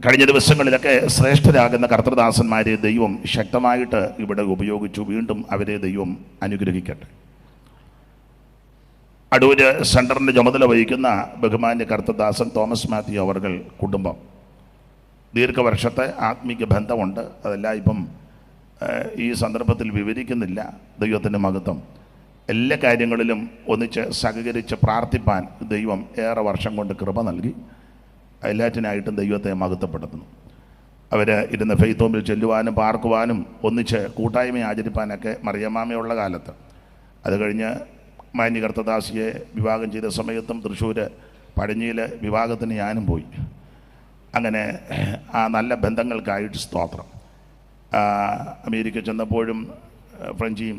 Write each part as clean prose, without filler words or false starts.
കഴിഞ്ഞ ദിവസങ്ങളിലൊക്കെ ശ്രേഷ്ഠരാകുന്ന കർത്തൃദാസന്മാരെ ദൈവം ശക്തമായിട്ട് ഇവിടെ ഉപയോഗിച്ചു. വീണ്ടും അവരെ ദൈവം അനുഗ്രഹിക്കട്ടെ. അടൂര് സെൻറ്ററിൻ്റെ ചുമതല വഹിക്കുന്ന ബഹുമാന്യ കർത്തൃദാസൻ തോമസ് മാത്യു അവർകൾ കുടുംബം ദീർഘവർഷത്തെ ആത്മീക ബന്ധമുണ്ട്. അതെല്ലാം ഇപ്പം ഈ സന്ദർഭത്തിൽ വിവരിക്കുന്നില്ല. ദൈവത്തിൻ്റെ മഹത്വം. എല്ലാ കാര്യങ്ങളിലും ഒന്നിച്ച് സഹകരിച്ച് പ്രാർത്ഥിപ്പാൻ ദൈവം ഏറെ വർഷം കൊണ്ട് കൃപ നൽകി. എല്ലാറ്റിനായിട്ടും ദൈവത്തെ മഹത്വപ്പെടുത്തുന്നു. അവർ ഇരുന്ന് ഫെയ്ത്ത് ഹോമിൽ ചെല്ലുവാനും പാർക്കുവാനും ഒന്നിച്ച് കൂട്ടായ്മ ആചരിപ്പാനൊക്കെ മറിയമ്മാമയുള്ള കാലത്ത്, അത് കഴിഞ്ഞ് മാന്യ കർത്തദാസിയെ വിവാഹം ചെയ്ത സമയത്തും തൃശ്ശൂർ പഴഞ്ഞിയിൽ വിവാഹത്തിന് ഞാനും പോയി. അങ്ങനെ ആ നല്ല ബന്ധങ്ങൾക്കായിട്ട് സ്തോത്രം. അമേരിക്ക ചെന്നപ്പോഴും ഫ്രഞ്ചിയും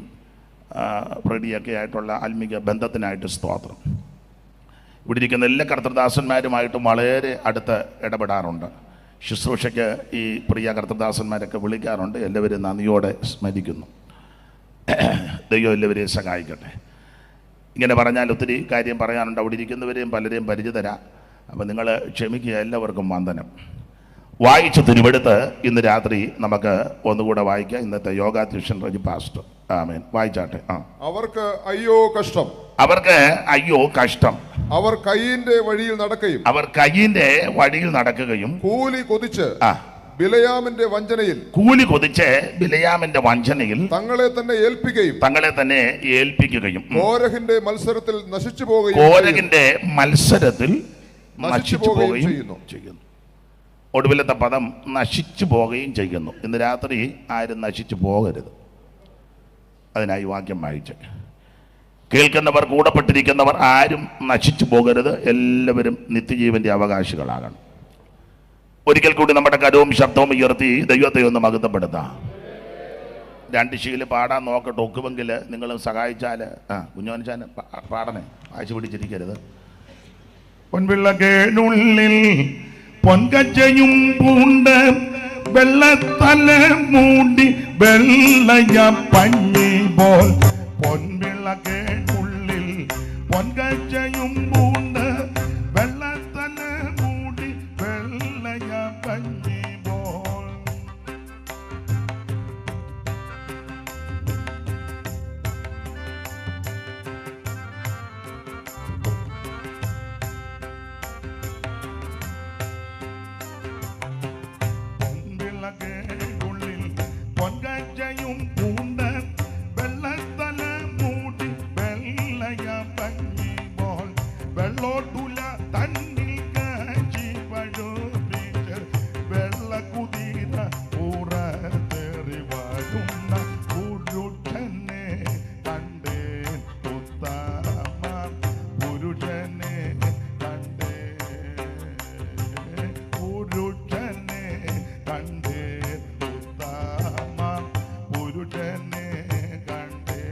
ഫ്രെഡിയൊക്കെ ആയിട്ടുള്ള ആത്മീക ബന്ധത്തിനായിട്ട് സ്തോത്രം. ഇവിടെ ഇരിക്കുന്ന എല്ലാ കർത്തൃദാസന്മാരുമായിട്ടും വളരെ അടുത്ത് ഇടപെടാറുണ്ട്. ശുശ്രൂഷയ്ക്ക് ഈ പ്രിയ കർത്തൃദാസന്മാരൊക്കെ വിളിക്കാറുണ്ട്. എല്ലാവരും നന്ദിയോടെ സ്മരിക്കുന്നു. ദൈവം എല്ലാവരെയും സഹായിക്കട്ടെ. ഇങ്ങനെ പറഞ്ഞാൽ ഒത്തിരി കാര്യം പറയാനുണ്ട്. അവിടെ ഇരിക്കുന്നവരെയും പലരെയും പരിചിതരാ. അപ്പം നിങ്ങൾ ക്ഷമിക്കുക. എല്ലാവർക്കും വന്ദനം. വായിച്ച തിരുവെടുത്ത് ഇന്ന് രാത്രി നമുക്ക് ഒന്നുകൂടെ വായിക്കാം. ഇന്നത്തെ യോഗാധ്യക്ഷൻ റജി പാസ്റ്റർ. ആമേൻ. വായിച്ചാട്ടെ. അവർക്ക് അയ്യോ കഷ്ടം, അവർക്ക് അയ്യോ കഷ്ടം. അവർ കയ്യിന്റെ വഴിയിൽ നടക്കുകയും, അവർ കയ്യിന്റെ വഴിയിൽ നടക്കുകയും, കൂലി കൊതിച്ച് ബിലയാമിന്റെ വഞ്ചനയിൽ, കൂലി കൊതിച്ച് ബിലയാമിന്റെ വഞ്ചനയിൽ തങ്ങളെ തന്നെ ഏൽപ്പിക്കുകയും, കോരഹിന്റെ മത്സരത്തിൽ നശിച്ചു പോവുകയും ചെയ്യുന്നു. ഒടുവിലത്തെ പദം നശിച്ചു പോവുകയും ചെയ്യുന്നു. ഇന്ന് രാത്രി ആരും നശിച്ചു പോകരുത്. അതിനായി വാക്യം വായിച്ച് കേൾക്കുന്നവർ, കൂടപ്പെട്ടിരിക്കുന്നവർ ആരും നശിച്ചു പോകരുത്. എല്ലാവരും നിത്യജീവന്റെ അവകാശികളാകണം. ഒരിക്കൽ കൂടി നമ്മുടെ കരവും ശബ്ദവും ഉയർത്തി ദൈവത്തെ ഒന്ന് മഹത്വപ്പെടുത്താം. 2 ശീല് പാടാൻ നോക്കട്ടെ. ഒക്കുമെങ്കിൽ നിങ്ങൾ സഹായിച്ചാൽ. കുഞ്ഞോനിച്ചാൻ പാടണേ, വായിച്ചു പിടിച്ചിരിക്കരുത്. പൊൻപിള്ളക്കേനുള്ളിൽ പൊൻകച്ചയും പൂണ്ട് വെള്ളത്തല മൂടി വെള്ളയ പഞ്ഞി പോൽ, പൊൻവിളക്കേനുള്ളിൽ പൊൻകച്ചയും പൂണ്ട് വെള്ളത്തല മൂടി വെള്ളയ പഞ്ഞി പോൽ. പൊൻവിളക്കേനുള്ളിൽ പൊൻകച്ചയും പൂണ്ട് വെള്ളത്തല മൂടി വെള്ളയ പഞ്ഞി പോൽ, വെള്ളോട്ടുല തന്നിൽ കാച്ചി പഴുപ്പിച്ച് വെള്ള കുതിര പുറത്തേറി വരുന്ന പുരുഷനെ കണ്ടേൻ ഉത്തമ പുരുഷനെ കണ്ടേൻ, പുരുഷനെ കണ്ടേൻ ഉത്തമ പുരുഷനെ കണ്ടേൻ.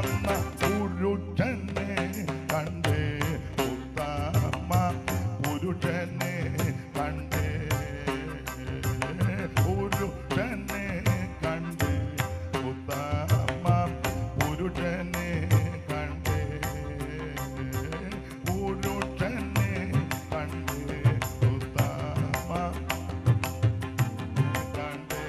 വന്ന പുരുഷനെ കണ്ടേ ഉത്തമ പുരുഷനെ കണ്ടേ പുരുഷനെ കണ്ടേ ഉത്തമ പുരുഷനെ കണ്ടേ പുരുഷനെ കണ്ടേ ഉത്തമ കണ്ടേ.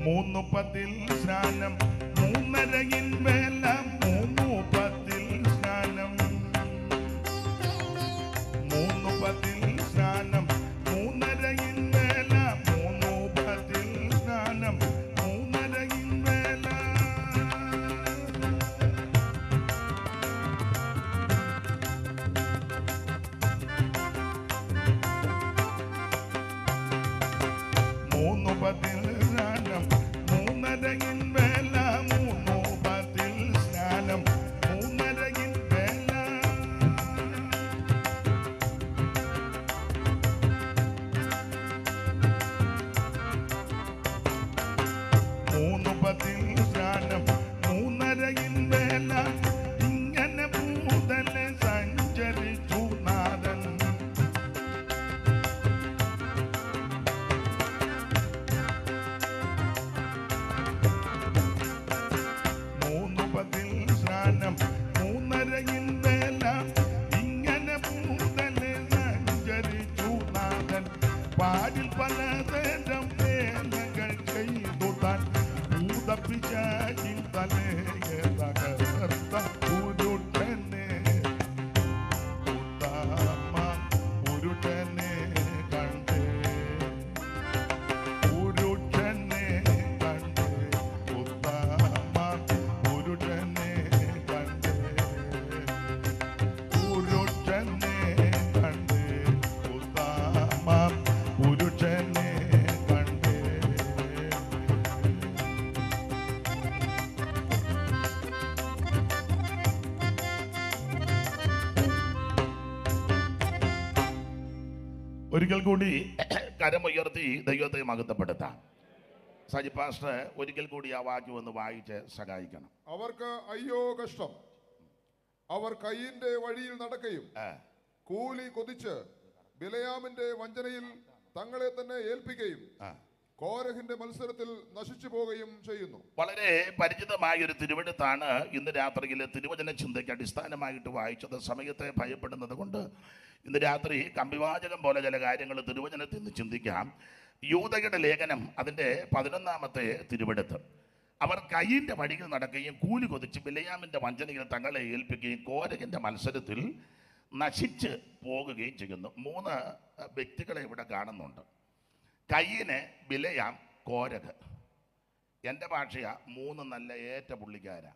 മൂന്നു പത്തിൽ സ്നാനം മൂന്നരയിൽ വേല മൂന്നു പത്തിൽ സ്നാനം മൂന്നു പത്തിൽ സ്നാനം മൂന്നരയിൽ വേല മൂന്നു പത്തിൽ സ്നാനം മൂന്നരയിൽ വേല മൂന്നു പത്തിൽ സ്നാനം മൂന്നരയിൽ വേല മൂന്നു പത്തിൽ സ്നാനം മൂന്നരയിൽ വേല മൂന്നു പത്തിൽ സ്നാനം മൂന്നരയിൽ വേല ഇങ്ങനെ ഭൂതലെ സഞ്ചരിച്ചു നാഥൻ മൂന്നു പത്തിൽ സ്നാനം മൂന്നരയിൽ വേല ഇങ്ങനെ ഭൂതലെ സഞ്ചരിച്ചു നാഥൻ പാടിൽ പലതരം വേലകൾ ചെയ്തു താൻ ഭൂതപിശാചിൻ തലയെ തകർത്ത പുരുഷനെ ഉത്തമ പുരുഷനെ കണ്ടേ പുരുഷനെ കണ്ടേ ഉത്തമ പുരുഷനെ കണ്ടേ പുരുഷനെ കണ്ടേ ഉത്തമ പുരുഷനെ കണ്ടേ. ഒരിക്കൽ കൂടി കരമുയർത്തി ദൈവത്തെ മഹത്വപ്പെടുത്താം. സജി പാസ്റ്റർ ഒരിക്കൽ കൂടി ആ വാക്യം ഒന്ന് വായിച്ച് സഹായിക്കണം. അവർക്ക് അയ്യോ കഷ്ടം, അവർ കയ്യിന്റെ വഴിയിൽ നടക്കുകയും കൂലി കൊതിച്ച് ബിലയാമിന്റെ വഞ്ചനയിൽ തങ്ങളെ തന്നെ ഏൽപ്പിക്കുകയും കോരഹിന്റെ മത്സരത്തിൽ നശിച്ചു പോവുകയും ചെയ്യുന്നു. വളരെ പരിചിതമായ ഒരു തിരുവെടുത്താണ് ഇന്ന് രാത്രിയിലെ തിരുവചന ചിന്തയ്ക്ക് അടിസ്ഥാനമായിട്ട് വായിച്ചത്. സമയത്തെ ഭയപ്പെടുന്നത് കൊണ്ട് ഇന്ന് രാത്രി കമ്പിവാചകം പോലെ ചില കാര്യങ്ങൾ തിരുവചനത്തിൽ നിന്ന് ചിന്തിക്കാം. യൂദയുടെ ലേഖനം അതിൻ്റെ 11-ാമത്തെ തിരുവെടുത്ത്. അവർ കയ്യിൻ്റെ വഴിയിൽ നടക്കുകയും കൂലി കൊതിച്ച് ബിലയാമിൻ്റെ വഞ്ചനയിൽ തങ്ങളെ ഏൽപ്പിക്കുകയും കോരഹിൻ്റെ മത്സരത്തിൽ നശിച്ച് പോകുകയും ചെയ്യുന്നു. 3 വ്യക്തികളെ ഇവിടെ കാണുന്നുണ്ട്. കയ്യിന്, ബിലയാം, കോരഹ്. എൻ്റെ ഭാഷയാ 3 നല്ല ഏറ്റ പുള്ളിക്കാരാ.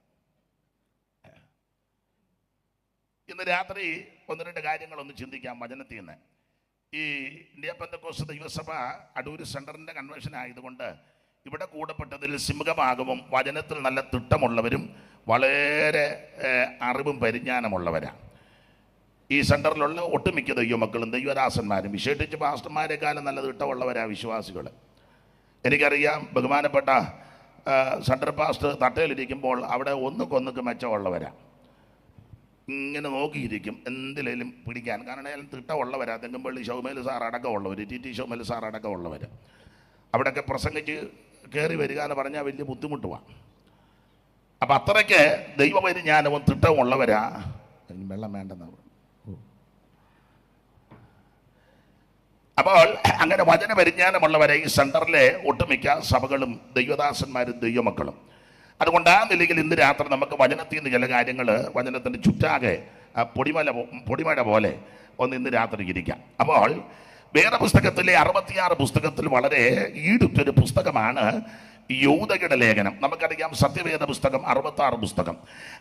ഇന്ന് രാത്രി 1-2 കാര്യങ്ങളൊന്ന് ചിന്തിക്കാം വചനത്തിൽ നിന്ന്. ഈ ഇന്ത്യ പെന്തക്കോസ്ത് ദൈവസഭ അടൂർ സെൻറ്ററിൻ്റെ കൺവെൻഷൻ ആയതുകൊണ്ട് ഇവിടെ കൂടപ്പെട്ടതിൽ സിംഹഭാഗവും വചനത്തിൽ നല്ല തിട്ടമുള്ളവരും വളരെ അറിവും പരിജ്ഞാനമുള്ളവരാണ്. ഈ സെൻറ്ററിലുള്ള ഒട്ടുമിക്ക ദൈവമക്കളും ദൈവദാസന്മാരും വിശേഷിച്ച് പാസ്റ്റർമാരെക്കാളും നല്ല തിട്ടമുള്ളവരാ വിശ്വാസികൾ. എനിക്കറിയാം ബഹുമാനപ്പെട്ട സെൻട്രൽ പാസ്റ്റർ തട്ടയിലിരിക്കുമ്പോൾ അവിടെ ഒന്നുക്കൊന്നുക്ക് മെച്ചമുള്ളവരാ. ഇങ്ങനെ നോക്കിയിരിക്കും എന്തിലേലും പിടിക്കാൻ. കാരണം അയാൾ തിട്ടമുള്ളവരാ. തെങ്ങുംപള്ളി ശൗമേൽ സാർ അടക്കമുള്ളവർ, TT ശൗമേൽ സാർ അടക്കമുള്ളവർ. അവിടെയൊക്കെ പ്രസംഗിച്ച് കയറി വരിക എന്ന് പറഞ്ഞാൽ വലിയ ബുദ്ധിമുട്ടുമാണ്. അപ്പം അത്രയ്ക്ക് ദൈവപരിജ്ഞാനവും തിട്ടവും ഉള്ളവരാ. വെള്ളം വേണ്ടെന്നാണ്. അപ്പോൾ അങ്ങനെ വചന പരിജ്ഞാനമുള്ളവരെ ഈ സെൻറ്ററിലെ ഒട്ടുമിക്ക സഭകളും ദൈവദാസന്മാരും ദൈവമക്കളും. അതുകൊണ്ട് ആ നിലയിൽ ഇന്ന് രാത്രി നമുക്ക് വചനത്തിൽ നിന്ന് ചില കാര്യങ്ങൾ വചനത്തിൻ്റെ ചുറ്റാകെ പൊടിമഴ പോലെ ഒന്ന് ഇന്ന് രാത്രി ഇരിക്കാം. അപ്പോൾ വേദപുസ്തകത്തിലെ 66 പുസ്തകത്തിൽ വളരെ ഈടുറ്റൊരു പുസ്തകമാണ് യൂദയുടെ ലേഖനം. നമുക്കറിയാം സത്യവേദ പുസ്തകം 66 പുസ്തകം,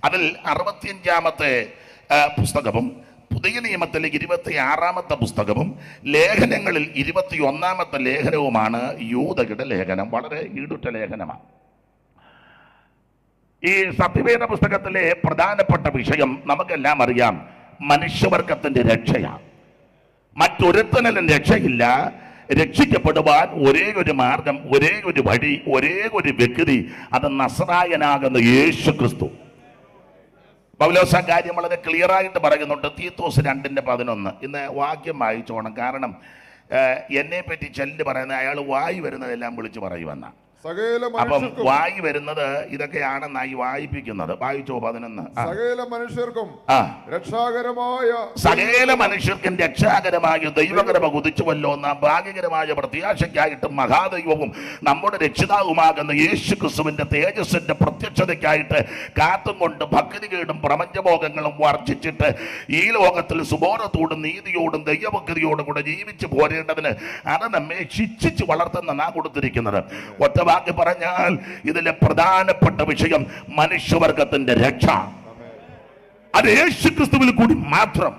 അതിൽ 65-ാമത്തെ പുസ്തകവും പുതിയ നിയമത്തിലെ 26-ാമത്തെ പുസ്തകവും ലേഖനങ്ങളിൽ 21-ാമത്തെ ലേഖനവുമാണ് യൂദയുടെ ലേഖനം. വളരെ ഈടുറ്റ ലേഖനമാണ്. ഈ സത്യവേദ പുസ്തകത്തിലെ പ്രധാനപ്പെട്ട വിഷയം നമുക്കെല്ലാം അറിയാം, മനുഷ്യവർഗത്തിന്റെ രക്ഷയാണ്. മറ്റൊരുത്തനും രക്ഷയില്ല. രക്ഷിക്കപ്പെടുവാൻ ഒരേ ഒരു മാർഗം, ഒരേ ഒരു വഴി, ഒരേ ഒരു വ്യക്തി, അത് നസറായനാകുന്ന യേശു ക്രിസ്തു. പൗലോസ് ആ കാര്യം വളരെ ക്ലിയർ ആയിട്ട് പറയുന്നുണ്ട്. തീത്തോസ് 2:11. ഇന്ന് വാക്യം വായിച്ചോണം, കാരണം എന്നെ പറ്റി ചെല്ല് പറയുന്ന അയാൾ വായി വരുന്നതെല്ലാം വിളിച്ചു പറയുമെന്ന. അപ്പം വായി വരുന്നത് ഇതൊക്കെയാണെന്നായി വായിപ്പിക്കുന്നത്. വായിച്ചോ 11. സകല മനുഷ്യർക്കും രക്ഷാകരമായ ദൈവകൃപ കുതിച്ചുവല്ലോ നാം ഭാഗ്യകരമായ പ്രത്യാശയ്ക്കായിട്ടും മഹാദൈവവും നമ്മുടെ രക്ഷിതാവുമാകുന്ന യേശു ക്രിസ്തുവിന്റെ തേജസ്സിന്റെ പ്രത്യക്ഷതയ്ക്കായിട്ട് കാത്തും കൊണ്ട് ഭക്തികേടും പ്രപഞ്ചഭോഗങ്ങളും വർജിച്ചിട്ട് ഈ ലോകത്തിൽ സുബോധത്തോടും നീതിയോടും ദൈവഭക്തിയോടും കൂടെ ജീവിച്ചു പോരേണ്ടതിന് അത് നമ്മെ ശിക്ഷിച്ച് വളർത്തുന്ന നാം കൊടുത്തിരിക്കുന്നത്. ഒറ്റ വാക്ക് പറഞ്ഞാൽ ഇതിലെ പ്രധാനപ്പെട്ട വിഷയം മനുഷ്യവർഗത്തിന്റെ രക്ഷ. അത് യേശുക്രിസ്തുവിൽ കൂടി മാത്രം.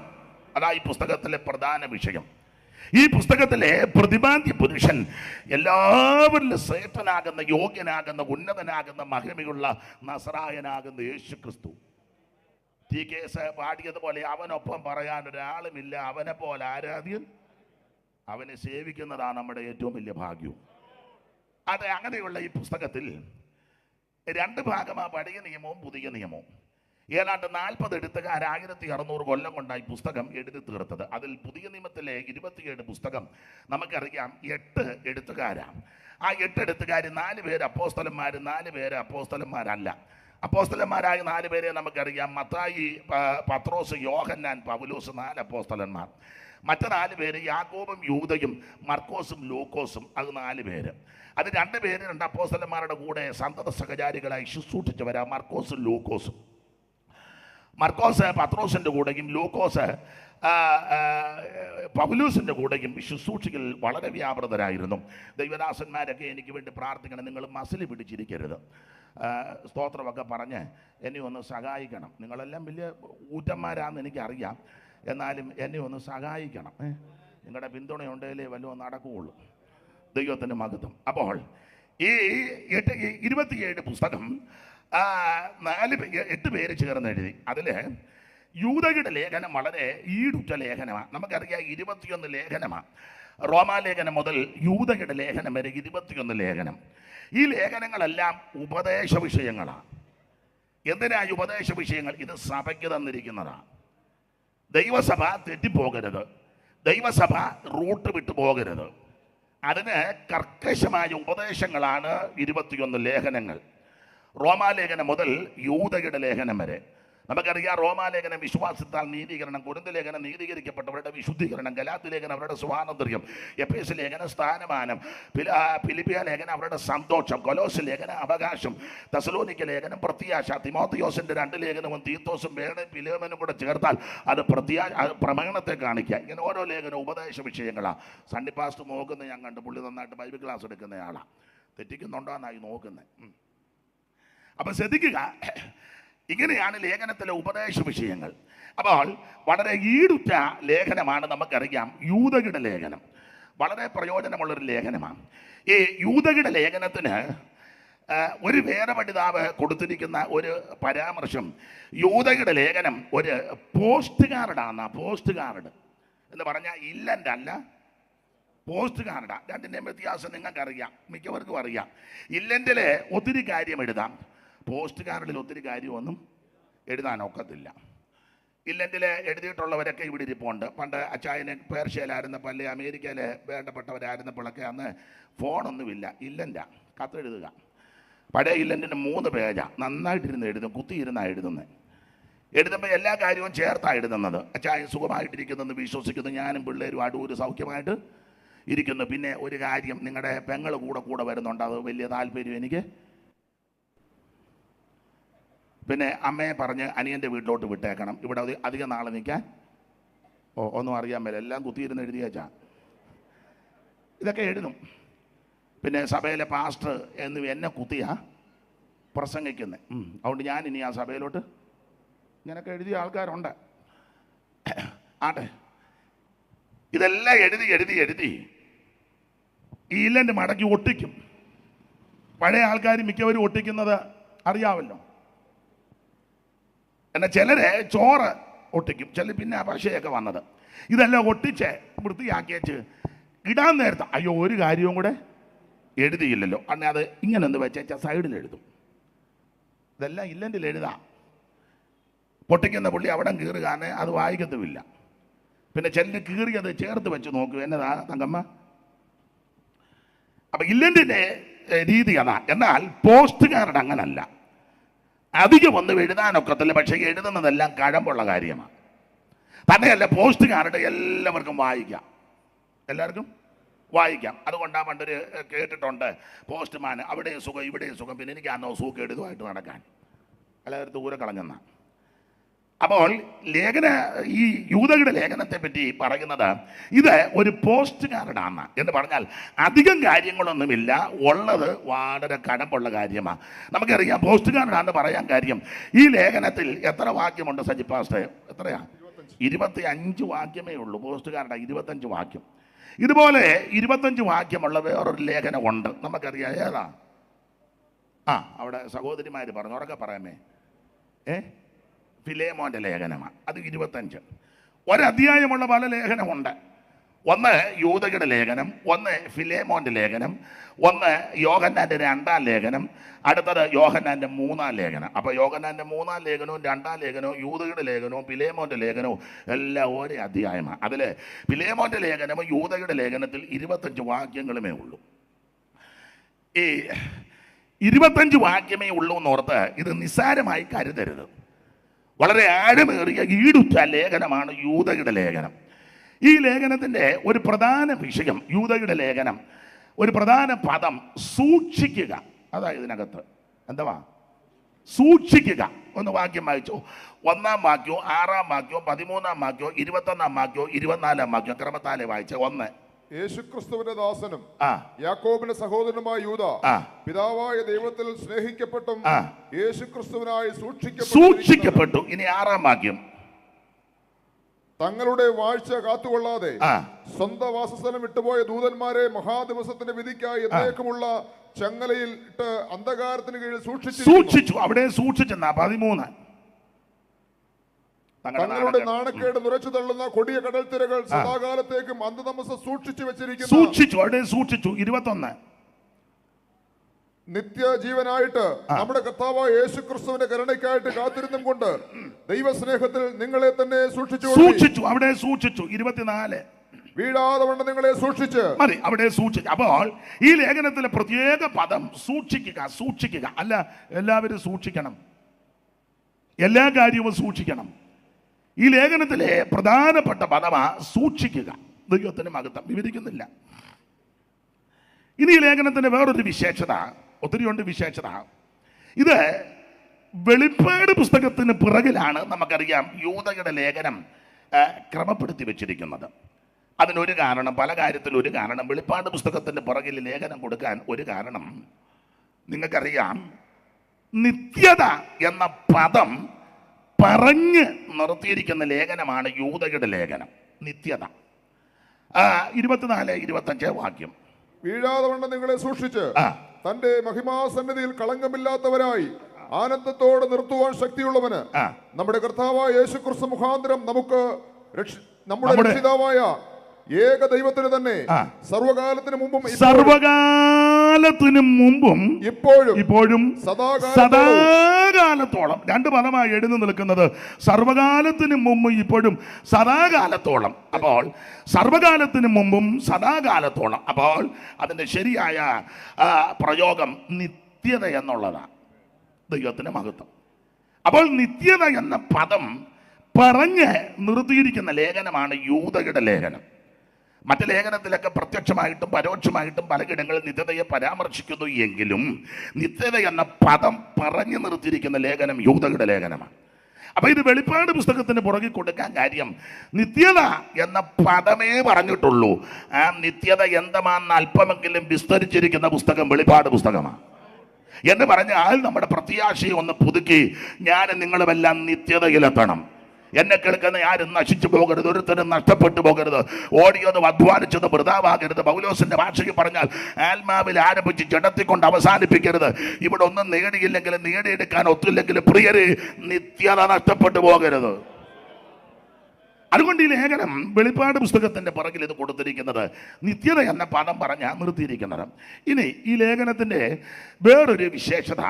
അതാ ഈ പുസ്തകത്തിലെ പ്രധാന വിഷയം. ഈ പുസ്തകത്തിലെ പ്രതിപാദ്യ പുരുഷൻ എല്ലാവരിലും ശ്രേഷ്ഠനാകുന്ന, യോഗ്യനാകുന്ന, ഉന്നതനാകുന്ന, മഹിമയുള്ള നസറായനാകുന്ന യേശുക്രിസ്തു. TKS പാടിയതുപോലെ അവനൊപ്പം പറയാൻ ഒരാളുമില്ല, അവനെ പോലെ ആരാധ്യൻ, അവനെ സേവിക്കുന്നതാണ് നമ്മുടെ ഏറ്റവും വലിയ ഭാഗ്യവും. അതെ, അങ്ങനെയുള്ള ഈ പുസ്തകത്തിൽ 2 ഭാഗമാണ്, പഴയ നിയമവും പുതിയ നിയമവും. ഏതാണ്ട് 40 എഴുത്തുകാർ 1600 കൊല്ലം കൊണ്ടായി പുസ്തകം എഴുതി തീർത്തത്. അതിൽ പുതിയ നിയമത്തിലെ 27 പുസ്തകം നമുക്കറിയാം 8 എഴുത്തുകാരാണ്. ആ 8 എഴുത്തുകാർ 4 പേര് അപ്പോസ്തലന്മാർ, 4 പേര് അപ്പോസ്തലന്മാരല്ല. അപ്പോസ്തലന്മാരായ 4 പേരെ നമുക്കറിയാം. മത്തായി, പത്രോസ്, യോഹന്നാൻ, പൗലോസ്, 4 അപ്പോസ്തലന്മാർ. മറ്റ് 4 പേര് യാക്കോബും യൂദയും മർക്കോസും ലൂക്കോസും, അത് 4 പേര്. അത് 2 പേര് 2 അപ്പോസ്തലന്മാരുടെ കൂടെ സന്തത സഹചാരികളായി ശുശ്രൂഷിച്ചവരാ, മർക്കോസും ലൂക്കോസും. മർക്കോസ് പത്രോസിന്റെ കൂടെയും ലൂക്കോസ് പൗലൂസിന്റെ കൂടെയും ശുശ്രൂഷയിൽ വളരെ വ്യാപൃതരായിരുന്നു. ദൈവദാസന്മാരൊക്കെ എനിക്ക് വേണ്ടി പ്രാർത്ഥിക്കണം. നിങ്ങൾ മസിൽ പിടിച്ചിരിക്കരുത്. സ്തോത്രമൊക്കെ പറഞ്ഞ് എന്നെ ഒന്ന് സഹായിക്കണം. നിങ്ങളെല്ലാം വലിയ ഊറ്റന്മാരാണെന്ന് എനിക്കറിയാം, എന്നാലും എന്നെ ഒന്ന് സഹായിക്കണം. നിങ്ങളുടെ പിന്തുണയുണ്ടെങ്കിലേ വല്ലതും നടക്കുകയുള്ളൂ. ദൈവത്തിൻ്റെ മഹത്വം. അപ്പോൾ ഈ 27 പുസ്തകം 8 പേര് ചേർന്ന് എഴുതി. അതിൽ യൂദയുടെ ലേഖനം വളരെ ഈടുറ്റ ലേഖനമാണ്. നമുക്കറിയാം 21 ലേഖനമാണ്. റോമാലേഖനം മുതൽ യൂദയുടെ ലേഖനം വരെ 21 ലേഖനം. ഈ ലേഖനങ്ങളെല്ലാം ഉപദേശ വിഷയങ്ങളാണ്. എന്തിനാ ഉപദേശ വിഷയങ്ങൾ? ഇത് സഭയ്ക്ക് തന്നിരിക്കുന്നതാണ്. ദൈവസഭ തെറ്റിപ്പോകരുത്, ദൈവസഭ റൂട്ട് വിട്ടു പോകരുത്. അതിന് കർക്കശമായ ഉപദേശങ്ങളാണ് 21 ലേഖനങ്ങൾ. റോമാലേഖനം മുതൽ യൂദയുടെ ലേഖനം വരെ. നമുക്കറിയാം റോമാലേഖനം വിശ്വാസത്താൽ നീതീകരണം, കൊരിന്ത് ലേഖനം നീതീകരിക്കപ്പെട്ടവരുടെ വിശുദ്ധീകരണം, ഗലാത്യ ലേഖനം അവരുടെ സ്വാതന്ത്ര്യം, എഫേസ് ലേഖനം സ്ഥാനമാനം, ഫിലിപ്പിയ ലേഖനം അവരുടെ സന്തോഷം, കൊലോസ് ലേഖനം അവകാശം, തെസലോനിക്ക ലേഖനം പ്രത്യാശ, തിമോത്തിയോസിന്റെ 2 ലേഖനവും തീത്തോസും വേറെ ഫിലോമനും കൂടെ ചേർത്താൽ അത് പ്രമാണത്തെ കാണിക്കുക. ഇങ്ങനെ ഓരോ ലേഖനം ഉപദേശ വിഷയങ്ങളാണ്. സൺഡേ പാസ്റ്റ് നോക്കുന്ന ഞാൻ കണ്ട്, പുള്ളി നന്നായിട്ട് ബൈബിൾ ക്ലാസ് എടുക്കുന്നയാളാണ്. തെറ്റിക്കുന്നുണ്ടോ എന്നായി നോക്കുന്നത്. അപ്പം ശ്രദ്ധിക്കുക, ഇങ്ങനെയാണ് ലേഖനത്തിലെ ഉപദേശ വിഷയങ്ങൾ. അപ്പോൾ വളരെ ഈടുറ്റ ലേഖനമാണ്. നമുക്കറിയാം യൂദയുടെ ലേഖനം വളരെ പ്രയോജനമുള്ളൊരു ലേഖനമാണ്. ഈ യൂദയുടെ ലേഖനത്തിന് ഒരു വേദപണ്ഡിതാവ് കൊടുത്തിരിക്കുന്ന ഒരു പരാമർശം, യൂദയുടെ ലേഖനം ഒരു പോസ്റ്റ് കാർഡാണ്. പോസ്റ്റ് കാർഡ് എന്ന് പറഞ്ഞാൽ ഇല്ലൻ്റ് അല്ല, പോസ്റ്റ് കാർഡാണ്. രണ്ടിൻ്റെയും വ്യത്യാസം നിങ്ങൾക്കറിയാം, മിക്കവർക്കും അറിയാം. ഇല്ലൻ്റിൽ ഒത്തിരി കാര്യം എഴുതാം, പോസ്റ്റ് കാർഡിൽ ഒത്തിരി കാര്യമൊന്നും എഴുതാനൊക്കത്തില്ല. ഇല്ലൻ്റിൽ എഴുതിയിട്ടുള്ളവരൊക്കെ ഇവിടെ ഇരിപ്പുണ്ട്. പണ്ട് അച്ചായന് പേർഷ്യയിലായിരുന്നപ്പോൾ, അല്ലെ അമേരിക്കയിൽ വേണ്ടപ്പെട്ടവരായിരുന്നപ്പോഴൊക്കെ അന്ന് ഫോണൊന്നുമില്ല, ഇല്ലൻ്റാ കത്തെഴുതുക. പഴയ ഇല്ലൻ്റിന് 3 പേജാണ്. നന്നായിട്ടിരുന്ന് എഴുതും, കുത്തിയിരുന്നാണ് എഴുതുന്നത്. എഴുതുമ്പോൾ എല്ലാ കാര്യവും ചേർത്താണ് എഴുതുന്നത്. അച്ചായൻ സുഖമായിട്ടിരിക്കുന്നെന്ന് വിശ്വസിക്കുന്നു, ഞാനും പിള്ളേരും അടൂര് സൗഖ്യമായിട്ട് ഇരിക്കുന്നു. പിന്നെ ഒരു കാര്യം, നിങ്ങളുടെ പെങ്ങൾ കൂടെ വരുന്നുണ്ട്, അത് വലിയ താല്പര്യം എനിക്ക്. പിന്നെ അമ്മയെ പറഞ്ഞ് അനിയൻ്റെ വീട്ടിലോട്ട് വിട്ടേക്കണം, ഇവിടെ അധികം നാളെ നിൽക്കാൻ ഒന്നും അറിയാൻ മേല, എല്ലാം കുത്തിയിരുന്ന് എഴുതിയേച്ചാ. ഇതൊക്കെ എഴുതും. പിന്നെ സഭയിലെ പാസ്റ്റർ എന്ന് എന്നെ കുത്തിയാ പ്രസംഗിക്കുന്നത്. അതുകൊണ്ട് ഞാൻ ഇനി ആ സഭയിലോട്ട് ഇങ്ങനെയൊക്കെ എഴുതിയ ആൾക്കാരുണ്ട്. ആട്ടെ, ഇതെല്ലാം എഴുതി എഴുതി എഴുതി ഈ ഇല്ലൻ്റെ മടക്കി ഒട്ടിക്കും. പഴയ ആൾക്കാർ മിക്കവരും ഒട്ടിക്കുന്നത് അറിയാമല്ലോ. എന്നാൽ ചിലരെ ചോറ് ഒട്ടിക്കും, ചിലർ പിന്നെ പശയൊക്കെ വന്നത്. ഇതെല്ലാം ഒട്ടിച്ച് വൃത്തിയാക്കിയേച്ച് ഇടാൻ നേരത്തെ അയ്യോ ഒരു കാര്യവും കൂടെ എഴുതിയില്ലല്ലോ, അന്നെ അത് ഇങ്ങനെ ഒന്ന് വെച്ച സൈഡിൽ എഴുതും. ഇതെല്ലാം ഇല്ലെങ്കിൽ എഴുതാം. പൊട്ടിക്കുന്ന പുള്ളി അവിടെ കീറുകാന്ന് അത് വായിക്കത്തുമില്ല. പിന്നെ ചെല്ലിന് കീറിയത് ചേർത്ത് വെച്ച് നോക്കൂ, എന്നതാ തങ്കമ്മ. അപ്പം ഇല്ലൻ്റെ രീതി അതാ. എന്നാൽ പോസ്റ്റുകാരുടെ അങ്ങനല്ല. അധികം ഒന്നും എഴുതാനൊക്കത്തില്ല, പക്ഷേ എഴുതുന്നതെല്ലാം കഴമ്പുള്ള കാര്യമാണ്. തന്നെയല്ല, പോസ്റ്റുകാരുടെ എല്ലാവർക്കും വായിക്കാം, എല്ലാവർക്കും വായിക്കാം. അതുകൊണ്ടാണ് പണ്ടൊരു കേട്ടിട്ടുണ്ട്, പോസ്റ്റ്മാൻ അവിടെയും സുഖം ഇവിടെയും സുഖം, പിന്നെ എനിക്ക് അന്നോ സൂക്ക് എഴുതുമായിട്ട് നടക്കാൻ എല്ലാവരും ദൂരെ കളഞ്ഞെന്ന. അപ്പോൾ ഈ യൂദയുടെ ലേഖനത്തെ പറ്റി പറയുന്നത് ഇത് ഒരു പോസ്റ്റുകാരനാണ് എന്ന് പറഞ്ഞാൽ അധികം കാര്യങ്ങളൊന്നുമില്ല, ഉള്ളത് വളരെ കടമ്പുള്ള കാര്യമാണ്. നമുക്കറിയാം പോസ്റ്റുകാരനാണെന്ന് പറയാൻ കാര്യം ഈ ലേഖനത്തിൽ എത്ര വാക്യമുണ്ട് സജി പാസ്റ്റർ? എത്രയാ? 25 വാക്യമേ ഉള്ളൂ. പോസ്റ്റുകാരുടെ 25 വാക്യം. ഇതുപോലെ 25 വാക്യമുള്ള വേറൊരു ലേഖനമുണ്ട്, നമുക്കറിയാം. ഏതാ? അവിടെ സഹോദരിമാർ പറഞ്ഞു, ഉറക്കെ പറയാമേ. ഫിലേമോൻ്റെ ലേഖനമാണ്. അത് 25. ഒരധ്യായമുള്ള പല ലേഖനമുണ്ട്. ഒന്ന് യൂദയുടെ ലേഖനം, ഒന്ന് ഫിലേമോൻ്റെ ലേഖനം, ഒന്ന് യോഹന്നാൻ്റെ 2-ാം ലേഖനം, അടുത്തത് യോഹന്നാൻ്റെ 3-ാം ലേഖനം. അപ്പോൾ യോഹന്നാൻ്റെ 3-ാം ലേഖനവും 2-ാം ലേഖനവും യൂദയുടെ ലേഖനവും ഫിലേമോൻ്റെ ലേഖനവും എല്ലാം ഒരേ അധ്യായമാണ്. അതിൽ ഫിലേമോൻ്റെ ലേഖനവും യൂദയുടെ ലേഖനത്തിൽ 25 വാക്യങ്ങളുമേ ഉള്ളൂ. ഈ 25 വാക്യമേ ഉള്ളൂ എന്നോർത്ത് ഇത് നിസ്സാരമായി കരുതരുത്. വളരെ ആഴമേറിയ ഈടുറ്റ ലേഖനമാണ് യൂദയുടെ ലേഖനം. ഈ ലേഖനത്തിൻ്റെ ഒരു പ്രധാന വിഷയം, യൂദയുടെ ലേഖനം ഒരു പ്രധാന പദം സൂക്ഷിക്കുക. അതായത് ഇതിനകത്ത് എന്തുവാ? സൂക്ഷിക്കുക. ഒന്ന് വാക്യം വായിച്ചോ. 1-ാം വാക്യവും 6-ാം വാക്യവും 13-ാം വാക്യവും 21-ാം വാക്യവും 24-ാം വാക്യവും ക്രമത്താലെ വായിച്ച. 1 യേശുക്രിസ്തുവിന്റെ ദാസനും യാക്കോബിന്റെ സഹോദരനുമായ യൂദ, പിതാവായ ദൈവത്തിൽ സ്നേഹിക്കപ്പെട്ടും യേശുക്രിസ്തുവിനായി സൂക്ഷിക്കപ്പെട്ടു. ഇനി 6-ാം വാക്യം. തങ്ങളുടെ വാഴ്ച കാത്തുകൊള്ളാതെ സ്വന്തം വാസസ്ഥലം വിട്ടുപോയ ദൂതന്മാരെ മഹാദിവസത്തിന്റെ വിധിക്കായി എന്നേക്കുമുള്ള ചങ്ങലയിൽ ഇട്ട് അന്ധകാരത്തിന് കീഴിൽ സൂക്ഷിച്ചു. അവിടെ സൂക്ഷിച്ചെന്നാ 13. തങ്ങളുടെ നാണക്കേട് നുരച്ചു തള്ളുന്ന കൊടിയ കടൽത്തിരകൾ സദാകാലത്തേക്കും അന്ധതമസ് സൂക്ഷിച്ചു വെച്ചിരിക്കുന്നു. അവിടെ സൂക്ഷിച്ചു. 21. നിത്യജീവനായിട്ട് നമ്മുടെ കർത്താവായ യേശുക്രിസ്തുവിന്റെ കരുണയ്ക്കായിട്ട് കാത്തിരുന്നും കൊണ്ട് ദൈവസ്നേഹത്തിൽ നിങ്ങളെ തന്നെ സൂക്ഷിച്ചു. അവിടെ സൂക്ഷിച്ചു. 24. വീഴാതെ കൊണ്ട് നിങ്ങളെ സൂക്ഷിച്ച് മതി. അവിടെ സൂക്ഷിച്ചു. അപ്പോൾ ഈ ലേഖനത്തിലെ പ്രത്യേക പദം സൂക്ഷിക്കുക അല്ല. എല്ലാവരും സൂക്ഷിക്കണം, എല്ലാ കാര്യവും സൂക്ഷിക്കണം. ഈ ലേഖനത്തിലെ പ്രധാനപ്പെട്ട പദമാ സൂക്ഷിക്കുക. ദൈവത്തിന് മഹത്വം. വിവരിക്കുന്നില്ല. ഇനി ഈ ലേഖനത്തിന്റെ വേറൊരു വിശേഷത, ഒത്തിരിയുണ്ട് വിശേഷത. ഇത് വെളിപ്പാട് പുസ്തകത്തിന് പിറകിലാണ് നമുക്കറിയാം യൂദയുടെ ലേഖനം ക്രമപ്പെടുത്തി വെച്ചിരിക്കുന്നത്. അതിനൊരു കാരണം, പല കാര്യത്തിലും ഒരു കാരണം, വെളിപ്പാട് പുസ്തകത്തിന്റെ പിറകിൽ ലേഖനം കൊടുക്കാൻ ഒരു കാരണം നിങ്ങൾക്കറിയാം. നിത്യത എന്ന പദം പറഞ്ഞ് നിർത്തിയിരിക്കുന്ന ലേഖനമാണ് യൂദയുടെ ലേഖനം. നിത്യത. 24-25 വാക്യം. വീഴാതെ വണ്ണം നിങ്ങളെ സൂക്ഷിച്ച് തന്റെ മഹിമാസന്നിധിയിൽ കളങ്കമില്ലാത്തവരായി ആനന്ദത്തോടെ നിർത്തുവാൻ ശക്തിയുള്ളവന് നമ്മുടെ കർത്താവായ യേശുക്രിസ്തു മുഖാന്തരം നമുക്ക് നമ്മുടെ രക്ഷിതാവായ ഏക ദൈവത്തിന് തന്നെ സർവകാലത്തിനു മുമ്പും ഇപ്പോഴും സദാകാലത്തോളം. 2 പദമായി എഴുതി നിൽക്കുന്നത് സർവകാലത്തിനു മുമ്പും ഇപ്പോഴും സദാകാലത്തോളം. അപ്പോൾ സർവകാലത്തിനു മുമ്പും സദാകാലത്തോളം. അപ്പോൾ അതിൻ്റെ ശരിയായ പ്രയോഗം നിത്യത എന്നുള്ളതാണ്. ദൈവത്തിന് മഹത്വം. അപ്പോൾ നിത്യത എന്ന പദം പറഞ്ഞ് നിർത്തിയിരിക്കുന്ന ലേഖനമാണ് യൂദയുടെ ലേഖനം. മറ്റ് ലേഖനത്തിലൊക്കെ പ്രത്യക്ഷമായിട്ടും പരോക്ഷമായിട്ടും പലയിടങ്ങളിൽ നിത്യതയെ പരാമർശിക്കുന്നു എങ്കിലും നിത്യത എന്ന പദം പറഞ്ഞു നിർത്തിയിരിക്കുന്ന ലേഖനം യൂദയുടെ ലേഖനമാണ്. അപ്പൊ ഇത് വെളിപ്പാട് പുസ്തകത്തിന് പുറകിൽ കൊടുക്കാൻ കാര്യം നിത്യത എന്ന പദമേ പറഞ്ഞിട്ടുള്ളൂ. ആ നിത്യത എന്താണെന്ന് അല്പമെങ്കിലും വിസ്തരിച്ചിരിക്കുന്ന പുസ്തകം വെളിപ്പാട് പുസ്തകമാണ് എന്ന് പറഞ്ഞാൽ നമ്മുടെ പ്രത്യാശയെ ഒന്ന് പുതുക്കി ഞാൻ നിങ്ങളുമെല്ലാം നിത്യതയിലെത്തണം. എന്നെ കേൾക്കുന്ന ആരും നശിച്ചു പോകരുത്, ഒരുത്തരും നഷ്ടപ്പെട്ടു പോകരുത്, ഓടിയതും അധ്വാനിച്ചത് വൃഥാവാകരുത്. പൗലോസിന്റെ ഭാഷയിൽ പറഞ്ഞാൽ ആത്മാവിൽ ആരംഭിച്ച് ജഡത്തിക്കൊണ്ട് അവസാനിപ്പിക്കരുത്. ഇവിടെ ഒന്നും നേടിയില്ലെങ്കിലും നേടിയെടുക്കാൻ ഒത്തില്ലെങ്കിലും പ്രിയരെ നിത്യത നഷ്ടപ്പെട്ടു പോകരുത്. അതുകൊണ്ട് ഈ ലേഖനം വെളിപ്പാട് പുസ്തകത്തിന്റെ പുറകിൽ ഇത് കൊടുത്തിരിക്കുന്നത് നിത്യത എന്ന പദം പറഞ്ഞാൽ നിർത്തിയിരിക്കുന്നത്. ഇനി ഈ ലേഖനത്തിന്റെ വേറൊരു വിശേഷത,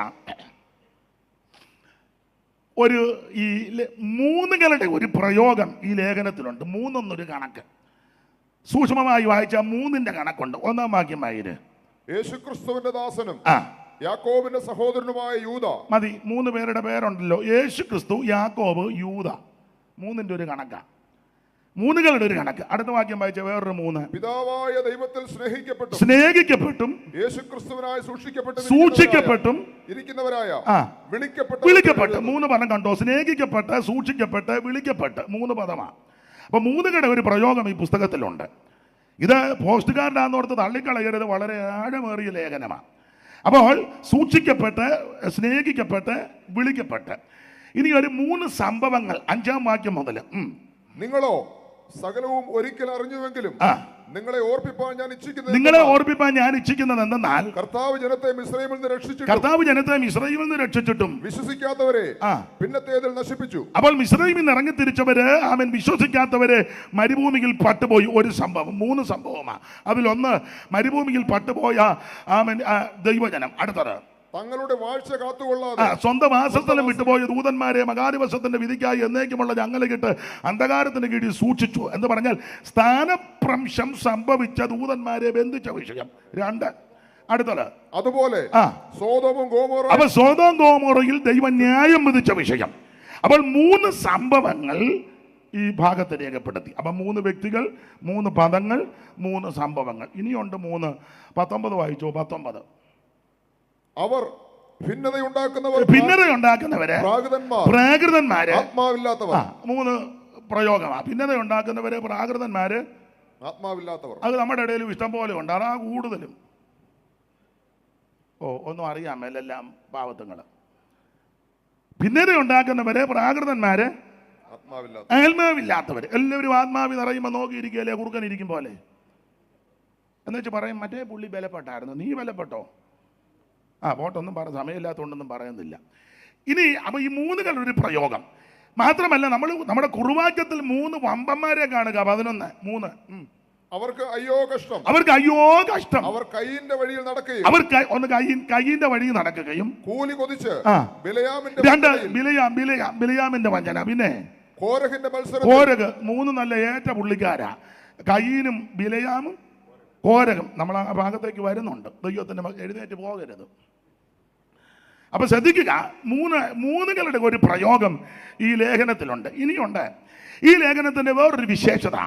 ഈ മൂന്നുകളുടെ ഒരു പ്രയോഗം ഈ ലേഖനത്തിലുണ്ട്. മൂന്നൊന്നൊരു കണക്ക് സൂക്ഷ്മമായി വായിച്ചാൽ മൂന്നിന്റെ കണക്കുണ്ട്. ഒന്നാം വാക്യം വായിര്. യേശുക്രിസ്തുവിന്റെ ദാസനും യാക്കോബിന്റെ സഹോദരനുമായ യൂദ. മതി, മൂന്ന് പേരുടെ പേരുണ്ടല്ലോ, യേശു ക്രിസ്തു, യാക്കോബ്, യൂദ. മൂന്നിന്റെ ഒരു കണക്കാ, മൂന്നുകളുടെ ഒരു കണക്ക്. അടുത്ത വാക്യം വായിച്ച വേറൊരു മൂന്ന്. പിതാവായ ദൈവത്തിൽ സ്നേഹിക്കപ്പെട്ടും യേശുക്രിസ്തുവിനായി സൂക്ഷിക്കപ്പെട്ടും ഇരിക്കുന്നവരായ വിളിക്കപ്പെട്ട്. മൂന്ന് പദം കണ്ടോ? സ്നേഹിക്കപ്പെട്ട്, സൂക്ഷിക്കപ്പെട്ട്, വിളിക്കപ്പെട്ട്. മൂന്ന് പദമാണ്. അപ്പൊ മൂന്നുകളുടെ ഒരു പ്രയോഗം ഈ പുസ്തകത്തിലുണ്ട്. ഇത് പോസ്റ്റ് കാർഡാന്നോർത്ത് തള്ളിക്കളയരുത്, വളരെ ആഴമേറിയ ലേഖനമാണ്. അപ്പോൾ സൂക്ഷിക്കപ്പെട്ട്, സ്നേഹിക്കപ്പെട്ട്, വിളിക്കപ്പെട്ട്. ഇനി ഒരു മൂന്ന് സംഭവങ്ങൾ 5-ാം വാക്യം മുതൽ. നിങ്ങളോ സകലവും ഒരിക്കൽ അറിഞ്ഞുവെങ്കിലും നിങ്ങളെ ഓർപ്പിപ്പാൻ ഞാൻ ഇച്ഛിക്കുന്നത് എന്തെന്നാൽ കർത്താവ് ജനത്തെ മിസ്രയീമിൽ നിന്ന് രക്ഷിച്ചിട്ടും വിശ്വസിക്കാത്തവരെ പിന്നത്തേതിൽ നശിപ്പിച്ചു. അപ്പോൾ മിസ്രയീമിൽ നിന്ന് ഇറങ്ങി തിരിച്ചവര് അവൻ വിശ്വസിക്കാത്തവരെ മരുഭൂമിയിൽ പട്ടുപോയി. ഒരു സംഭവം, മൂന്ന് സംഭവമാണ്. അതിലൊന്ന് മരുഭൂമിയിൽ പട്ടുപോയ ദൈവജനം. അടുത്തത് തങ്ങളുടെ വാഴ്ച കാത്തുകൊള്ളാതെ സ്വന്തം വാസസ്ഥലം വിട്ടുപോയ ദൂതന്മാരെ മകാദിവസത്തിന്റെ വിധിക്കായി എന്നേക്കുമുള്ള ഞങ്ങളിട്ട് അന്ധകാരത്തിന് കീഴിൽ സൂക്ഷിച്ചു എന്ന് പറഞ്ഞാൽ സ്ഥാനഭ്രംശം സംഭവിച്ച ദൂതന്മാരെ ബന്ധിച്ച വിഷയം. 2. അടുത്തത് അതുപോലെ സോദോം ഗോമോറയിൽ ദൈവം ന്യായം വിധിച്ച വിഷയം. അപ്പോൾ 3 സംഭവങ്ങൾ ഈ ഭാഗത്ത് രേഖപ്പെടുത്തി. അപ്പം 3 വ്യക്തികൾ, 3 പദങ്ങൾ, 3 സംഭവങ്ങൾ. ഇനിയുണ്ട് 3. 19 വായിച്ചോ. 19. അവർ ഭിന്നതയുണ്ടാക്കുന്നവരെ പ്രാകൃതന്മാര്, ആത്മാവില്ലാത്തവർ. 3 പ്രയോഗമാണ്. ഭിന്നതയുണ്ടാക്കുന്നവരെ, പ്രാകൃതന്മാര്, ആത്മാവില്ലാത്തവർ. അത് നമ്മുടെ ഇടയിലും ഇഷ്ടം പോലെ ഉണ്ട്. അതാ കൂടുതലും. ഒന്നും അറിയാം എല്ലാം പാവത്തുങ്ങള്. ഭിന്നതയുണ്ടാക്കുന്നവരെ, പ്രാകൃതന്മാര്, ആത്മാവില്ലാത്തവർ. എല്ലാവരും ആത്മാവി നിറയുമ്പോൾ നോക്കിയിരിക്കുകയല്ലേ കുറുക്കനിരിക്കും പോലെ. എന്നുവെച്ച് പറയും മറ്റേ പുള്ളി ബലപ്പെട്ടായിരുന്നു, നീ ബലപ്പെട്ടോ? പോട്ടൊന്നും സമയമില്ലാത്തതുകൊണ്ടൊന്നും പറയുന്നില്ല. ഇനി അപ്പോൾ ഈ 3 ഒരു പ്രയോഗം മാത്രമല്ല, നമ്മുടെ കുറുവാക്യത്തിൽ 3 വമ്പന്മാരെ കാണുക. 11. 3. അവർക്ക് അയ്യോ കഷ്ടം. അവർ കയ്യിന്റെ വഴിയിൽ നടക്കുകയും, അവർ കയ്യിന്റെ വഴിയിൽ നടക്കുകയും, കൂലി കൊതിച്ച് 2 ബിലയാമിന്റെ വഞ്ചന. പിന്നെ കോരഹ്. 3 നല്ല ഏറ്റ പുള്ളിക്കാരാ. കയ്യിനും ബിലയാമും കോരകം. നമ്മൾ ആ ഭാഗത്തേക്ക് വരുന്നുണ്ട്. ദൈവത്തിന്റെ എഴുന്നേറ്റ് പോകരുത്. അപ്പൊ ശ്രദ്ധിക്കുക, 3 ഒരു പ്രയോഗം ഈ ലേഖനത്തിലുണ്ട്. ഇനിയുണ്ട് ഈ ലേഖനത്തിന്റെ വേറൊരു വിശേഷത.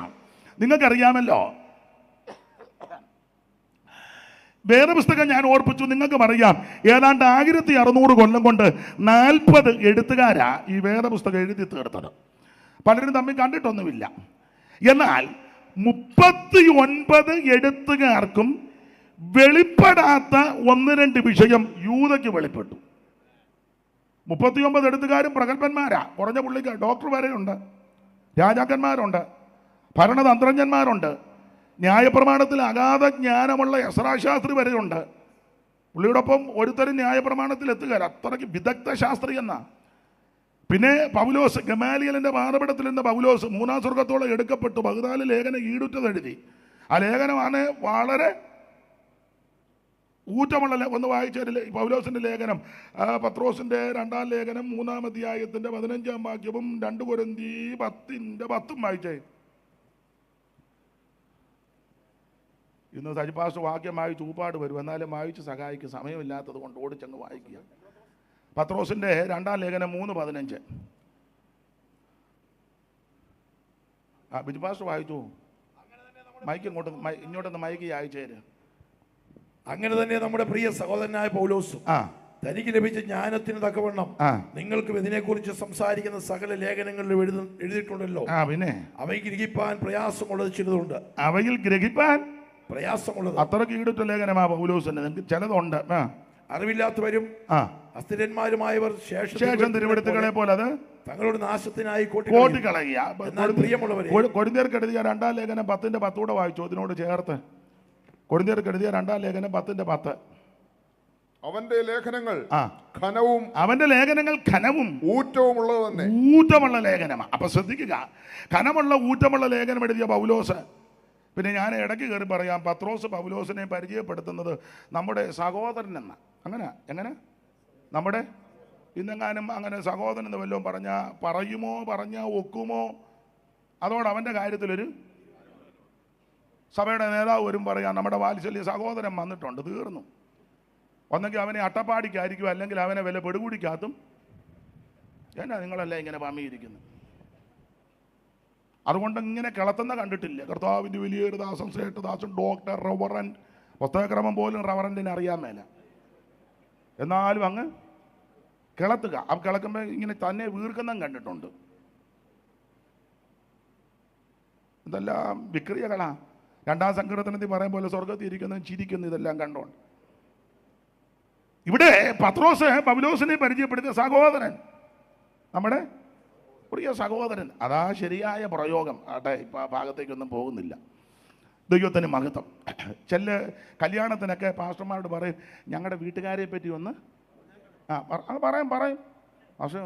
നിങ്ങൾക്കറിയാമല്ലോ, വേദപുസ്തകം ഞാൻ ഓർപ്പിച്ചു, നിങ്ങൾക്ക് പറയാം ഏതാണ്ട് 1600 കൊല്ലം കൊണ്ട് 40 എഴുത്തുകാരാ ഈ വേദപുസ്തകം എഴുതി തീർത്തത്. പലരും തമ്മിൽ കണ്ടിട്ടൊന്നുമില്ല. എന്നാൽ 39 എഴുത്തുകാർക്കും വെളിപ്പെടാത്ത 1-2 വിഷയം യൂദയ്ക്ക് വെളിപ്പെട്ടു. 39 എഴുത്തുകാരും പ്രഗത്ഭന്മാരാ. കുറഞ്ഞ പുള്ളിക്കാർ ഡോക്ടർ വരെയുണ്ട്, രാജാക്കന്മാരുണ്ട്, ഭരണതന്ത്രജ്ഞന്മാരുണ്ട്, ന്യായപ്രമാണത്തിൽ അഗാധ ജ്ഞാനമുള്ള യസ്രാശാസ്ത്രി വരെയുണ്ട്. പുള്ളിയോടൊപ്പം ഒരുത്തരും ന്യായപ്രമാണത്തിൽ എത്തുക, അത്രയ്ക്ക് വിദഗ്ധ ശാസ്ത്രി എന്നാ. പിന്നെ പൗലോസ്, ഗമാലിയലിന്റെ പാറപടത്തിൽ നിന്ന് പൗലോസ് 3-ാം സ്വർഗത്തോളം എടുക്കപ്പെട്ടു 14 ലേഖനം ഈടുറ്റത് എഴുതി. ആ ലേഖനമാണ് വളരെ ഊറ്റമുള്ള. ഒന്ന് വായിച്ചതിൽ പൗലോസിന്റെ ലേഖനം, പത്രോസിന്റെ 2-ാം ലേഖനം 3-ാം അധ്യായത്തിന്റെ 15-ാം വാക്യവും 2 കൊരിന്തി 10-ന്റെ 10 വായിച്ചേ. ഇന്ന് സജിപാസ് വാക്യം വായിച്ച് ഊപ്പാട് വരും, എന്നാലും വായിച്ച് സഹായിക്കും. സമയമില്ലാത്തത് കൊണ്ട് ഓടിച്ചങ്ങ് വായിക്കുക. പത്രോസിന്റെ 2-ാം ലേഖനം 3:15. ബിജുപാസ് വായിച്ചു. മൈക്ക് ഇങ്ങോട്ടൊന്ന് മൈക്ക് അയച്ചേര്. അങ്ങനെ തന്നെ നമ്മുടെ പ്രിയ സഹോദരനായ പൗലോസും തനിക്ക് ലഭിച്ച ജ്ഞാനത്തിന് തക്കവണ്ണം നിങ്ങൾക്കും ഇതിനെക്കുറിച്ച് സംസാരിക്കുന്ന സകല ലേഖനങ്ങളിലും എഴുതിയിട്ടുണ്ടല്ലോ. പിന്നെ അവയിൽ ഗ്രഹിപ്പാൻ പ്രയാസമുള്ളത് ചിലതുണ്ട്. അവയിൽ ഗ്രഹിപ്പാൻ പ്രയാസമുള്ളത് അത്രയ്ക്ക് ഈടുറ്റ ലേഖനമാ പൗലോസിന്. നിങ്ങൾക്ക് ചിലതുണ്ട്. അറിവില്ലാത്തവരും അസ്ഥിരന്മാരുമായവർ ശേഷം തിരുവെടുത്തുകളെ പോലെ അത് തങ്ങളുടെ നാശത്തിനായി കോട്ടിക്കളയുക. പ്രിയമുള്ളവരെ, കൊരിന്ത്യർക്ക് എഴുതിയ 2-ാം ലേഖനം 10:10 വായിച്ചു. അതിനോട് ചേർത്ത് കൊരിന്ത്യർക്ക് എഴുതിയ 2-ാം ലേഖനം 10:10. അവന്റെ ലേഖനങ്ങൾ ഘനവും ഊറ്റവുമുള്ളത് തന്നെ. ഊറ്റമുള്ള ലേഖനമാണ്. അപ്പൊ ശ്രദ്ധിക്കുക, ഘനമുള്ള ഊറ്റമുള്ള ലേഖനം എഴുതിയ പൗലോസ്. പിന്നെ ഞാൻ ഇടയ്ക്ക് കയറി പറയാം, പത്രോസ് പൗലോസിനെ പരിചയപ്പെടുത്തുന്നത് നമ്മുടെ സഹോദരൻ എന്ന. എങ്ങനെ നമ്മുടെ ഇന്നെങ്ങാനും അങ്ങനെ സഹോദരൻ എന്ന് വല്ലതും പറഞ്ഞാൽ ഒക്കുമോ? അതോടെ അവൻ്റെ കാര്യത്തിലൊരു സഭയുടെ നേതാവ് വരും പറയാം, നമ്മുടെ വാത്സല്യ സഹോദരൻ വന്നിട്ടുണ്ട്, തീർന്നു. ഒന്നെങ്കിൽ അവനെ അട്ടപ്പാടിക്കായിരിക്കും, അല്ലെങ്കിൽ അവനെ വല്ല പെടുകൂടിക്കാത്തും. എന്നാ നിങ്ങളല്ലേ ഇങ്ങനെ പമ്മിയിരിക്കുന്നത്? അതുകൊണ്ട് ഇങ്ങനെ കിളത്തുന്ന കണ്ടിട്ടില്ല. കർത്താവിൻ്റെ വലിയൊരു ദാസൻ, ശ്രേഷ്ഠദാസൻ, ഡോക്ടർ, റവറൻറ്റ്, പുസ്തകക്രമം പോലും റവറൻറ്റിന് അറിയാൻ മേല. എന്നാലും അങ്ങ് കിളത്തുക. ആ കിളക്കുമ്പോൾ ഇങ്ങനെ തന്നെ വീർക്കുന്നതും കണ്ടിട്ടുണ്ട്. ഇതെല്ലാം വിക്രിയകളാ. 2-ാം സങ്കീർത്തനത്തിൽ പറയും പോലെ സ്വർഗത്തിൽ ഇരിക്കുന്നതും ചിരിക്കുന്നു, ഇതെല്ലാം കണ്ടോണ്ട്. ഇവിടെ പത്രോസ് പൗലോസിനെ പരിചയപ്പെടുത്തിയ സഹോദരൻ, നമ്മുടെ പ്രിയ സഹോദരൻ. അതാ ശരിയായ പ്രയോഗം. ആട്ടെ, ഇപ്പം ആ ഭാഗത്തേക്കൊന്നും പോകുന്നില്ല. ദൈവത്തിന് മഹത്വം. ചില കല്യാണത്തിനൊക്കെ പാസ്റ്റർമാരോട് പറയും, ഞങ്ങളുടെ വീട്ടുകാരെ പറ്റി ഒന്ന് പറയും. പക്ഷേ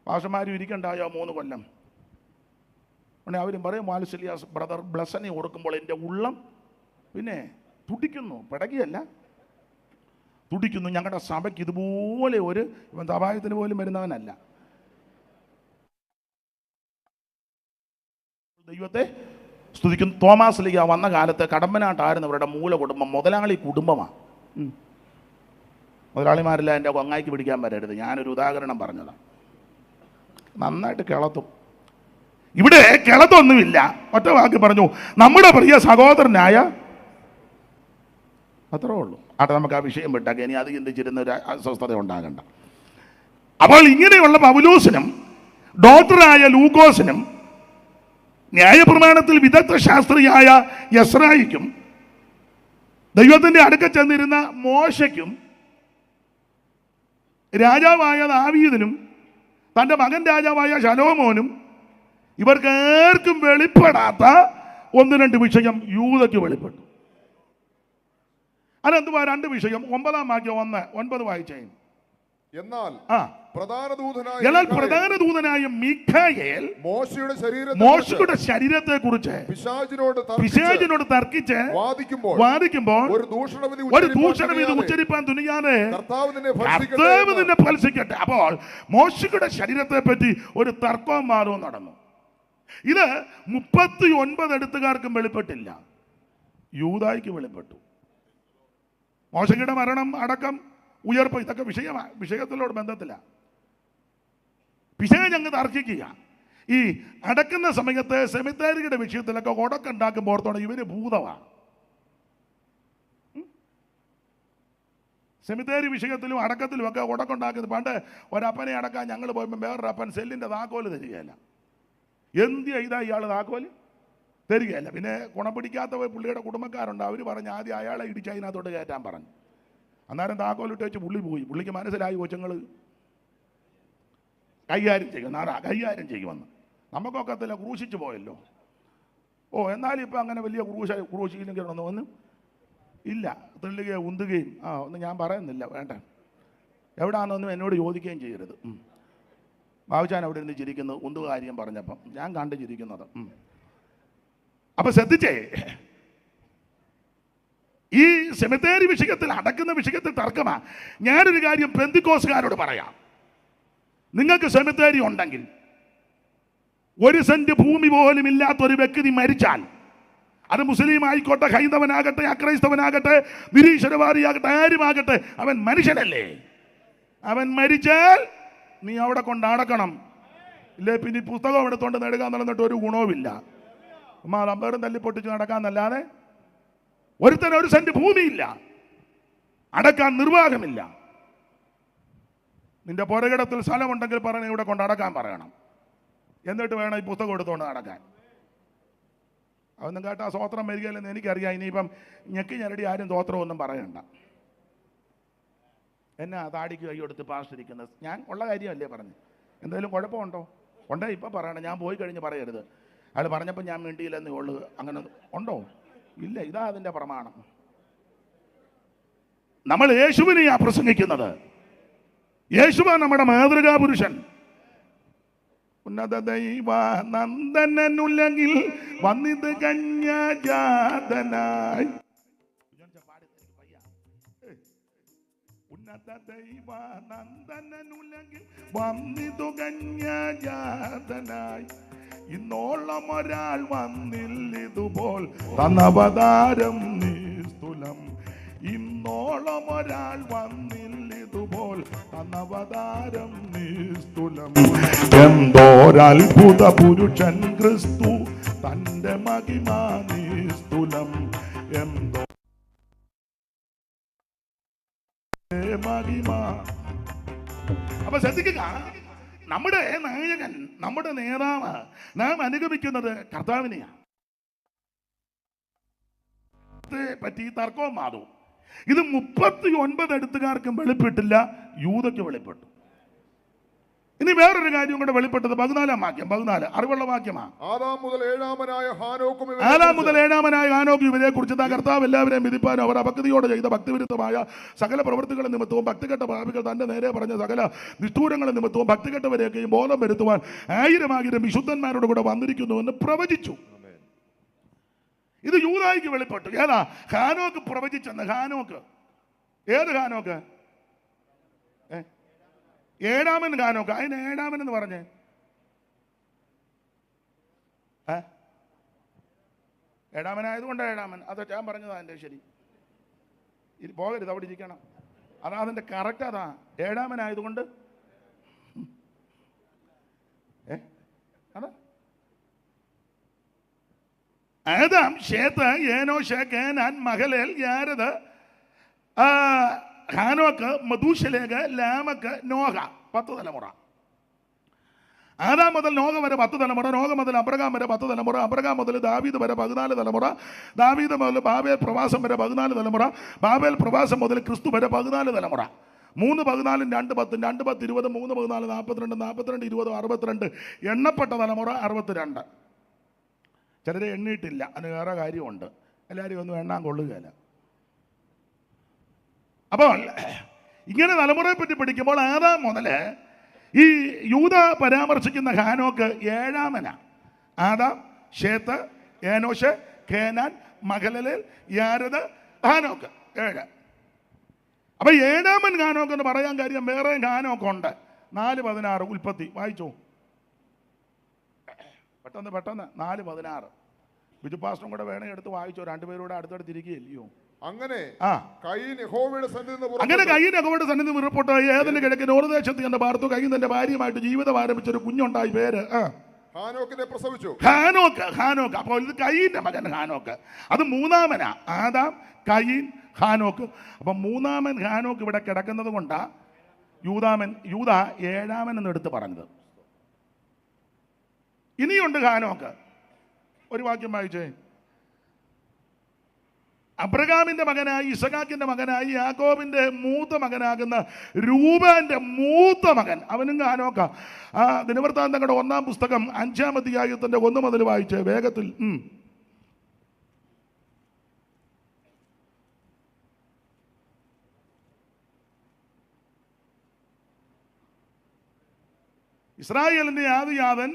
പാസ്റ്റർമാരും ഇരിക്കണ്ടായോ 3 കൊല്ലം. ഉടനെ അവരും പറയും, വാത്സല്യ ബ്രദർ ബ്ലസ്സനെ ഓർക്കുമ്പോൾ എൻ്റെ ഉള്ളം പിന്നെ തുടിക്കുന്നു. പിടകിയല്ല, തുടിക്കുന്നു. ഞങ്ങളുടെ സഭയ്ക്ക് ഇതുപോലെ ഇവൻ തപായത്തിന് പോലും വരുന്നവനല്ല. ദൈവത്തെ സ്തുതിക്കുന്നു. തോമാസ് ലീഗ വന്ന കാലത്ത് കടമ്പനാട്ടായിരുന്നു അവരുടെ മൂല കുടുംബം. മുതലാളി കുടുംബമാണ്. മുതലാളിമാരില്ല എൻ്റെ കൊങ്ങായിക്ക് പിടിക്കാൻ വരരുത്. ഞാനൊരു ഉദാഹരണം പറഞ്ഞതാണ്. നന്നായിട്ട് കിളത്തും. ഇവിടെ കിളത്തൊന്നുമില്ല. ഒറ്റ വാക്ക് പറഞ്ഞു, നമ്മുടെ പ്രിയ സഹോദരനായ. അത്രേ ഉള്ളൂ. ആട്ടെ, നമുക്ക് ആ വിഷയം വിട്ടാക്കി. ഇനി അത് ചിന്തിച്ചിരുന്ന ഒരു അസ്വസ്ഥത ഉണ്ടാകണ്ട. അപ്പോൾ ഇങ്ങനെയുള്ള പൗലോസിനും ഡോക്ടറായ ലൂക്കോസിനും ന്യായപ്രമാണത്തിൽ വിദഗ്ധ ശാസ്ത്രിയായ യസ്രായിക്കും ദൈവത്തിൻ്റെ അടുക്ക ചെന്നിരുന്ന മോശയ്ക്കും രാജാവായ ദാവീദിനും തൻ്റെ മകൻ രാജാവായ ശലോമോനും ഇവർക്കേർക്കും വെളിപ്പെടാത്ത 1-2 വിഷയം യൂദയ്ക്ക് വെളിപ്പെട്ടു. അതെന്തുവാ 2 വിഷയം? 9-ാം വാക്യം 1-9 വായിച്ചേ. എന്നാൽ പ്രധാന ദൂതനായ മീഖായേൽ മോശയുടെ ശരീരത്തെ കുറിച്ച് പിശാചിനോട് തർക്കിച്ച് വാദിക്കുമ്പോൾ ഒരു ദൂഷണവിധി ഉച്ചരിപ്പാൻ തുനിയാതെ കർത്താവ് നിന്നെ ഫലിക്കട്ടെ. അപ്പോൾ മോശയുടെ ശരീരത്തെ പറ്റി ഒരു തർക്കവും വാദവും നടന്നു. ഇത് 39 എഴുത്തുകാർക്കും വെളിപ്പെട്ടില്ല, യൂദായ്ക്ക് വെളിപ്പെട്ടു. മോശയുടെ മരണം, അടക്കം, ഉയർപ്പ്, ഇതൊക്കെ വിഷയത്തിലോട് ബന്ധത്തില്ല. പിശാച് അങ്ങ് തർക്കിക്കുക. ഈ അടക്കുന്ന സമയത്ത് സെമിത്തേരിയുടെ വിഷയത്തിലൊക്കെ ഉടക്കുണ്ടാക്കുമ്പോൾ ഓർത്തോണം ഇവന് ഭൂതമാണ്. സെമിത്തേരി വിഷയത്തിലും അടക്കത്തിലും ഒക്കെ ഉടക്കുണ്ടാക്കുന്നത്. പണ്ട് ഒരപ്പനെ അടക്കാൻ ഞങ്ങൾ പോയപ്പോൾ വേറൊരപ്പൻ സെല്ലിൻ്റെ താക്കോല് തരികയല്ല. എന്തിയാ ഇതാ ഇയാൾ താക്കോല് തരികയല്ല. പിന്നെ ഗുണം പിടിക്കാത്ത പുള്ളിയുടെ കുടുംബക്കാരുണ്ട്. അവർ പറഞ്ഞ് ആദ്യം അയാളെ ഇടിച്ച് അതിനകത്തോട്ട് കയറ്റാൻ പറഞ്ഞു. അന്നേരം താക്കോലിട്ട് വെച്ച് പുള്ളി പോയി. പുള്ളിക്ക് മനസ്സിലായി കൊച്ചുങ്ങൾ കൈകാര്യം ചെയ്യുമെന്ന്. നമുക്കൊക്കത്തില്ല, ക്രൂശിച്ചു പോയല്ലോ. എന്നാലും ഇപ്പം അങ്ങനെ വലിയ ക്രൂശിയില്ലെങ്കിലൊന്നും ഒന്നും ഇല്ല. തെള്ളുകയോ ഉന്തുകയും ഒന്നും ഞാൻ പറയുന്നില്ല, വേണ്ട. എവിടാണെന്നൊന്നും എന്നോട് ചോദിക്കുകയും ചെയ്യരുത്. ബാബുച്ചാൻ അവിടെ ഇരുന്ന് ചിരിക്കുന്നു ഉന്തുകാര്യം പറഞ്ഞപ്പം ഞാൻ കണ്ടു ചിരിക്കുന്നത്. അപ്പം ശ്രദ്ധിച്ചേ, ഈ സെമിത്തേരി വിഷയത്തിൽ, അടക്കുന്ന വിഷയത്തിൽ തർക്കമാ. ഞാനൊരു കാര്യം പെന്തിക്കോസുകാരോട് പറയാം. നിങ്ങൾക്ക് സെമിത്തേരി ഉണ്ടെങ്കിൽ 1 സെന്റ് ഭൂമി പോലും ഇല്ലാത്തൊരു വ്യക്തി മരിച്ചാൽ, അത് മുസ്ലിം ആയിക്കോട്ടെ, ഹൈന്ദവനാകട്ടെ, അക്രൈസ്തവനാകട്ടെ, നിരീശ്വരവാദിയാകട്ടെ, ആരുമാകട്ടെ, അവൻ മനുഷ്യനല്ലേ. അവൻ മരിച്ചാൽ നീ അവിടെ കൊണ്ട് അടക്കണം. ഇല്ലേ പിന്നെ ഈ പുസ്തകം എടുത്തോണ്ട് നേടുക എന്നിട്ട് ഒരു ഗുണവുമില്ല. അമ്പേറും തല്ലിപ്പൊട്ടിച്ച് നടക്കാന്നല്ലാതെ ഒരുത്തന് 1 സെന്റ് ഭൂമിയില്ല. അടക്കാൻ നിർവാഹമില്ല. നിന്റെ പുരകിടത്തിൽ സ്ഥലമുണ്ടെങ്കിൽ പറഞ്ഞ് ഇവിടെ കൊണ്ട് അടക്കാൻ പറയണം. എന്നിട്ട് വേണം ഈ പുസ്തകം എടുത്തുകൊണ്ട് നടക്കാൻ. അതൊന്നും കേട്ടാ സ്വോത്രം വരികയില്ലെന്ന് എനിക്കറിയാം. ഇനിയിപ്പം ഞെക്കി ഞെരടി ആരും സ്വോത്രമൊന്നും പറയണ്ട. എന്നാ താടിക്ക് കൈ കൊടുത്ത് പാസ്റ്റിരിക്കുന്നത്? ഞാൻ ഉള്ള കാര്യമല്ലേ പറഞ്ഞു. എന്തെങ്കിലും കുഴപ്പമുണ്ടോ? ഉണ്ടേ ഇപ്പം പറയണം. ഞാൻ പോയി കഴിഞ്ഞ് പറയരുത് അയാൾ പറഞ്ഞപ്പോൾ ഞാൻ മിണ്ടിയില്ലെന്നേ ഉള്ളൂ. അങ്ങനെ ഉണ്ടോ? ഇല്ല. ഇതാ അതിൻ്റെ പ്രമാണം. നമ്മൾ യേശുവിനെയാ പ്രസംഗിക്കുന്നത്. യേശുവാ നമ്മുടെ മാതൃകാ പുരുഷൻ. ഉന്നത ദൈവ നന്ദനുല്ലെങ്കിൽ വന്നിത് കന്യാജാതനായി. ഉന്നത ദൈവ നന്ദനുല്ലെങ്കിൽ വന്നിതു കന്യാജാതനായി. ഇന്നോളം ഒരാൾ വന്നില്ലിതുപോൽ തന്നവതാരം നിസ്തുലം. ഇന്നോളം ഒരാൾ വന്നില്ലിതുപോൽ തന്നവതാരം നിസ്തുലം. എന്തോരത്ഭുത പുരുഷൻ ക്രിസ്തു തന്റെ മഹിമ നിസ്തുലം. എന്തോ മഹിമ. അപ്പൊ ശ്രദ്ധിക്കുക, നമ്മുടെ നായകൻ, നമ്മുടെ നേതാവ്, നാം അനുഗമിക്കുന്നത് കർത്താവിനെയാണ്. പറ്റി തർക്കവും വാദവും. ഇത് 39 എഴുത്തുകാർക്കും വെളിപ്പെട്ടില്ല, യൂദയ്ക്ക് വെളിപ്പെട്ടു. ഇനി വേറൊരു കാര്യം കൂടെ വെളിപ്പെട്ടത് 14-ാം വാക്യം. 14 അറിവുള്ള വാക്യമാണ്. ആദാം മുതൽ ഏഴാമനായ ഹാനോക്ക് ഇവരെ കുറിച്ച് കർത്താവ് എല്ലാവരെയും വിധിപ്പാനും അവർ അഭക്തിയോടെ ചെയ്ത ഭക്തിവിരുദ്ധമായ സകല പ്രവൃത്തികളുടെ നിമിത്തവും ഭക്തികെട്ട പാപികൾ തന്റെ നേരെ പറഞ്ഞ സകല നിഷ്ഠൂരങ്ങളുടെ നിമിത്തവും ഭക്തികെട്ടവരെയൊക്കെയും ബോധം വരുത്തുവാൻ 1000 വിശുദ്ധന്മാരോട് കൂടെ വന്നിരിക്കുന്നുവെന്ന് പ്രവചിച്ചു. ഇത് യൂദായിക്ക് വെളിപ്പെട്ടു. ഏതാ? ഹാനോക്ക് പ്രവചിച്ചെന്ന്. ഹാനോക്ക് ഏത് ഹാനോക്ക്? ഏഴാമൻ ഹാനോക്ക്. അതിന് ഏഴാമൻ എന്ന് പറഞ്ഞേ ഏഴാമനായതുകൊണ്ട് ഏഴാമൻ. അത് ഞാൻ പറഞ്ഞതാ എൻ്റെ ശരി. പോകരുത്, അവിടെ ഇരിക്കണം. അതാ അതിൻ്റെ കറക്റ്റ്. അതാ ഏഴാമനായതുകൊണ്ട് അതാ ആദാം, ശേത്ത്, ഏനോശ്, കേനാൻ, മഹലേൽ, യാരദ്, ഹാനോക്ക്, മധൂശലേഖ്, ലാമക്ക്, നോഹ. 10 തലമുറ. ആദാം മുതൽ നോഹ വരെ 10 തലമുറ. നോഹ മുതൽ അബ്രഹാം വരെ 10 തലമുറ. അബ്രഹാം മുതൽ ദാവീദ് വരെ 14 തലമുറ. ദാവീദ് മുതൽ ബാബേൽ പ്രവാസം വരെ 14 തലമുറ. ബാബേൽ പ്രവാസം മുതൽ ക്രിസ്തു വരെ 14 തലമുറ. 3 14 2 10 2 10 20 3 14 42 42 20 62. എണ്ണപ്പെട്ട തലമുറ 62. ചിലരെ എണ്ണിയിട്ടില്ല. അതിന് വേറെ കാര്യമുണ്ട്. എല്ലാവരും ഒന്നും എണ്ണാൻ കൊള്ളുകയില്ല. അപ്പോൾ ഇങ്ങനെ തലമുറയെ പറ്റി പഠിക്കുമ്പോൾ ആദാം മുതൽ ഈ യൂദ പരാമർശിക്കുന്ന ഹാനോക്ക് ഏഴാമന. ആദാം, ശേത്ത്, ഏനോശ്, കേനാൻ, മഹലലേൽ, യാരദ്, ഹാനോക്ക് 7. അപ്പൊ ഏഴാമൻ ഹാനോക്ക് എന്ന് പറയാൻ കാര്യം വേറെ ഹാനോക്കുണ്ട്. 4:16 ഉൽപ്പത്തി വായിച്ചോ പെട്ടെന്ന് 4:16. ബിജുപാസ്റ്ററും കൂടെ വേണേ എടുത്ത് വായിച്ചോ. രണ്ടുപേരൂടെ അടുത്തടുത്തിരിക്കുകയല്ലയോ? അങ്ങനെ കയീൻ യഹോവയുടെ സന്നിധിയിൽ പുറപ്പെട്ടു. ഏതെങ്കിലും കിഴക്കിന് ഓർദേശത്ത് എന്ന പാർത്തു. കയീൻ തന്റെ ഭാര്യയുമായിട്ട് ജീവിതം ആരംഭിച്ചൊരു കുഞ്ഞുണ്ടായി. പേര് ഹാനോക്കിനെ പ്രസവിച്ചു. ഹാനോക്ക്. അപ്പോൾ ഇത് കയീന്റെ മകൻ ഹാനോക്ക്. അത് 3ാമനാ. ആദാം, കയീൻ, ഹാനോക്ക്. അപ്പൊ 3ാമൻ ഹാനോക്ക് ഇവിടെ കിടക്കുന്നത് കൊണ്ടാ യൂദ 7ാമൻ എന്ന് എടുത്ത് പറഞ്ഞത്. ഇനിയുണ്ട് ഹാനോക്ക്. ഒരു വാക്യം വായിച്ചേ. അബ്രഹാമിന്റെ മകനായി, ഇസഹാക്കിന്റെ മകനായി, യാക്കോബിന്റെ മൂത്ത മകനാകുന്ന രൂബന്റെ മൂത്ത മകൻ, അവനും ഹാനോക്ക. ദിനവൃത്താന്തങ്ങളുടെ 1-ാം പുസ്തകം 5-ാം അധ്യായത്തിന്റെ 1 മുതൽ വായിച്ചേ വേഗത്തിൽ. ഇസ്രായേലിന്റെ ആദിജാതൻ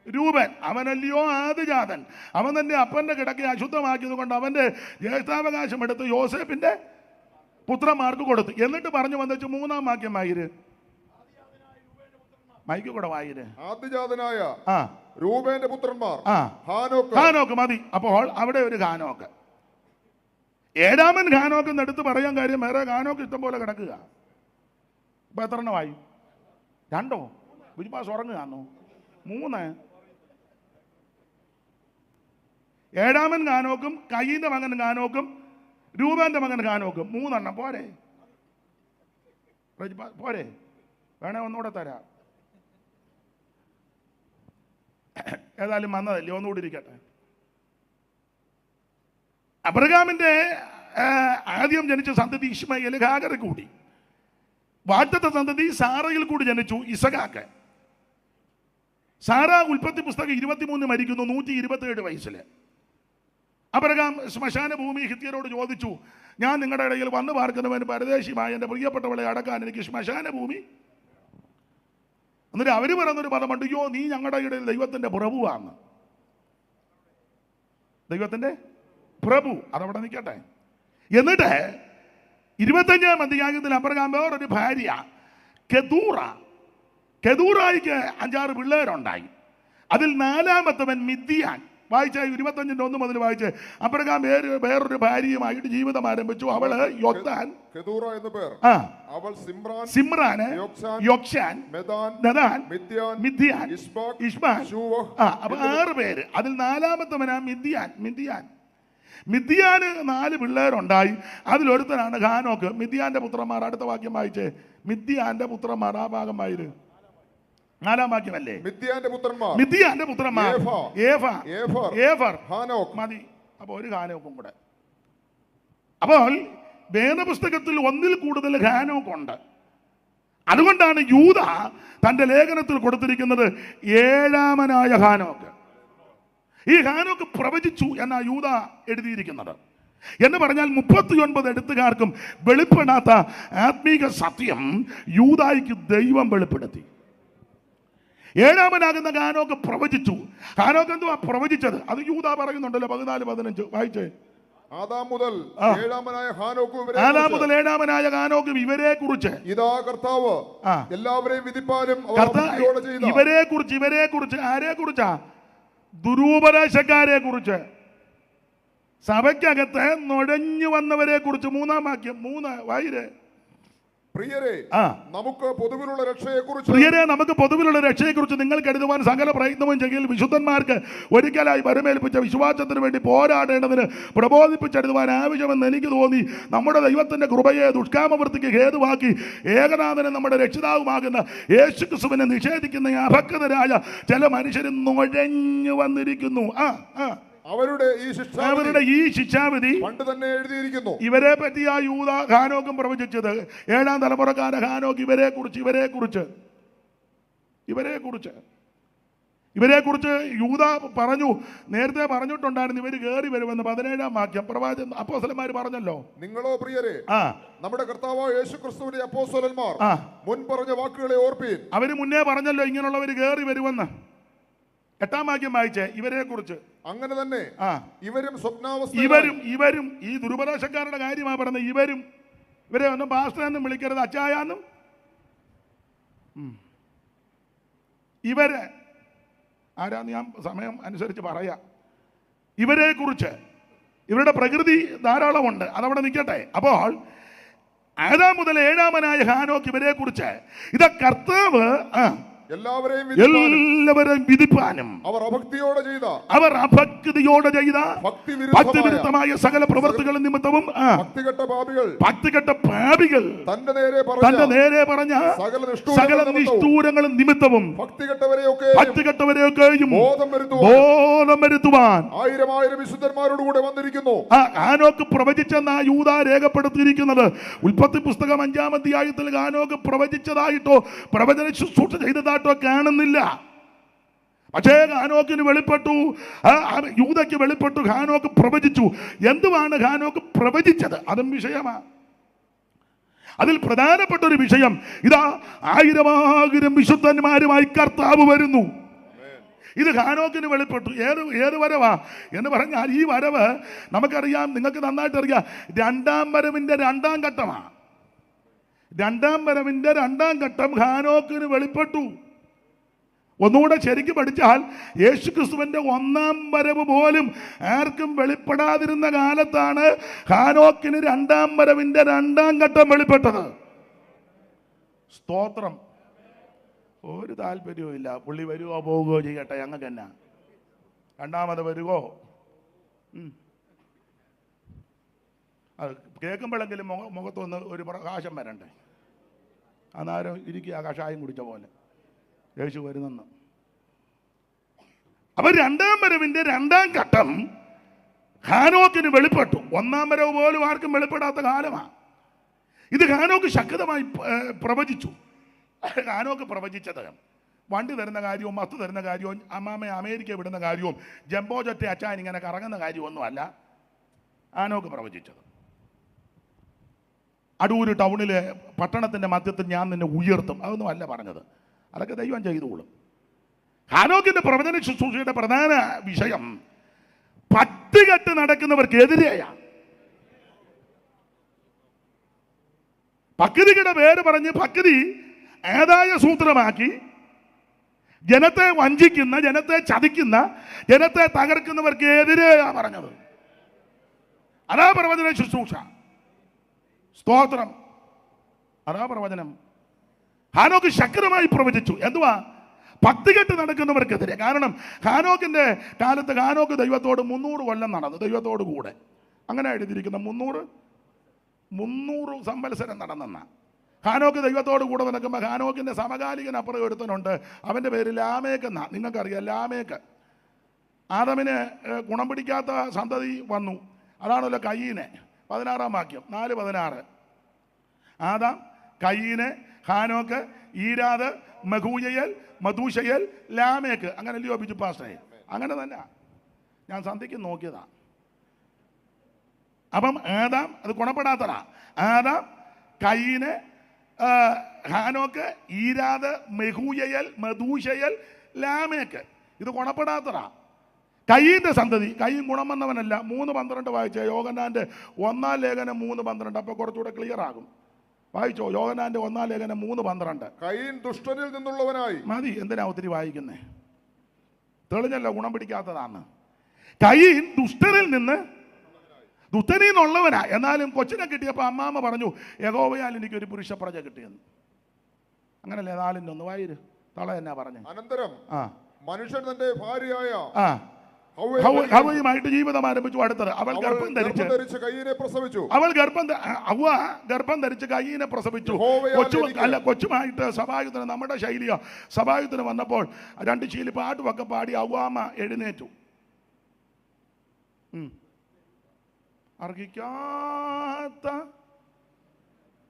രൂപൻ. അവനല്ലയോ ആദിജാതൻ. അവൻ തന്നെ അപ്പന്റെ കിടക്കെ അശുദ്ധമാക്കിയത് കൊണ്ട് അവന്റെ ജ്യേഷ്ഠാവകാശം എടുത്ത് യോസേഫിന്റെ പുത്രന്മാർക്ക് കൊടുത്തു. എന്നിട്ട് പറഞ്ഞു വന്നിച്ച് 3-ാം വാക്യം വായിര്. മൈക്ക് കൂടെ വായിര്. ആദിജാതനായ രൂബേന്റെ പുത്രന്മാർ ഹാനോക്ക് മതി. അപ്പോൾ അവിടെ ഒരു ഹാനോക്ക്. 7ാമൻ ഹാനോക്ക് എന്ന് എടുത്ത് പറയാൻ കാര്യം വേറെ ഹാനോക്ക് ഇഷ്ടം പോലെ കിടക്കുക. ഇപ്പൊ എത്ര എണ്ണമായി? 2 ബിജുപാസ് ഉറങ്ങുകയാണോ? 3. 7ാമൻ ഹാനോക്കും കയീന്റെ മകൻ ഹാനോക്കും രൂപന്റെ മകൻ ഹാനോക്ക് 3 എണ്ണം പോരെ? പോരെ? വേണേ ഒന്നുകൂടെ തരാം. ഏതായാലും വന്നതല്ലേ, ഒന്നുകൂടി ഇരിക്കട്ടെ. അബ്രഹാമിന്റെ ആദ്യം ജനിച്ച സന്തതി ഇശ്മായേൽ ഹാഗറിൽ കൂടി. വാഗ്ദത്ത സന്തതി സാറയിൽ കൂടി ജനിച്ചു ഇസഹാക്ക്. സാറ ഉൽപ്പത്തി പുസ്തകം 23 മരിക്കുന്നു 127 വയസ്സിൽ. അബ്രഹാം ശ്മശാന ഭൂമി ഹിത്യരോട് ചോദിച്ചു, ഞാൻ നിങ്ങളുടെ ഇടയിൽ വന്നു പാർക്കുന്നവൻ പരദേശിമായ എൻ്റെ പ്രിയപ്പെട്ടവളെ അടക്കാൻ എനിക്ക് ശ്മശാന ഭൂമി. എന്നിട്ട് അവർ പറയുന്നൊരു പദമുണ്ട്, യോ നീ ഞങ്ങളുടെ ഇടയിൽ ദൈവത്തിൻ്റെ പ്രഭുവാണ്. ദൈവത്തിൻ്റെ പ്രഭു, അതവിടെ നിൽക്കട്ടെ. എന്നിട്ട് 25-ാം അധ്യായത്തിൽ അബ്രഹാം വേറൊരു ഭാര്യ കെതൂറായിക്ക് 5-6 പിള്ളേരുണ്ടായി. അതിൽ 4-മത്തവൻ മിദ്യാൻ. വായിച്ച 25-1 മുതൽ വായിച്ച്. അബ്രഹാം വേറൊരു ഭാര്യയുമായിട്ട് ജീവിതം ആരംഭിച്ചു. അവള് യൊക്താൻ, അവൾ സിമ്രാന്, യൊക്ശാൻ, മെദാൻ, മിദ്യാൻ, ഇശ്ബാൻ. അപ്പൊ 6 പേര്. അതിൽ 4-മത്തവനാ മിദ്യാൻ. മിദ്യാന് 4 പിള്ളേരുണ്ടായി. അതിലൊരുത്തനാണ് ഹാനോക്ക്. മിദ്യാന്റെ പുത്രന്മാർ, അടുത്ത വാക്യം വായിച്ചേ. മിദ്യാന്റെ പുത്രന്മാർ, ആ ഭാഗമായിര് 4-ാം വാക്യമല്ലേ? മിദ്യാന്റെ പുത്രന്മാർ ഏഫർ, ഹാനോക്ക് മതി. അപ്പൊ ഒരു ഹാനോക്കും കൂടെ. അപ്പോൾ വേദപുസ്തകത്തിൽ 1-ൽ കൂടുതൽ ഹാനോക്കുണ്ട്. അതുകൊണ്ടാണ് യൂദ തന്റെ ലേഖനത്തിൽ കൊടുത്തിരിക്കുന്നത് 7-മനായ ഹാനോക്ക്. ഈ ഹാനോക്ക് പ്രവചിച്ചു എന്നാ യൂദ എഴുതിയിരിക്കുന്നത്. എന്ന് പറഞ്ഞാൽ 39 എഴുത്തുകാർക്കും വെളിപ്പെടാത്ത ആത്മീക സത്യം യൂദായിക്ക് ദൈവം വെളിപ്പെടുത്തി. 7-മനാകുന്ന ഹാനോക്ക് പ്രവചിച്ചു. ഹാനോക്ക് എന്തുവാ പ്രവചിച്ചത്? അത് യൂദ പറയുന്നുണ്ടല്ലോ 14-15 വായിച്ചേ. ആദാം മുതൽ 7-മനായ ഹാനോക്കും ഇവരെ കുറിച്ച്, ഇതാ കർത്താവ് എല്ലാവരെയും വിധിപ്പാനും ഇവരെ കുറിച്ച് ആരെ കുറിച്ചാ? ദുരൂപദേശക്കാരെ കുറിച്ച്, സഭയ്ക്കകത്ത് നുഴഞ്ഞു വന്നവരെ കുറിച്ച്. 3-ാം വാക്യം 3 വായിരെ. പ്രിയരെ നമുക്ക് പൊതുവിലുള്ള രക്ഷയെക്കുറിച്ച് നിങ്ങൾ കരുതുവാൻ സകല പ്രയത്നവും ചെയ്യൽ വിശുദ്ധന്മാർക്ക് ഒരിക്കലായി പരമേൽപ്പിച്ച വിശ്വാസത്തിന് വേണ്ടി പോരാടേണ്ടതിന് പ്രബോധിപ്പിച്ചെടുത്തുവാൻ ആവശ്യമെന്ന് എനിക്ക് തോന്നി. നമ്മുടെ ദൈവത്തിന്റെ കൃപയെ ദുഷ്കാമവൃത്തിക്ക് ഹേതുവാക്കി ഏകനാഥനെ നമ്മുടെ രക്ഷിതാവുമാകുന്ന യേശുക്രിസ്തുവിനെ നിഷേധിക്കുന്ന അഭക്തരായ ചില മനുഷ്യരും നുഴഞ്ഞു വന്നിരിക്കുന്നു. അവരുടെ ഈ ശിക്ഷാവിധി പണ്ട് തന്നെ എഴുതിയിരിക്കുന്നു. ഇവരെ പറ്റി ആ യൂദ ഹാനോക്കും പ്രവചിച്ചത്. 7-ാം തലമുറക്കാര ഹാനോക്ക് ഇവരെ കുറിച്ച് യൂദ പറഞ്ഞു. നേരത്തെ പറഞ്ഞിട്ടുണ്ടായിരുന്നു ഇവർ കയറി വരുമെന്ന്. 17-ാം വാക്യം പ്രവാചകൻ അപ്പോസ്തലന്മാർ പറഞ്ഞല്ലോ. നിങ്ങളോ പ്രിയരെ നമ്മുടെ കർത്താവായ യേശുക്രിസ്തുവിന്റെ അപ്പോസ്തലന്മാർ മുൻ പറഞ്ഞ വാക്കുകളെ ഓർപ്പീൻ. അവര് മുന്നേ പറഞ്ഞല്ലോ ഇങ്ങനെയുള്ളവർ കയറി വരുമെന്ന്. 8-ാം വാക്യം വായിച്ചേ. ഇവരെ കുറിച്ച് അങ്ങനെ തന്നെ ഇവരും ഈ ദുരുപദേശക്കാരുടെ കാര്യമാണ് പറയുന്നത്. ഇവരെ ഒന്നും പാസ്റ്ററെന്നും വിളിക്കരുത്, അച്ചായാന്നും. ഇവരെ ആരാന്ന് ഞാൻ സമയം അനുസരിച്ച് പറയാം. ഇവരെ കുറിച്ച് ഇവരുടെ പ്രകൃതി ധാരാളമുണ്ട്, അതവിടെ നിൽക്കട്ടെ. അപ്പോൾ ആദാം മുതൽ 7-മനായ ഹാനോക്ക് ഇവരെ കുറിച്ച്, ഇതാ കർത്താവ് എല്ലാവരെയും വിധിപ്പാനും അവർ അഭക്തിയോടെ ചെയ്ത ഭക്തിവിരുദ്ധമായ സകല പ്രവൃത്തികൾ നിമിത്തവും ഭക്തികെട്ട പാപികൾ തന്റെ നേരെ പറഞ്ഞ സകല നിഷ്ഠൂരങ്ങളും നിമിത്തവും ഭക്തികെട്ടവരെയൊക്കെയും ബോധം വരുത്തുവാൻ 1000 വിശുദ്ധന്മാരോടുകൂടെ വന്നിരിക്കുന്നു. ഹാനോക്ക് പ്രവചിച്ചെന്ന യൂദ രേഖപ്പെടുത്തിയിരിക്കുന്നത് ഉൽപ്പത്തി പുസ്തകം 5-ാം അധ്യായത്തിൽ ഹാനോക്ക് പ്രവചിച്ചതായിട്ടോ പ്രവചന ശുശ്രൂഷ ചെയ്തതായിട്ടോ കാണുന്നില്ല. പക്ഷേ ഹാനോക്കിന് വെളിപ്പെട്ടു, യൂദയ്ക്ക് വെളിപ്പെട്ടു, ഹാനോക്ക് പ്രവചിച്ചു. എന്തുവാണ് ഹാനോക്ക് പ്രവചിച്ചത്? അതും വിഷയമാണ്. അതിൽ പ്രധാനപ്പെട്ട ഒരു വിഷയം ഇതാ 1000 വിശുദ്ധന്മാരുമായി കർത്താവ് വരുന്നു. ഇത് ഹാനോക്കിന് വെളിപ്പെട്ടു. ഏത് വരവാ എന്ന് പറഞ്ഞാൽ ഈ വരവ് നമുക്കറിയാം, നിങ്ങൾക്ക് നന്നായിട്ട് അറിയാം. 2-ാം വരവിന്റെ 2-ാം ഘട്ടമാണ്. 2-ാം വരവിന്റെ 2-ാം ഘട്ടം ഹാനോക്കിന് വെളിപ്പെട്ടു. ഒന്നുകൂടെ ശരിക്കും പഠിച്ചാൽ യേശുക്രിസ്തുവിന്റെ 1-ാം വരവ് പോലും ആർക്കും വെളിപ്പെടാതിരുന്ന കാലത്താണ് ഹാനോക്കിന് 2-ാം വരവിന്റെ 2-ാം ഘട്ടം വെളിപ്പെട്ടത്. സ്തോത്രം. ഒരു താല്പര്യവും ഇല്ല. പുള്ളി വരുവോ പോകുകയോ ചെയ്യട്ടെ, ഞങ്ങൾക്ക് എന്നാ. 2-ാമത് വരുവോ? അത് കേൾക്കുമ്പോഴെങ്കിലും മുഖത്തൊന്ന് ഒരു പ്രകാശം വരണ്ടേ. അന്നേരം ഇരിക്കുക കഷായം കുടിച്ച പോലെ യേശു വരുന്നെന്ന്. അപ്പൊ രണ്ടാം വരവിന്റെ രണ്ടാം ഘട്ടം ഹാനോക്കിന് വെളിപ്പെട്ടു. ഒന്നാം വരവ് പോലും ആർക്കും വെളിപ്പെടാത്ത കാലമാണ് ഇത്. ഹാനോക്ക് ശക്തമായി പ്രവചിച്ചു. ഹാനോക്ക് പ്രവചിച്ചത് വണ്ടി തരുന്ന കാര്യവും മത്ത് തരുന്ന കാര്യവും അമ്മാമ്മയെ അമേരിക്ക വിടുന്ന കാര്യവും ജംബോ ജറ്റ് അച്ചാൻ ഇങ്ങനെ കറങ്ങുന്ന കാര്യമൊന്നും അല്ല ഹാനോക്ക് പ്രവചിച്ചത്. അടൂര് ടൗണിലെ പട്ടണത്തിൻ്റെ മധ്യത്തിൽ ഞാൻ നിന്നെ ഉയർത്തും, അതൊന്നും അല്ല പറഞ്ഞത്. അതൊക്കെ ദൈവം ചെയ്തോളും. ഹാനോക്കിന്റെ പ്രവചന ശുശ്രൂഷയുടെ പ്രധാന വിഷയം പട്ടുകെട്ട് നടക്കുന്നവർക്കെതിരെയാണ്. ഭക്തിയുടെ പേര് പറഞ്ഞ് ഭക്തി ആദായ സൂത്രമാക്കി ജനത്തെ വഞ്ചിക്കുന്ന, ജനത്തെ ചതിക്കുന്ന, ജനത്തെ തകർക്കുന്നവർക്കെതിരെയാ പറഞ്ഞത്. അതാ പ്രവചന ശുശ്രൂഷ. സ്തോത്രം. അതാ പ്രവചനം. ഹാനോക്ക് ശക്തമായി പ്രവചിച്ചു. എന്തുവാ? ഭക്തികെട്ട് നടക്കുന്നവർക്കെതിരെ. കാരണം ഹാനോക്കിന്റെ കാലത്ത് ഹാനോക്ക് ദൈവത്തോട് 300 കൊല്ലം നടന്നു, ദൈവത്തോട് കൂടെ. അങ്ങനെ എഴുതിയിരിക്കുന്ന 300 സംവത്സരം നടന്നെന്ന. ഹാനോക്ക് ദൈവത്തോട് കൂടെ നടക്കുമ്പോൾ ഹാനോക്കിന്റെ സമകാലികൻ അപ്പുറം ഒരുത്തനുണ്ട്, അവന്റെ പേര് ലാമേക്ക് എന്നാ. നിങ്ങൾക്കറിയാം ലാമേക്ക്. ആദമിന് ഗുണം പിടിക്കാത്ത സന്തതി വന്നു. അതാണല്ലോ കയ്യീനെ. 16-ാം വാക്യം 4:16. Adam, കയ്യീന്, Enoch, Irad, Mehujael, Methushael, Lamech. അങ്ങനെ അല്ലയോ ബിജു പാസ്റ്റേ? അങ്ങനെ തന്നെ ഞാൻ സന്ധിക്ക് നോക്കിയതാ. അപ്പം ആദാം അത് ഗുണപ്പെടാത്തതാ. Adam, കയ്യീന്, Enoch, Irad, മെഹൂയൽ, മധൂഷയൽ, Lamech. ഇത് ഗുണപ്പെടാത്തതാ. കയ്യീന്റെ സന്തതി. കയ്യും ഗുണം വന്നവനല്ല. 3:12 വായിച്ച യോഹന്നാന്റെ 1-ാം ലേഖനം 3:12. അപ്പൊ കുറച്ചുകൂടെ ക്ലിയർ ആകും. വായിച്ചോ യോഹന്നാന്റെ 1-ാം ലേഖനം 3:12. കയ്യീൻ ദുഷ്ടനിൽ നിന്നുള്ളവനായി. മതി, എന്തിനാ ഒത്തിരി വായിക്കുന്നേ? തെളിഞ്ഞല്ലോ ഗുണം പിടിക്കാത്തതാന്ന്. കയ്യീൻ ദുഷ്ടനിൽ നിന്നുള്ളവനാ. എന്നാലും കൊച്ചിനെ കിട്ടിയപ്പോൾ അമ്മാമ്മ പറഞ്ഞു, യഹോവയാൽ എനിക്കൊരു പുരുഷപ്രജ കിട്ടിയെന്ന്. അങ്ങനല്ലേ? 4:1 വായിര്. തള എന്നാ പറഞ്ഞു? അനന്തരം മനുഷ്യൻ തന്റെ ഭാര്യയായ ഹവ്വയുമായിട്ട് ജീവിതം ആരംഭിച്ചു. അടുത്തത് അവൾ ഗർഭം ധരിച്ച് കയ്യീനെ പ്രസവിച്ചു. ഗർഭം ധരിച്ച് കയ്യീനെ പ്രസവിച്ചു. കൊച്ചുമായിട്ട് സഭായുധന, നമ്മുടെ ശൈലിയോ, സഭായുധന വന്നപ്പോൾ 2 ശീലി പാട്ടുമൊക്കെ പാടി അവ്വാമ്മ എഴുന്നേറ്റു. അർഹിക്കാത്ത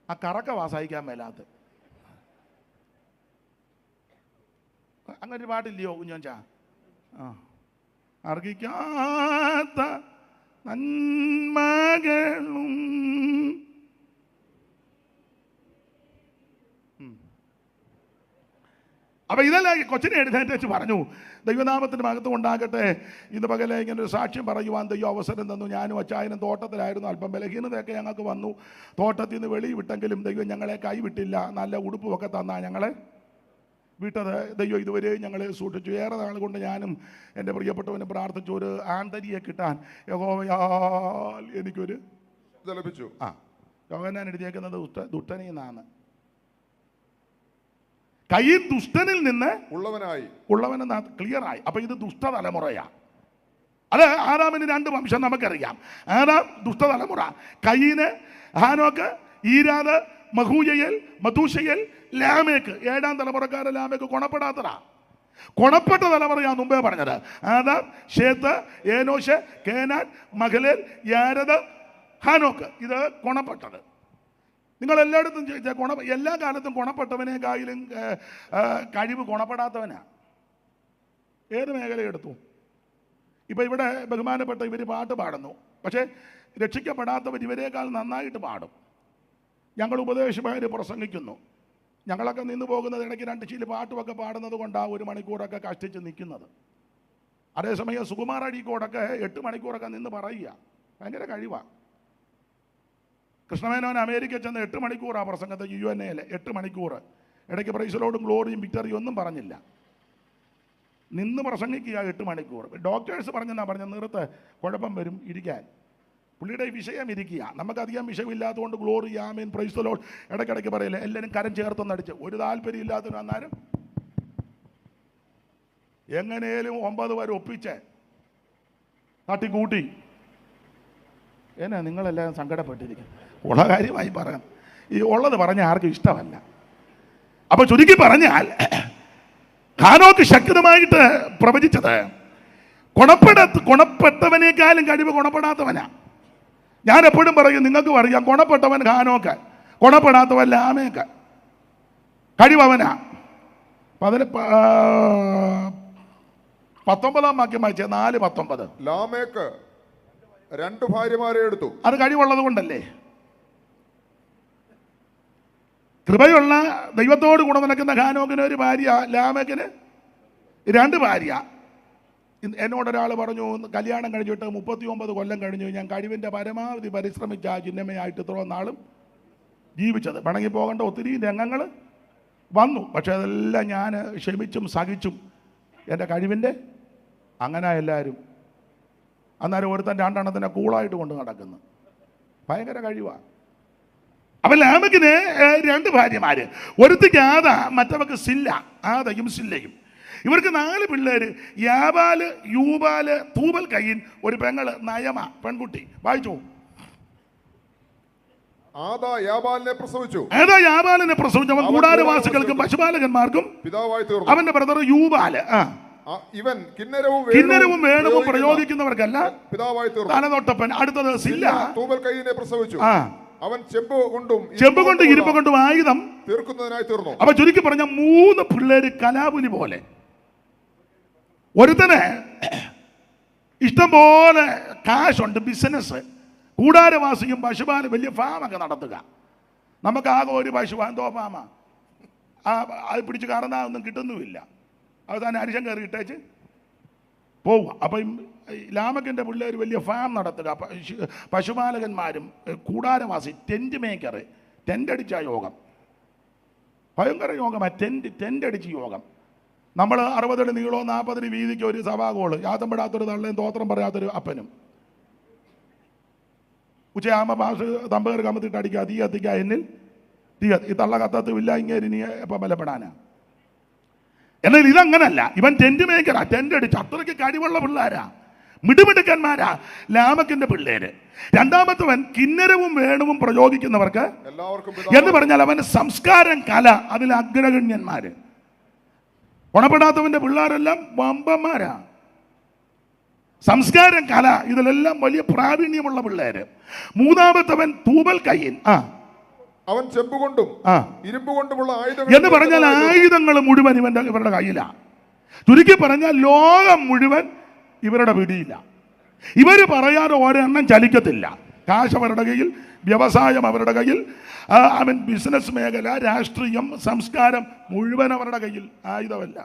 ആ കറക്ക വാസായിക്കാൻ മേലാത്ത അങ്ങനൊരു പാട്ടില്ലയോ കുഞ്ഞോഞ്ചാ? അർഹിക്കാത്ത നന്മകളും. അപ്പൊ ഇതല്ല കൊച്ചിനെ എഴുന്നേറ്റ് വെച്ച് പറഞ്ഞു, ദൈവനാമത്തിന് മഹത്വം ഉണ്ടാകട്ടെ. ഇന്ന് പകലെ ഇങ്ങനെ ഒരു സാക്ഷ്യം പറയുവാൻ ദൈവം അവസരം തന്നു. ഞാനും അച്ചായനും തോട്ടത്തിലായിരുന്നു. അല്പം ബലഹീനതയൊക്കെ ഞങ്ങൾക്ക് വന്നു. തോട്ടത്തിൽ നിന്ന് വെളി വിട്ടെങ്കിലും ദൈവം ഞങ്ങളെ കൈവിട്ടില്ല. നല്ല ഉടുപ്പുമൊക്കെ തന്നാ ഞങ്ങളെ വിട്ടത്. ദൈവം ഇതുവരെ ഞങ്ങളെ സൂക്ഷിച്ചു. ഏറെ നാൾ കൊണ്ട് ഞാനും എൻ്റെ പ്രിയപ്പെട്ടവന് പ്രാർത്ഥിച്ചു, ഒരു ആന്തരിയെ കിട്ടാൻ യഹോവയാൽ എനിക്കൊരു ലഭിച്ചു. യോഹന്നാൻ എഴുതിയേക്കുന്നത് ദുഷ്ടനിൽ നിന്നാണ്. കയ്യിൽ ദുഷ്ടനിൽ നിന്ന് ഉള്ളവനെന്നാ ക്ലിയർ ആയി. അപ്പൊ ഇത് ദുഷ്ടതലമുറയാ. അത് ആദാമിന് 2 വംശം നമുക്കറിയാം. ആദാം ദുഷ്ടതലമുറ. Cain, Enoch, Irad, Mehujael, Methushael, Lamech. 7-ാം തലമുറക്കാരെ ലാമേക്ക് ഗുണപ്പെടാത്തതാ. ഗുണപ്പെട്ട തലമുറയാണ് മുമ്പേ പറഞ്ഞത്. Adam, Seth, Enosh, Kenan, Mahalalel, Jared, Enoch. ഇത് ഗുണപ്പെട്ടത്. നിങ്ങൾ എല്ലായിടത്തും എല്ലാ കാലത്തും ഗുണപ്പെട്ടവനേക്കാളും കഴിവ് ഗുണപ്പെടാത്തവനാ. ഏത് മേഖല എടുത്തു? ഇപ്പം ഇവിടെ ബഹുമാനപ്പെട്ട ഇവർ പാട്ട് പാടുന്നു. പക്ഷേ രക്ഷിക്കപ്പെടാത്തവർ ഇവരേക്കാൾ നന്നായിട്ട് പാടും. ഞങ്ങൾ ഉപദേശമാര് പ്രസംഗിക്കുന്നു. ഞങ്ങളൊക്കെ നിന്ന് പോകുന്നത് ഇടയ്ക്ക് 2 ശീലി പാട്ടുമൊക്കെ പാടുന്നത് കൊണ്ടാണ് 1 മണിക്കൂറൊക്കെ കഷ്ടിച്ച് നിൽക്കുന്നത്. അതേസമയം സുകുമാർ അഴീക്കോടൊക്കെ 8 മണിക്കൂറൊക്കെ നിന്ന് പറയുക. ഭയങ്കര കഴിവാണ്. കൃഷ്ണമേനോൻ അമേരിക്ക ചെന്ന് 8 മണിക്കൂറാണ് പ്രസംഗത്തെ. UNA 8 മണിക്കൂർ. ഇടയ്ക്ക് പ്രൈസലോടും ഗ്ലോറിയും വിക്ടറിയും ഒന്നും പറഞ്ഞില്ല. നിന്ന് പ്രസംഗിക്കുക 8 മണിക്കൂർ. ഡോക്ടേഴ്സ് പറഞ്ഞെന്നാ പറഞ്ഞ നിർത്ത്, കുഴപ്പം വരും, ഇരിക്കാൻ. പുള്ളിയുടെ വിഷയം ഇരിക്കുക. നമുക്കധികം വിഷയമില്ലാത്തതുകൊണ്ട് glory, amen, praise the lord ഇടയ്ക്കിടയ്ക്ക് പറയില്ല. എല്ലാവരും കരം ചേർത്തൊന്നടിച്ച്. ഒരു താല്പര്യം ഇല്ലാത്തതിന് അന്നേരം എങ്ങനെയും 9 വരെ ഒപ്പിച്ച് തട്ടിക്കൂട്ടി എന്നാ നിങ്ങളെല്ലാം സങ്കടപ്പെട്ടിരിക്കും? ഉള്ള കാര്യമായി പറയാം. ഈ ഉള്ളത് പറഞ്ഞ ആർക്കും ഇഷ്ടമല്ല. അപ്പൊ ചുരുക്കി പറഞ്ഞാൽ ഹാനോക്ക് ശക്തമായിട്ട് പ്രവചിച്ചത് ഗുണപ്പെട്ടവനേക്കാളും കഴിവ് ഗുണപ്പെടാത്തവനാ. ഞാൻ എപ്പോഴും പറയും, നിങ്ങൾക്ക് പറയാം, ഗുണപ്പെട്ടവൻ ഹാനോക്ക്, ഗുണപ്പെടാത്തവൻ ലാമേക്ക്. കഴിവവനാ. 19 വാക്യം വായിച്ചേ, 4:19. ലാമേക്ക് 2 ഭാര്യമാരെ എടുത്തു. അത് കഴിവുള്ളത് കൊണ്ടല്ലേ. കൃപയുള്ള ദൈവത്തോട് കൂടെ നടക്കുന്ന ഹാനോക്കിന് 1 ഭാര്യ, ലാമേക്കിന് 2 ഭാര്യ. എന്നോടൊരാൾ പറഞ്ഞു, കല്യാണം കഴിഞ്ഞിട്ട് 39 കൊല്ലം കഴിഞ്ഞു, ഞാൻ കഴിവിൻ്റെ പരമാവധി പരിശ്രമിച്ച ആ ചിഹ്നമയായിട്ട് ഇത്രയും നാളും ജീവിച്ചത്. പിണങ്ങി പോകേണ്ട ഒത്തിരി രംഗങ്ങൾ വന്നു, പക്ഷെ അതെല്ലാം ഞാൻ ക്ഷമിച്ചും സഹിച്ചും എൻ്റെ കഴിവിൻ്റെ അങ്ങനെ എല്ലാവരും. അന്നേരം ഒരുത്തൻ 2 എണ്ണത്തിനെ കൂളായിട്ട് കൊണ്ട് നടക്കുന്നു. ഭയങ്കര കഴിവാണ്. അപ്പം ലാമക്കിന് 2 ഭാര്യമാര്. ഒരുത്തിക്ക് ആദ, മറ്റവർക്ക് സില്ല. ആദയും സില്ലയും. ഇവർക്ക് 4 പിള്ളേര്. യാബാല്, യൂബാല്, തൂബൽ കയ്യിൻ, ഒരു പെങ്ങള് നയമ, പെൺകുട്ടി. വായിച്ചു. ആദാ യാബാലിനെ പ്രസവിച്ചു. അവൻ കൂടാരവാസികൾക്കും പശുപാലകന്മാർക്കും പിതാവായി തീർന്നു. അവന്റെ ബ്രദർ യൂബാല്. ഇവൻ കിന്നരവും വേണവും പ്രയോഗിക്കുന്നവർക്കല്ല പിതാവായി തീർന്നു. തലതൊട്ടപ്പൻ. അടുത്തത് സില്ല, തൂബൽ കയ്യിനെ പ്രസവിച്ചു. അവൻ ചെമ്പ് കൊണ്ടും ഇരുമ്പ് കൊണ്ടും ആയുധം തീർക്കുന്നതിനായി തീർന്നു. അപ്പൊ ചുരുക്കി പറഞ്ഞ 3 പിള്ളേര് കലാപുലി പോലെ. ഒരുത്തന് ഇഷ്ടം പോലെ കാശുണ്ട്, ബിസിനസ്, കൂടാരവാസിയും പശുപാല, വലിയ ഫാമൊക്കെ നടത്തുക. നമുക്ക് ആകെ ഒരു പശു, എന്തോ ഫാമ, അത് പിടിച്ച് കറന്നാതൊന്നും കിട്ടുന്നുമില്ല. അവസാനം അരിശം കയറി ഇട്ടേച്ച് പോവുക. അപ്പം ലാമക്കിൻ്റെ പിള്ളേർ വലിയ ഫാം നടത്തുക, പശുപാലകന്മാരും കൂടാരവാസി, ടെൻറ്റ് മേക്കർ, ടെൻ്റ് അടിച്ച യോഗം, ഭയങ്കര യോഗമാണ്. ടെൻ്റ് അടിച്ച് യോഗം. നമ്മൾ 60 അടി നീളവും 40 അടി വീതിക്ക് ഒരു സഭാഗോള്, യാതമ്പെടാത്തൊരു തള്ളയും തോത്രം പറയാത്തൊരു അപ്പനും. ഉച്ചയാകുമ്പോൾ പാസ് തമ്പേർ കമത്തിട്ട് അടിക്കുക, തീ കത്തിക്കുക. എന്നിൽ ഈ തള്ള കത്തത്തുമില്ല, ഇങ്ങനെ ഇനി എപ്പം ബലപ്പെടാനാ. എന്നാൽ ഇതങ്ങനല്ല. ഇവൻ ടെൻറ്റ് മേക്കറാ, ടെൻ്റ് അടിച്ച്. അത്രയ്ക്ക് കഴിവുള്ള പിള്ളേരാ, മിടുമിടുക്കന്മാരാ ലാമക്കിന്റെ പിള്ളേര്. രണ്ടാമത്തവൻ കിന്നരവും വേണവും പ്രയോഗിക്കുന്നവർക്ക് എന്ന് പറഞ്ഞാൽ അവന്റെ സംസ്കാരം, കല, അതിൽ അഗ്രഗണ്യന്മാര്. ഗുണപ്പെടാത്തവന്റെ പിള്ളേരെല്ലാം വമ്പന്മാരാ. സംസ്കാരം, കല, ഇതിലെല്ലാം വലിയ പ്രാവീണ്യമുള്ള പിള്ളേര്. മൂന്നാമത്തവൻ തൂബൽ കയ്യൻ. അവൻ ചെമ്പുകൊണ്ടും ഇരുമ്പുകൊണ്ടുമുള്ള ആയുധങ്ങൾ എന്ന് പറഞ്ഞാൽ ആയുധങ്ങൾ മുഴുവൻ ഇവരുടെ കയ്യിലാ. ചുരുക്കി പറഞ്ഞാൽ ലോകം മുഴുവൻ ഇവരുടെ പിടിയില്ല. ഇവര് പറയാതെ ഒരെണ്ണം ചലിക്കത്തില്ല. കാശ് അവരുടെ കയ്യിൽ, വ്യവസായം അവരുടെ കയ്യിൽ, അവൻ ബിസിനസ് മേഖല, രാഷ്ട്രീയം, സംസ്കാരം മുഴുവൻ അവരുടെ കയ്യിൽ, ആയുധമല്ല.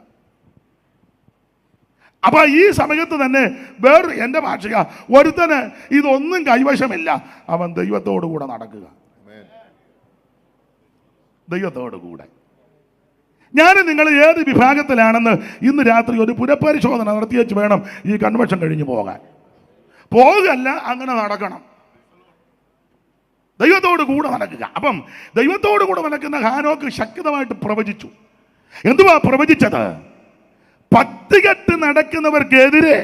അപ്പൊ ഈ സമയത്ത് തന്നെ വേറെ, എൻ്റെ ഭാഷക, ഒരുത്തന് ഇതൊന്നും കൈവശമില്ല, അവൻ ദൈവത്തോടു കൂടെ നടക്കുക. ദൈവത്തോടു കൂടെ. ഞാൻ നിങ്ങൾ ഏത് വിഭാഗത്തിലാണെന്ന് ഇന്ന് രാത്രി ഒരു പുനഃപരിശോധന നടത്തി വെച്ച് വേണം ഈ കൺവെൻഷൻ കഴിഞ്ഞ് പോകാൻ. പോകല്ല, അങ്ങനെ നടക്കണം. ദൈവത്തോട് കൂടെ നടക്കുക. അപ്പം ദൈവത്തോട് കൂടെ നടക്കുന്ന ഹാനോക്ക് ശക്തമായിട്ട് പ്രവചിച്ചു. എന്തുവാ പ്രവചിച്ചത്? പത്തുകെട്ട് നടക്കുന്നവർക്കെതിരെ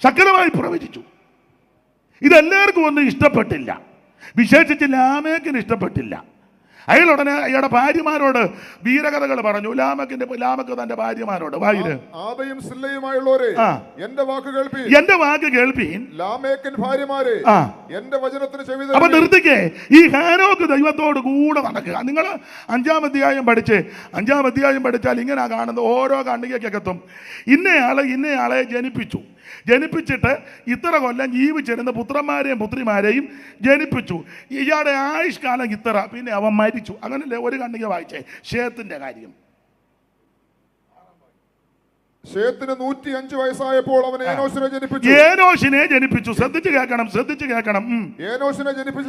ശക്തമായി പ്രവചിച്ചു. ഇതെല്ലാവർക്കും ഒന്നും ഇഷ്ടപ്പെട്ടില്ല, വിശേഷിച്ച് ലാമേക്കിന് ഇഷ്ടപ്പെട്ടില്ല. അയാളുടനെ അയാളുടെ ഭാര്യമാരോട് വീരകഥകൾ പറഞ്ഞു. ലാമക്ക് തന്റെ ഭാര്യമാരോട്, വായില് ആദയും സില്ലയുമായുള്ളവരെ എന്റെ വാക്ക് കേൾപ്പീൻ, ലാമേക്കിൻ ഭാര്യമാരെ എന്റെ വചനത്തിന് ചെവി തരുവിൻ. അപ്പൊ നിർത്തിക്കേ, ഈ ഹാനോക്ക് ദൈവത്തോട് കൂടെ നടക്കുക. നിങ്ങൾ 5-ാം അധ്യായം പഠിച്ചാൽ ഇങ്ങനെ കാണുന്ന ഓരോ കണ്ണികയ്ക്കെത്തും. ഇന്നയാളെ ജനിപ്പിച്ചിട്ട് ഇത്ര കൊല്ലം ജീവിച്ചിരുന്ന പുത്രന്മാരെയും പുത്രിമാരെയും ജനിപ്പിച്ചു. ഇയാളുടെ ആയുഷ്കാലം ഇത്ര, പിന്നെ അവൻ മരിച്ചു. അങ്ങനല്ലേ ഒരു കണ്ണിക വായിച്ചേ. ഷേത്തിന്റെ കാര്യം. ഷേത്തിന് 105 വയസ്സായപ്പോൾ അവൻ ഏനോശിനെ ജനിപ്പിച്ചു. ശ്രദ്ധിച്ചു കേൾക്കണം. ഏനോശിനെ ജനിപ്പിച്ച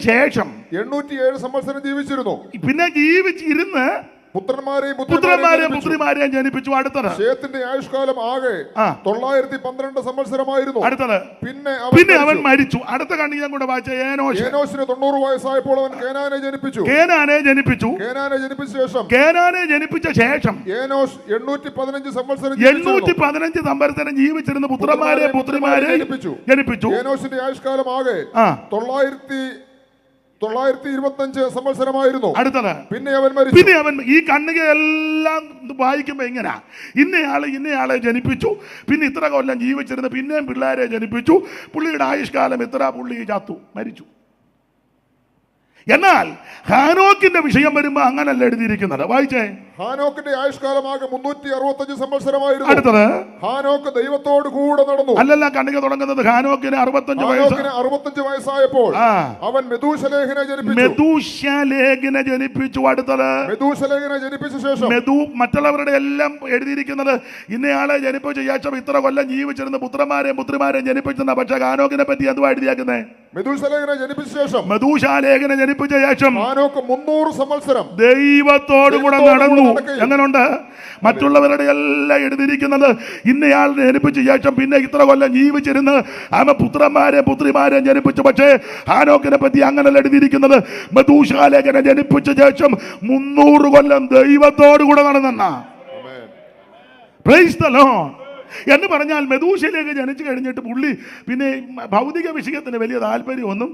ശേഷം 807 സംവത്സരം ജീവിച്ചിരുന്നു. പിന്നെ ജീവിച്ചിരുന്ന് പുത്രന്മാരെയും പുത്രിമാരെയും ജനിപ്പിച്ചു. അടുത്തത് ശേത്തിന്റെ ആയുഷ്കാലം ആകെ 912 സംവത്സരമായിരുന്നു. അടുത്തത് പിന്നെ അവൻ മരിച്ചു. അടുത്ത കണ്ണിയും കൂടെ വായിച്ച ഏനോശിന് 90 വയസ്സായപ്പോൾ അവൻ കേനാനെ ജനിപ്പിച്ചു. കേനാനെ ജനിപ്പിച്ച ശേഷം ഏനോശ് 815 സംവത്സരം ജീവിച്ചിരുന്ന പുത്രന്മാരെയും പുത്രിമാരെയും ജനിപ്പിച്ചു. ഏനോശിന്റെ ആയുഷ്കാലം ആകെ 925 സംവത്സരമായിരുന്നു. അടുത്തത് പിന്നെ അവൻ മരിച്ചു. ഈ കണ്ണികയെല്ലാം വായിക്കുമ്പോ എങ്ങനാ, ഇന്നയാളെ ജനിപ്പിച്ചു, പിന്നെ ഇത്ര കൊല്ലം ജീവിച്ചിരുന്ന് പിന്നെയും പിള്ളേരെ ജനിപ്പിച്ചു, പുള്ളിയുടെ ആയുഷ്കാലം ഇത്ര, പുള്ളി ചത്തു, മരിച്ചു. എന്നാൽ ഹാനോക്കിന്റെ വിഷയം വരുമ്പോ അങ്ങനല്ല എഴുതിയിരിക്കുന്നത്. വായിച്ചേ. ഹാനോക്കിന്റെ ആയുഷ്കാലമാകെ 365 സംവത്സരമായിരുന്നു. അടുത്തത് ഹാനോക്ക് ദൈവത്തോട് കൂടെ നടന്നു. അല്ലല്ല, കണ്ണിക തുടങ്ങുന്നത് ഹാനോക്കിന് 65 വയസ്സായപ്പോൾ അവൻ മെഥൂശലേഖിനെ ജനിപ്പിച്ചു. അടുത്തത് മെഥൂശലേഖിനെ ജനിപ്പിച്ച ശേഷം മറ്റുള്ളവരുടെ എല്ലാം എഴുതിയിരിക്കുന്നത് ഇന്നയാളെ ജനിപ്പിച്ച ശേഷം ഇത്ര കൊല്ലം ജീവിച്ചിരുന്ന പുത്രന്മാരെയും പുത്രിമാരെയും ജനിപ്പിച്ചെന്ന. പക്ഷെ ഹാനോക്കിനെ പറ്റി എന്തുവാ എഴുതിയാക്കുന്നത്? മെഥൂശലേഖിനെ ജനിപ്പിച്ച ശേഷം ഹാനോക്ക് 300 സംവത്സരം ദൈവത്തോട് കൂടെ നടന്നു. എങ്ങനെയുണ്ട്? മറ്റുള്ളവരുടെ എല്ലാം എഴുതിയിരിക്കുന്നത് ഇന്നയാൾ ജനിപ്പിച്ച ശേഷം പിന്നെ ഇത്ര കൊല്ലം ജീവിച്ചിരുന്ന് പുത്രന്മാരെ പുത്രിമാരെ ജനിപ്പിച്ചു. പക്ഷേ ഹാനോക്കിനെ പറ്റി അങ്ങനല്ല എഴുതിയിരിക്കുന്നത്. മെഥൂശലേഖനെ ജനിപ്പിച്ച ശേഷം 300 കൊല്ലം ദൈവത്തോട് കൂടെ നടന്നെന്നാ. Price the Lord. എന്ന് പറഞ്ഞാൽ മെഥൂശലേഖ ജനിച്ചു കഴിഞ്ഞിട്ട് പുള്ളി പിന്നെ ഭൗതിക വിഷയത്തിന് വലിയ താല്പര്യം ഒന്നും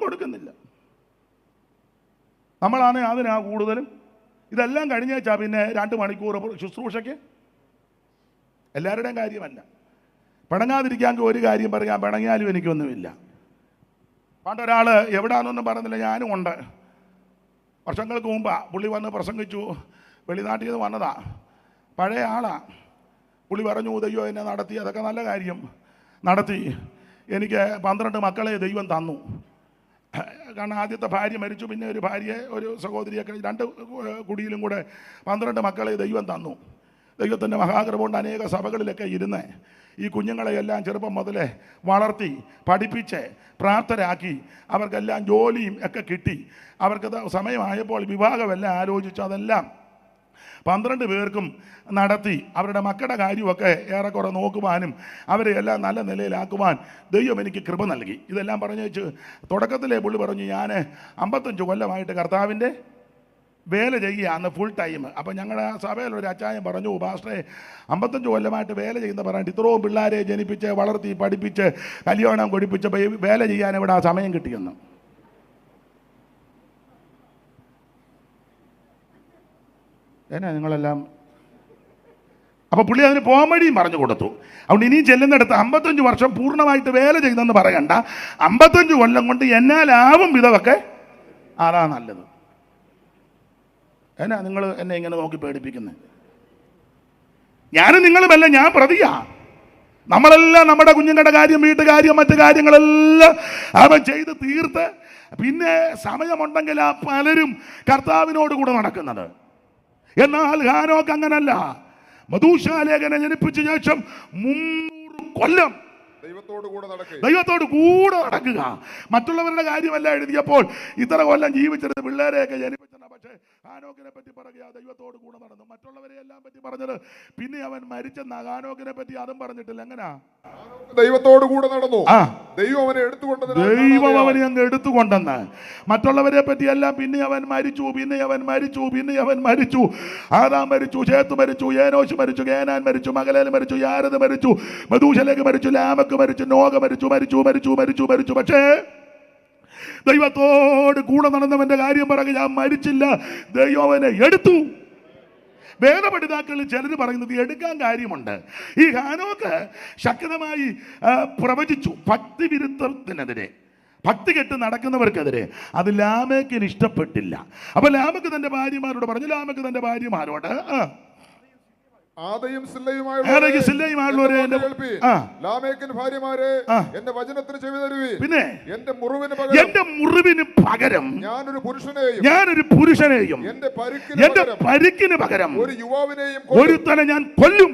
കൊടുക്കുന്നില്ല. നമ്മളാണ് അതിനാ കൂടുതലും. ഇതെല്ലാം കഴിഞ്ഞേച്ചാ പിന്നെ 2 മണിക്കൂർ ശുശ്രൂഷയ്ക്ക്. എല്ലാവരുടെയും കാര്യമല്ല. പിണങ്ങാതിരിക്കാൻ ഒരു കാര്യം പറയാം, പിണങ്ങിയാലും എനിക്കൊന്നുമില്ല. പണ്ടൊരാൾ എവിടാന്നൊന്നും പറയുന്നില്ല, ഞാനും ഉണ്ട്. വർഷങ്ങൾക്ക് മുമ്പാ പുള്ളി വന്ന് പ്രസംഗിച്ചു. വെളിനാട്ടിൽ നിന്ന് വന്നതാ, പഴയ ആളാ. പുള്ളി പറഞ്ഞു, ദൈവം എന്നെ നടത്തി, അതൊക്കെ നല്ല കാര്യം നടത്തി. എനിക്ക് 12 മക്കളെ ദൈവം തന്നു. കാരണം ആദ്യത്തെ ഭാര്യ മരിച്ചു, പിന്നെ ഒരു ഭാര്യയെ ഒരു സഹോദരിയൊക്കെ 2 കുടിയിലും കൂടെ 12 മക്കളെ ദൈവം തന്നു. ദൈവത്തിൻ്റെ മഹാകൃപ കൊണ്ട് അനേക സഭകളിലൊക്കെ ഇരുന്ന് ഈ കുഞ്ഞുങ്ങളെയെല്ലാം ചെറുപ്പം മുതലേ വളർത്തി പഠിപ്പിച്ച് പ്രാപ്തരാക്കി അവർക്കെല്ലാം ജോലിയും ഒക്കെ കിട്ടി. അവർക്ക് സമയമായപ്പോൾ വിവാഹമെല്ലാം ആലോചിച്ചു. അതെല്ലാം 12 പേർക്കും നടത്തി. അവരുടെ മക്കളുടെ കാര്യമൊക്കെ ഏറെക്കുറെ നോക്കുവാനും അവരെ എല്ലാം നല്ല നിലയിലാക്കുവാൻ ദൈവം എനിക്ക് കൃപ നൽകി. ഇതെല്ലാം പറഞ്ഞു വെച്ച് തുടക്കത്തിലെ പുള്ളി പറഞ്ഞു, ഞാൻ 55 കൊല്ലമായിട്ട് കർത്താവിൻ്റെ വേല ചെയ്യുകയാണ് ഫുൾ ടൈം. അപ്പം ഞങ്ങളുടെ സഭയിലൊരു അച്ചായൻ പറഞ്ഞു, പാസ്റ്ററെ 55 കൊല്ലമായിട്ട് വേല ചെയ്യുന്ന പറഞ്ഞിട്ട് ഇത്രയും പിള്ളേരെ ജനിപ്പിച്ച് വളർത്തി പഠിപ്പിച്ച് കല്യാണം കൊടുപ്പിച്ച് വേല ചെയ്യാൻ ഇവിടെ സമയം കിട്ടിയെന്ന്. എന്നാ നിങ്ങളെല്ലാം. അപ്പോൾ പുള്ളി അതിന് പോകാൻ വഴിയും പറഞ്ഞു കൊടുത്തു. അതുകൊണ്ട് ഇനിയും ചെല്ലുന്നിടത്ത് 55 വർഷം പൂർണ്ണമായിട്ട് വേല ചെയ്തെന്ന് പറയണ്ട, 55 കൊല്ലം കൊണ്ട് എന്നാലാവും വിധമൊക്കെ ആരാ നല്ലത്. എന്നാ നിങ്ങൾ എന്നെ ഇങ്ങനെ നോക്കി പേടിപ്പിക്കുന്നത്? ഞാനും നിങ്ങളുമല്ല, ഞാൻ പ്രതിയാ. നമ്മളെല്ലാം നമ്മുടെ കുഞ്ഞുങ്ങളുടെ കാര്യം, വീട്ടുകാര്യം, മറ്റു കാര്യങ്ങളെല്ലാം അവൻ ചെയ്ത് തീർത്ത് പിന്നെ സമയമുണ്ടെങ്കിൽ ആ പലരും കർത്താവിനോട് കൂടെ നടക്കുന്നത്. എന്നാൽ ഹാനോക്ക് അങ്ങനല്ല. മെഥൂശലേഖനെ ജനിപ്പിച്ച ശേഷം 300 കൊല്ലം ദൈവത്തോട് കൂടെ നടക്കുക. മറ്റുള്ളവരുടെ കാര്യമല്ല എഴുതിയപ്പോൾ ഇത്ര കൊല്ലം ജീവിച്ചിരുന്ന പിള്ളേരെയൊക്കെ ജനിപ്പിച്ചെന്ന. പക്ഷേ ഹാനോക്കിനെ പറ്റി പറയുക ദൈവത്തോട് കൂടെ നടന്നു. മറ്റുള്ളവരെ എല്ലാം പറ്റി പറഞ്ഞത് പിന്നെ അവൻ മരിച്ചെന്ന. ഹാനോക്കിനെ പറ്റി അതും പറഞ്ഞിട്ടില്ല. എങ്ങനാ? ദൈവത്തോട് കൂടെ നടന്നു. ദൈവം അവനെ അങ്ങ് എടുത്തുകൊണ്ടെന്ന്. മറ്റുള്ളവരെ പറ്റി എല്ലാം പിന്നെ അവൻ മരിച്ചു. ആദാം മരിച്ചു, ശേത്ത് മരിച്ചു, ഏനോശ് മരിച്ചു, കേനാൻ മരിച്ചു, മഗലേൽ മരിച്ചു, യാരദ് മരിച്ചു, മെഥൂശലേഖ് മരിച്ചു, ലാമക്ക് മരിച്ചു, നോഹ മരിച്ചു. പക്ഷേ ദൈവത്തോട് കൂടെ നടന്നവന്റെ കാര്യം പറയുക, ഞാൻ മരിച്ചില്ല, ദൈവം അവനെ എടുത്തു. വേദപഠിതാക്കളിൽ ചിലർ പറയുന്നത് എടുക്കാൻ കാര്യമുണ്ട്. ഈ ഹാനോക്ക് ശക്തമായി പ്രവചിച്ചു ഭക്തിവിരുദ്ധത്തിനെതിരെ, ഭക്തി കെട്ട് നടക്കുന്നവർക്കെതിരെ. അത് ലാമേക്കിന് ഇഷ്ടപ്പെട്ടില്ല. അപ്പൊ ലാമക്ക് തന്റെ ഭാര്യമാരോട് പറഞ്ഞു, ലാമക്ക് തന്റെ ഭാര്യമാരോട് എന്റെ വചനത്തിന് ചെവി തരുവീൻ. പിന്നെ എന്റെ മുറിവിന് പകരം ഞാനൊരു പുരുഷനെയും എന്റെ പരിക്കിന് പകരം ഒരുത്തനെ ഞാൻ കൊല്ലും.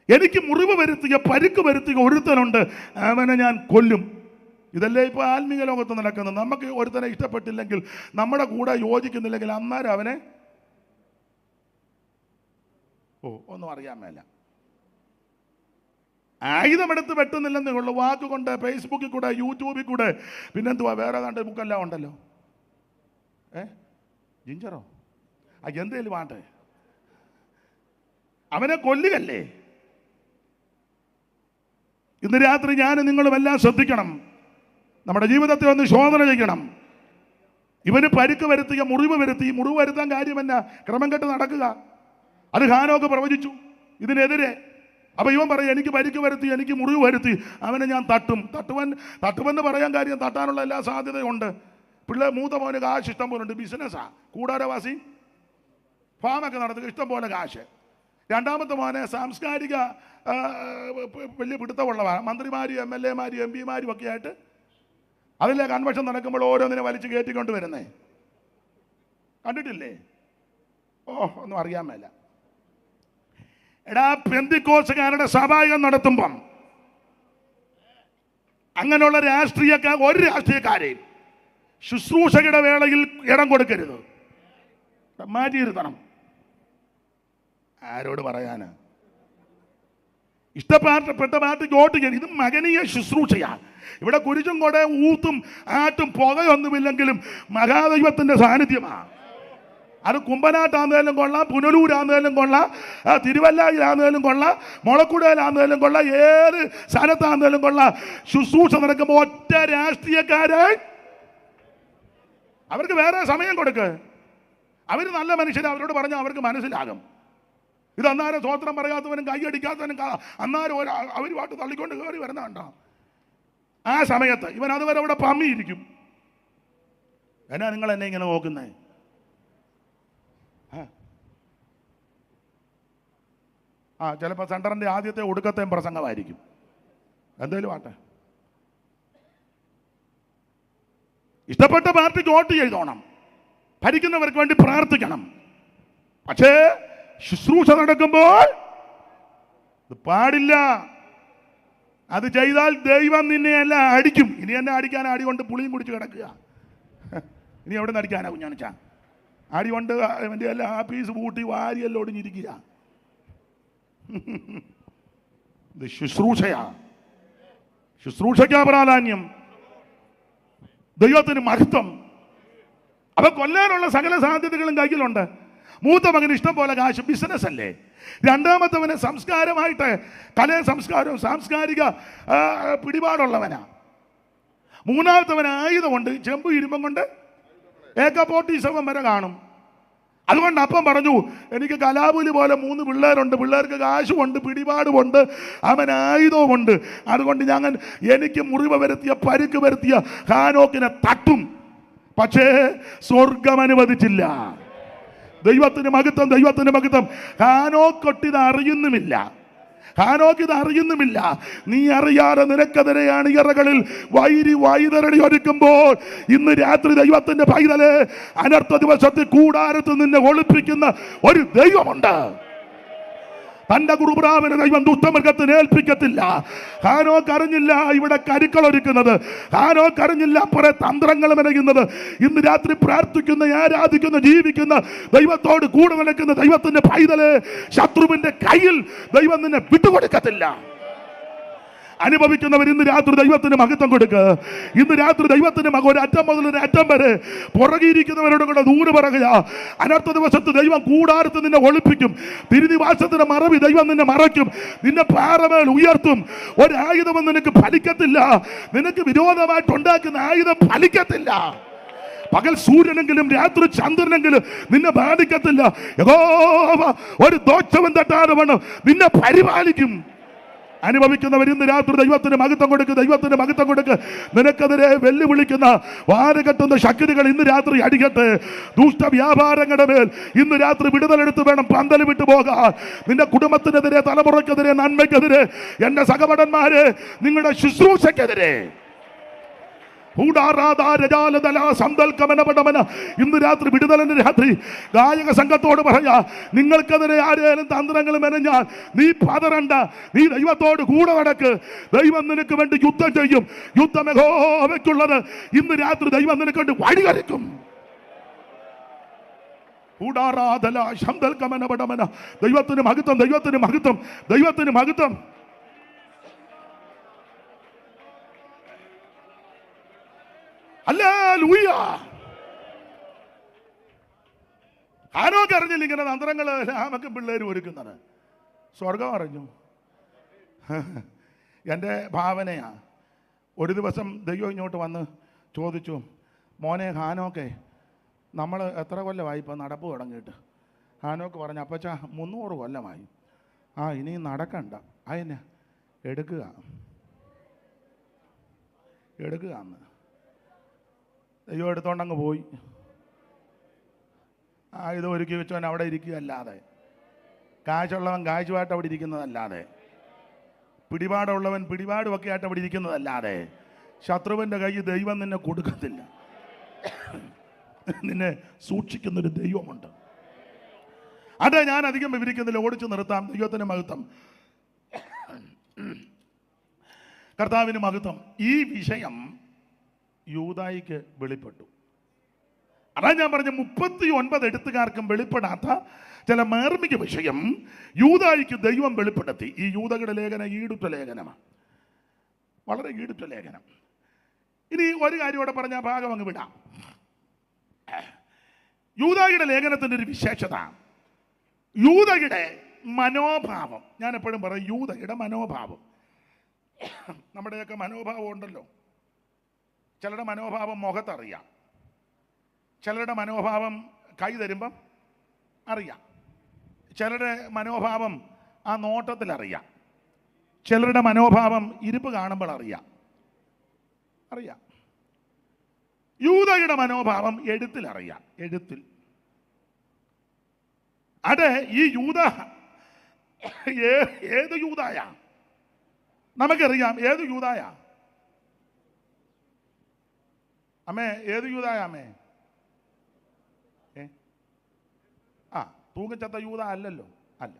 എനിക്ക് മുറിവ് വരുത്തിയ പരിക്ക് വരുത്തിയ ഒരുത്തനുണ്ട്, അവനെ ഞാൻ കൊല്ലും. ഇതല്ലേ ഇപ്പോൾ ആത്മീയ ലോകത്ത് നടക്കുന്നത്. നമുക്ക് ഒരുത്തനെ ഇഷ്ടപ്പെട്ടില്ലെങ്കിൽ, നമ്മുടെ കൂടെ യോജിക്കുന്നില്ലെങ്കിൽ അന്നേരം അവനെ ഒന്നും അറിയാൻ മേല. ആയുധമെടുത്ത് വെട്ടുന്നില്ലെന്നേ ഉള്ളൂ. വാക്കുകൊണ്ട്, ഫേസ്ബുക്കിൽ കൂടെ, യൂട്യൂബിൽ കൂടെ, പിന്നെന്തുവാ വേറെ ഏതാണ്ട് ബുക്കെല്ലാം ഉണ്ടല്ലോ. ജിഞ്ചറോ എന്തേലും ആട്ടെ, അവനെ കൊല്ലുകല്ലേ. ഇന്ന് രാത്രി ഞാൻ നിങ്ങളും എല്ലാം ശ്രദ്ധിക്കണം. നമ്മുടെ ജീവിതത്തെ ഒന്ന് ശോധന ചെയ്യണം. ഇവന് പരിക്ക് വരുത്തിയ മുറിവ് വരുത്താൻ കാര്യമെന്നാ? ക്രമം കെട്ട് നടക്കുക. അത് ഹാനോക്ക് പ്രവചിച്ചു ഇതിനെതിരെ. അപ്പൊ ഇവൻ പറയും, എനിക്ക് പരിക്ക് വരുത്തി, എനിക്ക് മുറിവ് വരുത്തി, അവനെ ഞാൻ തട്ടുമെന്ന് പറയാൻ കാര്യം, തട്ടാനുള്ള എല്ലാ സാധ്യതയുണ്ട്. മൂത്ത മോന് കാശ് ഇഷ്ടം പോലെ ഉണ്ട്, ബിസിനസ്സാ, കൂടാരവാസി, ഫാമൊക്കെ നടത്തുക, ഇഷ്ടം പോലെ കാശ്. രണ്ടാമത്തെ മോനെ സാംസ്കാരിക വലിയ പിടുത്തമുള്ളവ, മന്ത്രിമാരും MLA-മാരും MP-മാരും ഒക്കെ ആയിട്ട് അതിലെ കൺവെൻഷൻ നടക്കുമ്പോൾ ഓരോന്നിനെ വലിച്ചു കയറ്റിക്കൊണ്ട് വരുന്നേ കണ്ടിട്ടില്ലേ? ഒന്നും അറിയാൻ മേല. എടാ, പെന്തിക്കോസ്തുകാരുടെ സഭായം നടത്തുമ്പം അങ്ങനെയുള്ള ഒരു രാഷ്ട്രീയക്കാരെയും ശുശ്രൂഷയുടെ വേളയിൽ ഇടം കൊടുക്കരുത്, മാറ്റിയിരുത്തണം. ആരോട് പറയാന്? ഇഷ്ടപ്പെട്ട പാർട്ടിക്ക് വോട്ട് ചെയ്യണം. ഇത് മകനീയ ശുശ്രൂഷയാണ്. ഇവിടെ കുരിശും കൊട ഊത്തും ആട്ടും പുകയൊന്നുമില്ലെങ്കിലും മഹാദൈവത്തിന്റെ സാന്നിധ്യമാണ്. അത് കുമ്പനാട്ടാന്നേലും കൊള്ളാം, പുനലൂരാന്നേലും കൊള്ളാം, തിരുവല്ലായിലാന്നേലും കൊള്ളാം, മുളക്കുടയിലാന്നേലും കൊള്ളാം, ഏത് സ്ഥലത്താന്നേലും കൊള്ളാം. ശുശ്രൂഷ നടക്കുമ്പോൾ ഒറ്റ രാഷ്ട്രീയക്കാരെ അവർക്ക് വേറെ സമയം കൊടുക്ക്. അവർ നല്ല മനുഷ്യരെ, അവരോട് പറഞ്ഞാൽ അവർക്ക് മനസ്സിലാകും. ഇത് അന്നേരം സ്വോത്രം പറയാത്തവനും കൈയടിക്കാത്തവനും അന്നേരം അവർ പാട്ട് തള്ളിക്കൊണ്ട് കയറി വരുന്ന കണ്ടോ? ആ സമയത്ത് ഇവൻ അതുവരെ അവിടെ പമ്മിയിരിക്കും. എന്നാ നിങ്ങൾ എന്നെ ഇങ്ങനെ നോക്കുന്നേ? ചിലപ്പോൾ സെന്ററിന്റെ ആദ്യത്തെ ഒടുക്കത്തെയും പ്രസംഗമായിരിക്കും. എന്തേലും ആട്ടെ, ഇഷ്ടപ്പെട്ട പാർട്ടിക്ക് വോട്ട് ചെയ്തോണം, ഭരിക്കുന്നവർക്ക് വേണ്ടി പ്രാർത്ഥിക്കണം. പക്ഷേ ശുശ്രൂഷ നടക്കുമ്പോൾ പാടില്ല. അത് ചെയ്താൽ ദൈവം നിന്നെ എല്ലാം അടിക്കും. ഇനി എന്നെ അടിക്കാൻ അടി കൊണ്ട് പുളിയും കുടിച്ച് കിടക്കുക. ഇനി എവിടെ നിന്ന് അടിക്കാനാ കുഞ്ഞാണിച്ച? അടി കൊണ്ട് അവൻ്റെ എല്ലാം ആ പീസ് പൂട്ടി വാരിയെല്ലാം ഒടിഞ്ഞിരിക്കുക. ഇത് ശുശ്രൂഷയ്ക്കാ പ്രാധാന്യം, ദൈവത്തിന് മഹത്വം. അവ കൊല്ലാനുള്ള സകല സാധ്യതകളും കയ്യിലുണ്ട്. മൂത്ത മകന് ഇഷ്ടം പോലെ കാശ്, ബിസിനസ് അല്ലേ. രണ്ടാമത്തവന് സംസ്കാരമായിട്ട് സംസ്കാരവും സാംസ്കാരിക പിടിപാടുള്ളവനാ. മൂന്നാമത്തവന് ആയുധമുണ്ട്, ചെമ്പ് ഇരുമ്പം കൊണ്ട് AK-47 വരെ കാണും. അതുകൊണ്ട് അപ്പം പറഞ്ഞു, എനിക്ക് കലാപുലി പോലെ 3 പിള്ളേരുണ്ട്, പിള്ളേർക്ക് കാശുമുണ്ട്, പിടിപാടുമുണ്ട്, അവൻ ആയുധവുമുണ്ട്. അതുകൊണ്ട് എനിക്ക് മുറിവ് വരുത്തിയ, പരിക്ക് വരുത്തിയ ഹാനോക്കിനെ തട്ടും. പക്ഷേ സ്വർഗം അനുവദിച്ചില്ല. ദൈവത്തിന് മഹത്വം. ഹാനോക്ക് ഇത് അറിയുന്നുമില്ല. നീ അറിയാതെ നിനക്കെതിരെയാണ് ഇറകളിൽ വൈതരണി ഒരുക്കുമ്പോൾ ഇന്ന് രാത്രി ദൈവത്തിന്റെ പൈതല്, അനർത്ഥ ദിവസത്തിൽ കൂടാരത്ത് നിന്നെ ഒളിപ്പിക്കുന്ന ഒരു ദൈവമുണ്ട്. തന്റെ കുറുപ്രാവിനെ ദൈവം ദുഷ്ടമൃഗത്തിന് ഏൽപ്പിക്കത്തില്ല. ഹാനോക്ക് അറിഞ്ഞില്ല ഇവിടെ കരുക്കൾ ഒരുക്കുന്നത്. ഹാനോക്ക് അറിഞ്ഞില്ല കുറെ തന്ത്രങ്ങൾ മെനയുന്നത്. ഇന്ന് രാത്രി പ്രാർത്ഥിക്കുന്ന, ആരാധിക്കുന്ന, ജീവിക്കുന്ന, ദൈവത്തോട് കൂടെ നടക്കുന്ന ദൈവത്തിന്റെ പൈതല്, ശത്രുവിന്റെ കയ്യിൽ ദൈവം നിന്നെ വിട്ടുകൊടുക്കത്തില്ല. അനുഭവിക്കുന്നവർ ഇന്ന് രാത്രി ദൈവത്തിന് മഹത്വം കൊടുക്കുക. ഇന്ന് രാത്രി ദൈവത്തിന് ഒരു അറ്റം മുതൽ ഒരു അറ്റം വരെ പുറകിയിരിക്കുന്നവരോട് കൂടെ ദൂരെ പറയുക. അനർത്ഥ ദിവസത്ത് ദൈവം കൂടാരത്ത് നിന്നെ ഒളിപ്പിക്കും. തിരുനിവാസത്തിന്റെ മറവി ദൈവം നിന്നെ മറയ്ക്കും. നിന്നെ പാറമേൽ ഉയർത്തും. ഒരു ആയുധം നിനക്ക് ഫലിക്കത്തില്ല. നിനക്ക് വിരോധമായിട്ടുണ്ടാക്കുന്ന ആയുധം ഫലിക്കത്തില്ല. പകൽ സൂര്യനെങ്കിലും രാത്രി ചന്ദ്രനെങ്കിലും നിന്നെ ബാധിക്കത്തില്ല. യഹോവ ഒരു ദോഷവും തട്ടാതെ വേണം നിന്നെ പരിപാലിക്കും. അനുഭവിക്കുന്നവർ ഇന്ന് രാത്രി ദൈവത്തിന് മഹത്വം കൊടുക്കുക. നിനക്കെതിരെ വെല്ലുവിളിക്കുന്ന, വാരകെട്ടുന്ന ശക്തികൾ ഇന്ന് രാത്രി അടിക്കട്ടെ. ദുഷ്ട വ്യാപാരങ്ങളുടെ മേൽ ഇന്ന് രാത്രി വിടുതലെടുത്ത് വേണം പന്തൽ വിട്ടു പോകാൻ. നിന്റെ കുടുംബത്തിനെതിരെ, തലമുറയ്ക്കെതിരെ, നന്മയ്ക്കെതിരെ, എന്റെ സഹപടന്മാരെ, നിങ്ങളുടെ ശുശ്രൂഷയ്ക്കെതിരെ ഇന്ന് രാത്രി വിടുതലിന്റെ രാത്രി ഗായക സംഘത്തോട് പറയാ, നിങ്ങൾക്കെതിരെ ആരെയും തന്ത്രങ്ങൾ മെനഞ്ഞാൽ നീ പതറണ്ട, നീ ദൈവത്തോട് കൂടെ നടക്ക്. ദൈവം നിനക്ക് വേണ്ടി യുദ്ധം ചെയ്യും. യുദ്ധം യഹോവയ്ക്കുള്ളത്. ഇന്ന് രാത്രി ദൈവം നിനക്ക് വേണ്ടി വഴികരിക്കും. ദൈവത്തിന് മഹത്വം, ദൈവത്തിന് മഹത്വം, ദൈവത്തിന് മഹത്വം. ഹല്ലേലൂയ. ആരോഗ്യം അറിഞ്ഞില്ല ഇങ്ങനെ തന്ത്രങ്ങള് നമുക്ക് പിള്ളേര് ഒരുക്കുന്നത്. സ്വർഗം അറിഞ്ഞു. എൻ്റെ ഭാവനയാ. ഒരു ദിവസം ദൈവം ഇങ്ങോട്ട് വന്ന് ചോദിച്ചു, മോനെ ഹാനോക്കെ, നമ്മൾ എത്ര കൊല്ലമായി ഇപ്പം നടപ്പ് തുടങ്ങിയിട്ട്? ഹാനോക്ക് പറഞ്ഞു, അപ്പച്ചാ 300 കൊല്ലമായി. ഇനി നടക്കണ്ട, അതിനെ എടുക്കുക എന്ന്. ദൈവം എടുത്തോണ്ടങ്ങ് പോയി. ഇത് ഒരുക്കി വെച്ചവൻ അവിടെ ഇരിക്കുകയല്ലാതെ, കാശുള്ളവൻ കാശുമായിട്ട് അവിടെ ഇരിക്കുന്നതല്ലാതെ, പിടിപാടുള്ളവൻ പിടിപാടുമൊക്കെ ആയിട്ട് അവിടെ ഇരിക്കുന്നതല്ലാതെ, ശത്രുവിൻ്റെ കൈ ദൈവം നിന്നെ കൊടുക്കത്തില്ല. നിന്നെ സൂക്ഷിക്കുന്നൊരു ദൈവമുണ്ട്. അതെ, ഞാൻ അധികം വിവരിക്കുന്നില്ല, ഓടിച്ചു നിർത്താം. ദൈവത്തിന് മഹത്വം, കർത്താവിന് മഹത്വം. ഈ വിഷയം യൂദായിക്ക് വെളിപ്പെട്ടു. അതാ ഞാൻ പറഞ്ഞ 39 എഴുത്തുകാർക്കും വെളിപ്പെടാത്ത ചില മാർമിക വിഷയം യൂദായിക്ക് ദൈവം വെളിപ്പെടുത്തി. ഈ യൂദയുടെ ലേഖനം ഈടുറ്റ ലേഖനമാണ്, വളരെ ഈടുറ്റ ലേഖനം. ഇനി ഒരു കാര്യം കൂടെ പറഞ്ഞ ഭാഗം അങ്ങ് വിടാം. യൂദായുടെ ലേഖനത്തിൻ്റെ ഒരു വിശേഷത, യൂദയുടെ മനോഭാവം. ഞാൻ എപ്പോഴും പറയും, യൂദയുടെ മനോഭാവം. നമ്മുടെയൊക്കെ മനോഭാവം ഉണ്ടല്ലോ. ചിലരുടെ മനോഭാവം മുഖത്തറിയാം, ചിലരുടെ മനോഭാവം കൈ തരുമ്പം അറിയാം, ചിലരുടെ മനോഭാവം ആ നോട്ടത്തിലറിയാം, ചിലരുടെ മനോഭാവം ഇരിപ്പ് കാണുമ്പോൾ അറിയാം. യൂദയുടെ മനോഭാവം എഴുത്തിലറിയാം, എഴുത്തിൽ. അതെ, ഈ യൂദ ഏത് യൂദായ? നമുക്കറിയാം ഏത് യൂദായ. അമ്മേ, ഏത് യൂദായ അമ്മേ? തൂങ്ങിച്ചത്ത യൂദ അല്ലല്ലോ, അല്ല.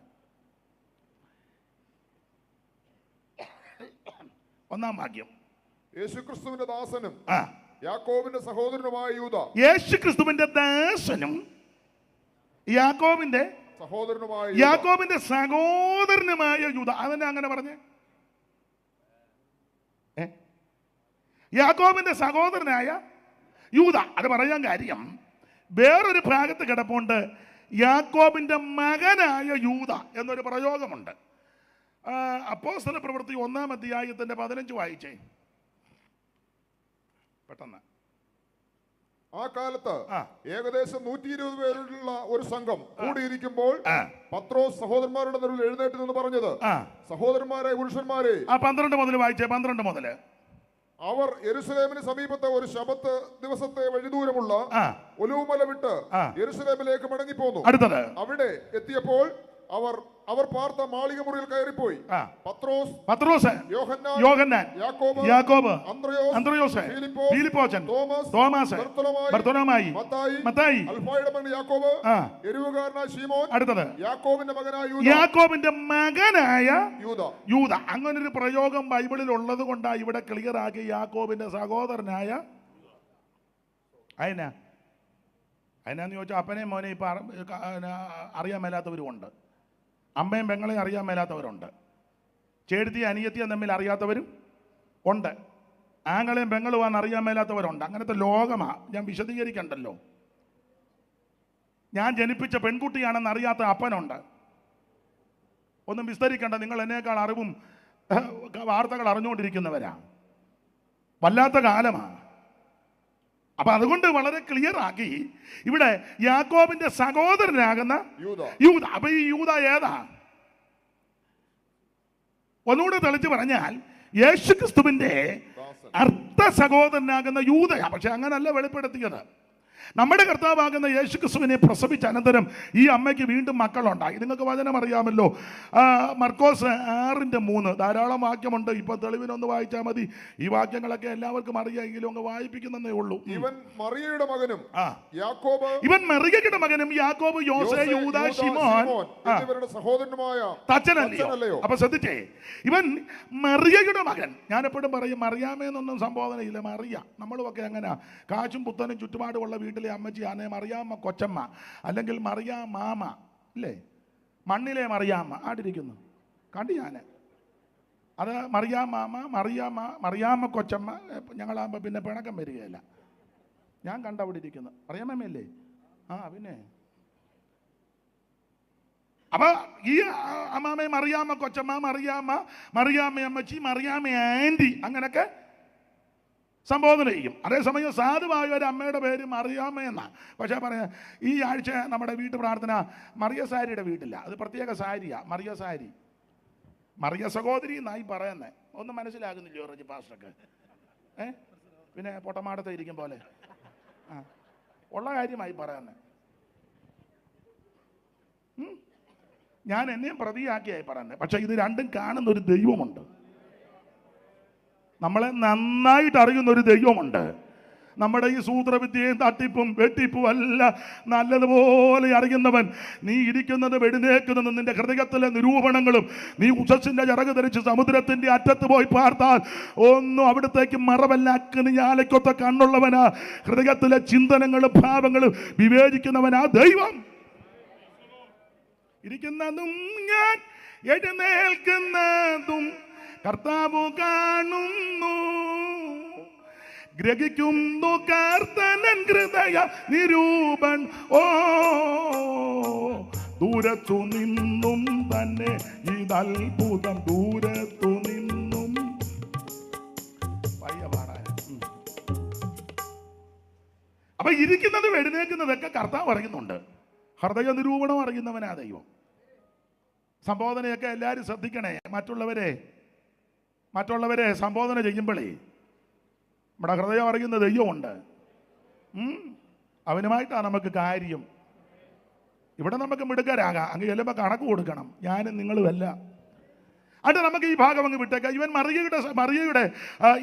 ഒന്നാം വാക്യം. യേശുക്രിസ്തുവിന്റെ ദാസനും യാക്കോബിന്റെ സഹോദരനുമായ യൂദ. യേശുക്രിസ്തുവിന്റെ ദാസനും യാക്കോബിന്റെ സഹോദരനുമായ യൂദ. അതെന്നെ അങ്ങനെ പറഞ്ഞേ? യാക്കോബിന്റെ സഹോദരനായ യൂദ. അത് പറയാൻ കാര്യം, വേറൊരു ഭാഗത്ത് കിടപ്പുണ്ട്, യാക്കോബിന്റെ മകനായ യൂദ എന്നൊരു പ്രയോഗമുണ്ട്. അപ്പോസ്തല പ്രവൃത്തി 1-ാം അധ്യായത്തിന്റെ 15 വായിച്ചേ പെട്ടെന്ന്. ആ കാലത്ത് ഏകദേശം 120 പേരുള്ള ഒരു സംഘം കൂടിയിരിക്കുമ്പോൾ പത്രോസ് സഹോദരന്മാരുടെ നടുവിൽ എഴുന്നേറ്റ് നിന്ന് പറഞ്ഞത്, സഹോദരന്മാരെ, പുരുഷന്മാരെ. 12 മുതൽ വായിച്ചേ, 12 മുതൽ. അവർ യെരുശലേമിന് സമീപത്തെ ഒരു ശബത്ത് ദിവസത്തെ വഴിദൂരമുള്ള ഒലിവുമല വിട്ട് യെരുശലേമിലേക്ക് മടങ്ങിപ്പോന്നു. അടുത്തത്, അവിടെ എത്തിയപ്പോൾ അവർ പാർത്ത മാളിക മുറിയിൽ കയറിപ്പോയി. പത്രോസ്, യോഹന്നാൻ, യാക്കോബ്, അന്ത്രയോസ്, ഫിലിപ്പോച്ചൻ, തോമസ്, ബർത്തോലോമായി, മത്തായി, അൽഫായുടെ മകൻ യാക്കോബ്, എരിവുകാരനായ ശീമോൻ. അടുത്തത്, യാക്കോബിന്റെ മകനായ യൂദ. അങ്ങനൊരു പ്രയോഗം ബൈബിളിൽ ഉള്ളത് കൊണ്ടാണ് ഇവിടെ ക്ലിയർ ആക്കി യാക്കോബിന്റെ സഹോദരനായ. അതിനാന്ന് ചോദിച്ചാൽ അപ്പനെയും മോനെ ഇപ്പൊ അറിയാൻ മേലാത്തവരും ഉണ്ട്, അമ്മയും പെങ്ങളെയും അറിയാൻ മേലാത്തവരുണ്ട്, ചേട്ടത്തിയും അനിയത്തിയും തമ്മിൽ അറിയാത്തവരും ഉണ്ട്, ആങ്ങളെയും പെങ്ങളുമാണെന്ന് അറിയാൻ മേലാത്തവരുണ്ട്. അങ്ങനത്തെ ലോകമാണ്. ഞാൻ വിശദീകരിക്കണ്ടല്ലോ. ഞാൻ ജനിപ്പിച്ച പെൺകുട്ടിയാണെന്ന് അറിയാത്ത അപ്പനുണ്ട്. ഒന്നും വിസ്തരിക്കണ്ട, നിങ്ങൾ എന്നേക്കാൾ അറിവും വാർത്തകൾ അറിഞ്ഞുകൊണ്ടിരിക്കുന്നവരാ. വല്ലാത്ത കാലമാണ്. അപ്പൊ അതുകൊണ്ട് വളരെ ക്ലിയർ ആക്കി ഇവിടെ യാക്കോബിന്റെ സഹോദരനാകുന്ന യൂദ. അപ്പൊ ഈ യൂദ ഏതാ? ഒന്നുകൂടെ തെളിച്ച് പറഞ്ഞാൽ യേശുക്രിസ്തുവിന്റെ അർത്ഥ സഹോദരനാകുന്ന യൂദ. പക്ഷെ അങ്ങനല്ല വെളിപ്പെടുത്തിയത്. നമ്മുടെ കർത്താവാകുന്ന യേശുക്രിസ്തുവിനെ പ്രസവിച്ച അനന്തരം ഈ അമ്മയ്ക്ക് വീണ്ടും മക്കളുണ്ടായി. നിങ്ങൾക്ക് വചനം അറിയാമല്ലോ, മർക്കോസ് 6:3 ധാരാളം വാക്യമുണ്ട്. ഇപ്പൊ തെളിവിനൊന്ന് വായിച്ചാൽ മതി. ഈ വാക്യങ്ങളൊക്കെ എല്ലാവർക്കും അറിയാമെങ്കിലും അങ്ങ് വായിപ്പിക്കുന്നേ ഉള്ളൂ. ഇവൻ മറിയയുടെ മകനും യാക്കോബ് യോസേ യൂദാ ശിമോൻ എന്നിവരുടെ സഹോദരനുമായ തച്ചനല്ലയോ? അപ്പൊ ശ്രദ്ധിച്ചേ, ഇവൻ മറിയയുടെ മകൻ. ഞാൻ എപ്പോഴും പറയും മറിയാമേന്നൊന്നും സംബോധനയില്ല, മറിയ. നമ്മളുമൊക്കെ അങ്ങനെ കാശും പുത്തനും ചുറ്റുപാടുമുള്ള വീട്ടിലെ അമ്മച്ചിയാണ് മറിയാമ്മ കൊച്ചമ്മ, അല്ലെങ്കിൽ മറിയാ മാമ അല്ലേ, മണ്ണിലെ മറിയാമ്മ ആടിരിക്കുന്നു കണ്ടു ഞാൻ. അത് മറിയാ മാമ, മറിയാമ്മ കൊച്ചമ്മ. ഞങ്ങളാകുമ്പോൾ പിന്നെ പിണക്കം വരികയല്ല. ഞാൻ കണ്ടവിടെ ഇരിക്കുന്നു മറിയാമ്മയല്ലേ. പിന്നെ അപ്പൊ ഈ അമ്മാമ്മ മറിയാമ്മ കൊച്ചമ്മ, മറിയാമ്മ അമ്മച്ചി, മറിയാമ്മ ആൻറ്റി അങ്ങനൊക്കെ സംബോധന ചെയ്യും. അതേസമയം സാധുവായ ഒരു അമ്മയുടെ പേര് മറിയാമ്മ എന്നാ. പക്ഷേ പറയാം, ഈ ആഴ്ച നമ്മുടെ വീട്ടു പ്രാർത്ഥന മറിയ സാരിയുടെ വീട്ടില്ല, അത് പ്രത്യേക സാരിയാ, മറിയ സാരി, മറിയ സഹോദരി എന്നായി പറയുന്നത്. ഒന്നും മനസ്സിലാകുന്നില്ലയോ റജി പാസ്റ്റർക്ക്? പിന്നെ പൊട്ടമാടത്തെ ഇരിക്കും പോലെ ഉള്ള കാര്യമായി പറയുന്നത്. ഞാൻ എന്നെയും പ്രതിയാക്കിയായി പറയുന്നത്. പക്ഷെ ഇത് രണ്ടും കാണുന്ന ഒരു ദൈവമുണ്ട്, നമ്മളെ നന്നായിട്ട് അറിയുന്ന ഒരു ദൈവമുണ്ട്. നമ്മുടെ ഈ സൂത്രവിദ്യയും തട്ടിപ്പും വെട്ടിപ്പും അല്ല നല്ലതുപോലെ അറിയുന്നവൻ. നീ ഇരിക്കുന്നത് വെടിനേക്കുന്നത് നിന്റെ ഹൃദയത്തിലെ നിരൂപണങ്ങളും നീ ഉഷസ്സിന്റെ ചിറക് ധരിച്ച് സമുദ്രത്തിന്റെ അറ്റത്ത് പോയി പാർത്താൽ ഒന്നും അവിടത്തേക്ക് മറവല്ലാക്കുന്ന ഞാലക്കൊത്ത കണ്ണുള്ളവനാ. ഹൃദയത്തിലെ ചിന്തനങ്ങളും ഭാവങ്ങളും വിവേചിക്കുന്നവനാ ദൈവം. ഇരിക്കുന്നതും ഞാൻ എഴുന്നേൽക്കുന്നതും കർത്താവ് കാണുന്നു, ഗ്രഹിക്കുന്നു കർത്തനൻ ഹൃദയ നിരൂപൻ. ദൂരത്തു നിന്നും തന്നെ ഇതത്ഭുതം, ദൂരത്തു നിന്നും. അപ്പൊ ഇരിക്കുന്നത് എഴുന്നേൽക്കുന്നതൊക്കെ കർത്താവ് അറിയുന്നുണ്ട്. ഹൃദയ നിരൂപണം അറിയുന്നവനാ ദൈവം. സംബോധനയൊക്കെ എല്ലാവരും ശ്രദ്ധിക്കണേ. മറ്റുള്ളവരെ സംബോധന ചെയ്യുമ്പോഴേ നമ്മുടെ ഹൃദയം അറിയുന്ന ദൈവമുണ്ട്. അവനുമായിട്ടാണ് നമുക്ക് കാര്യം. ഇവിടെ നമുക്ക് മിടുക്കരാകാം, അങ്ങ് ചെല്ലുമ്പോൾ കണക്ക് കൊടുക്കണം. ഞാനും നിങ്ങളുമല്ല. അത് നമുക്ക് ഈ ഭാഗം അങ്ങ് വിട്ടേക്കാം.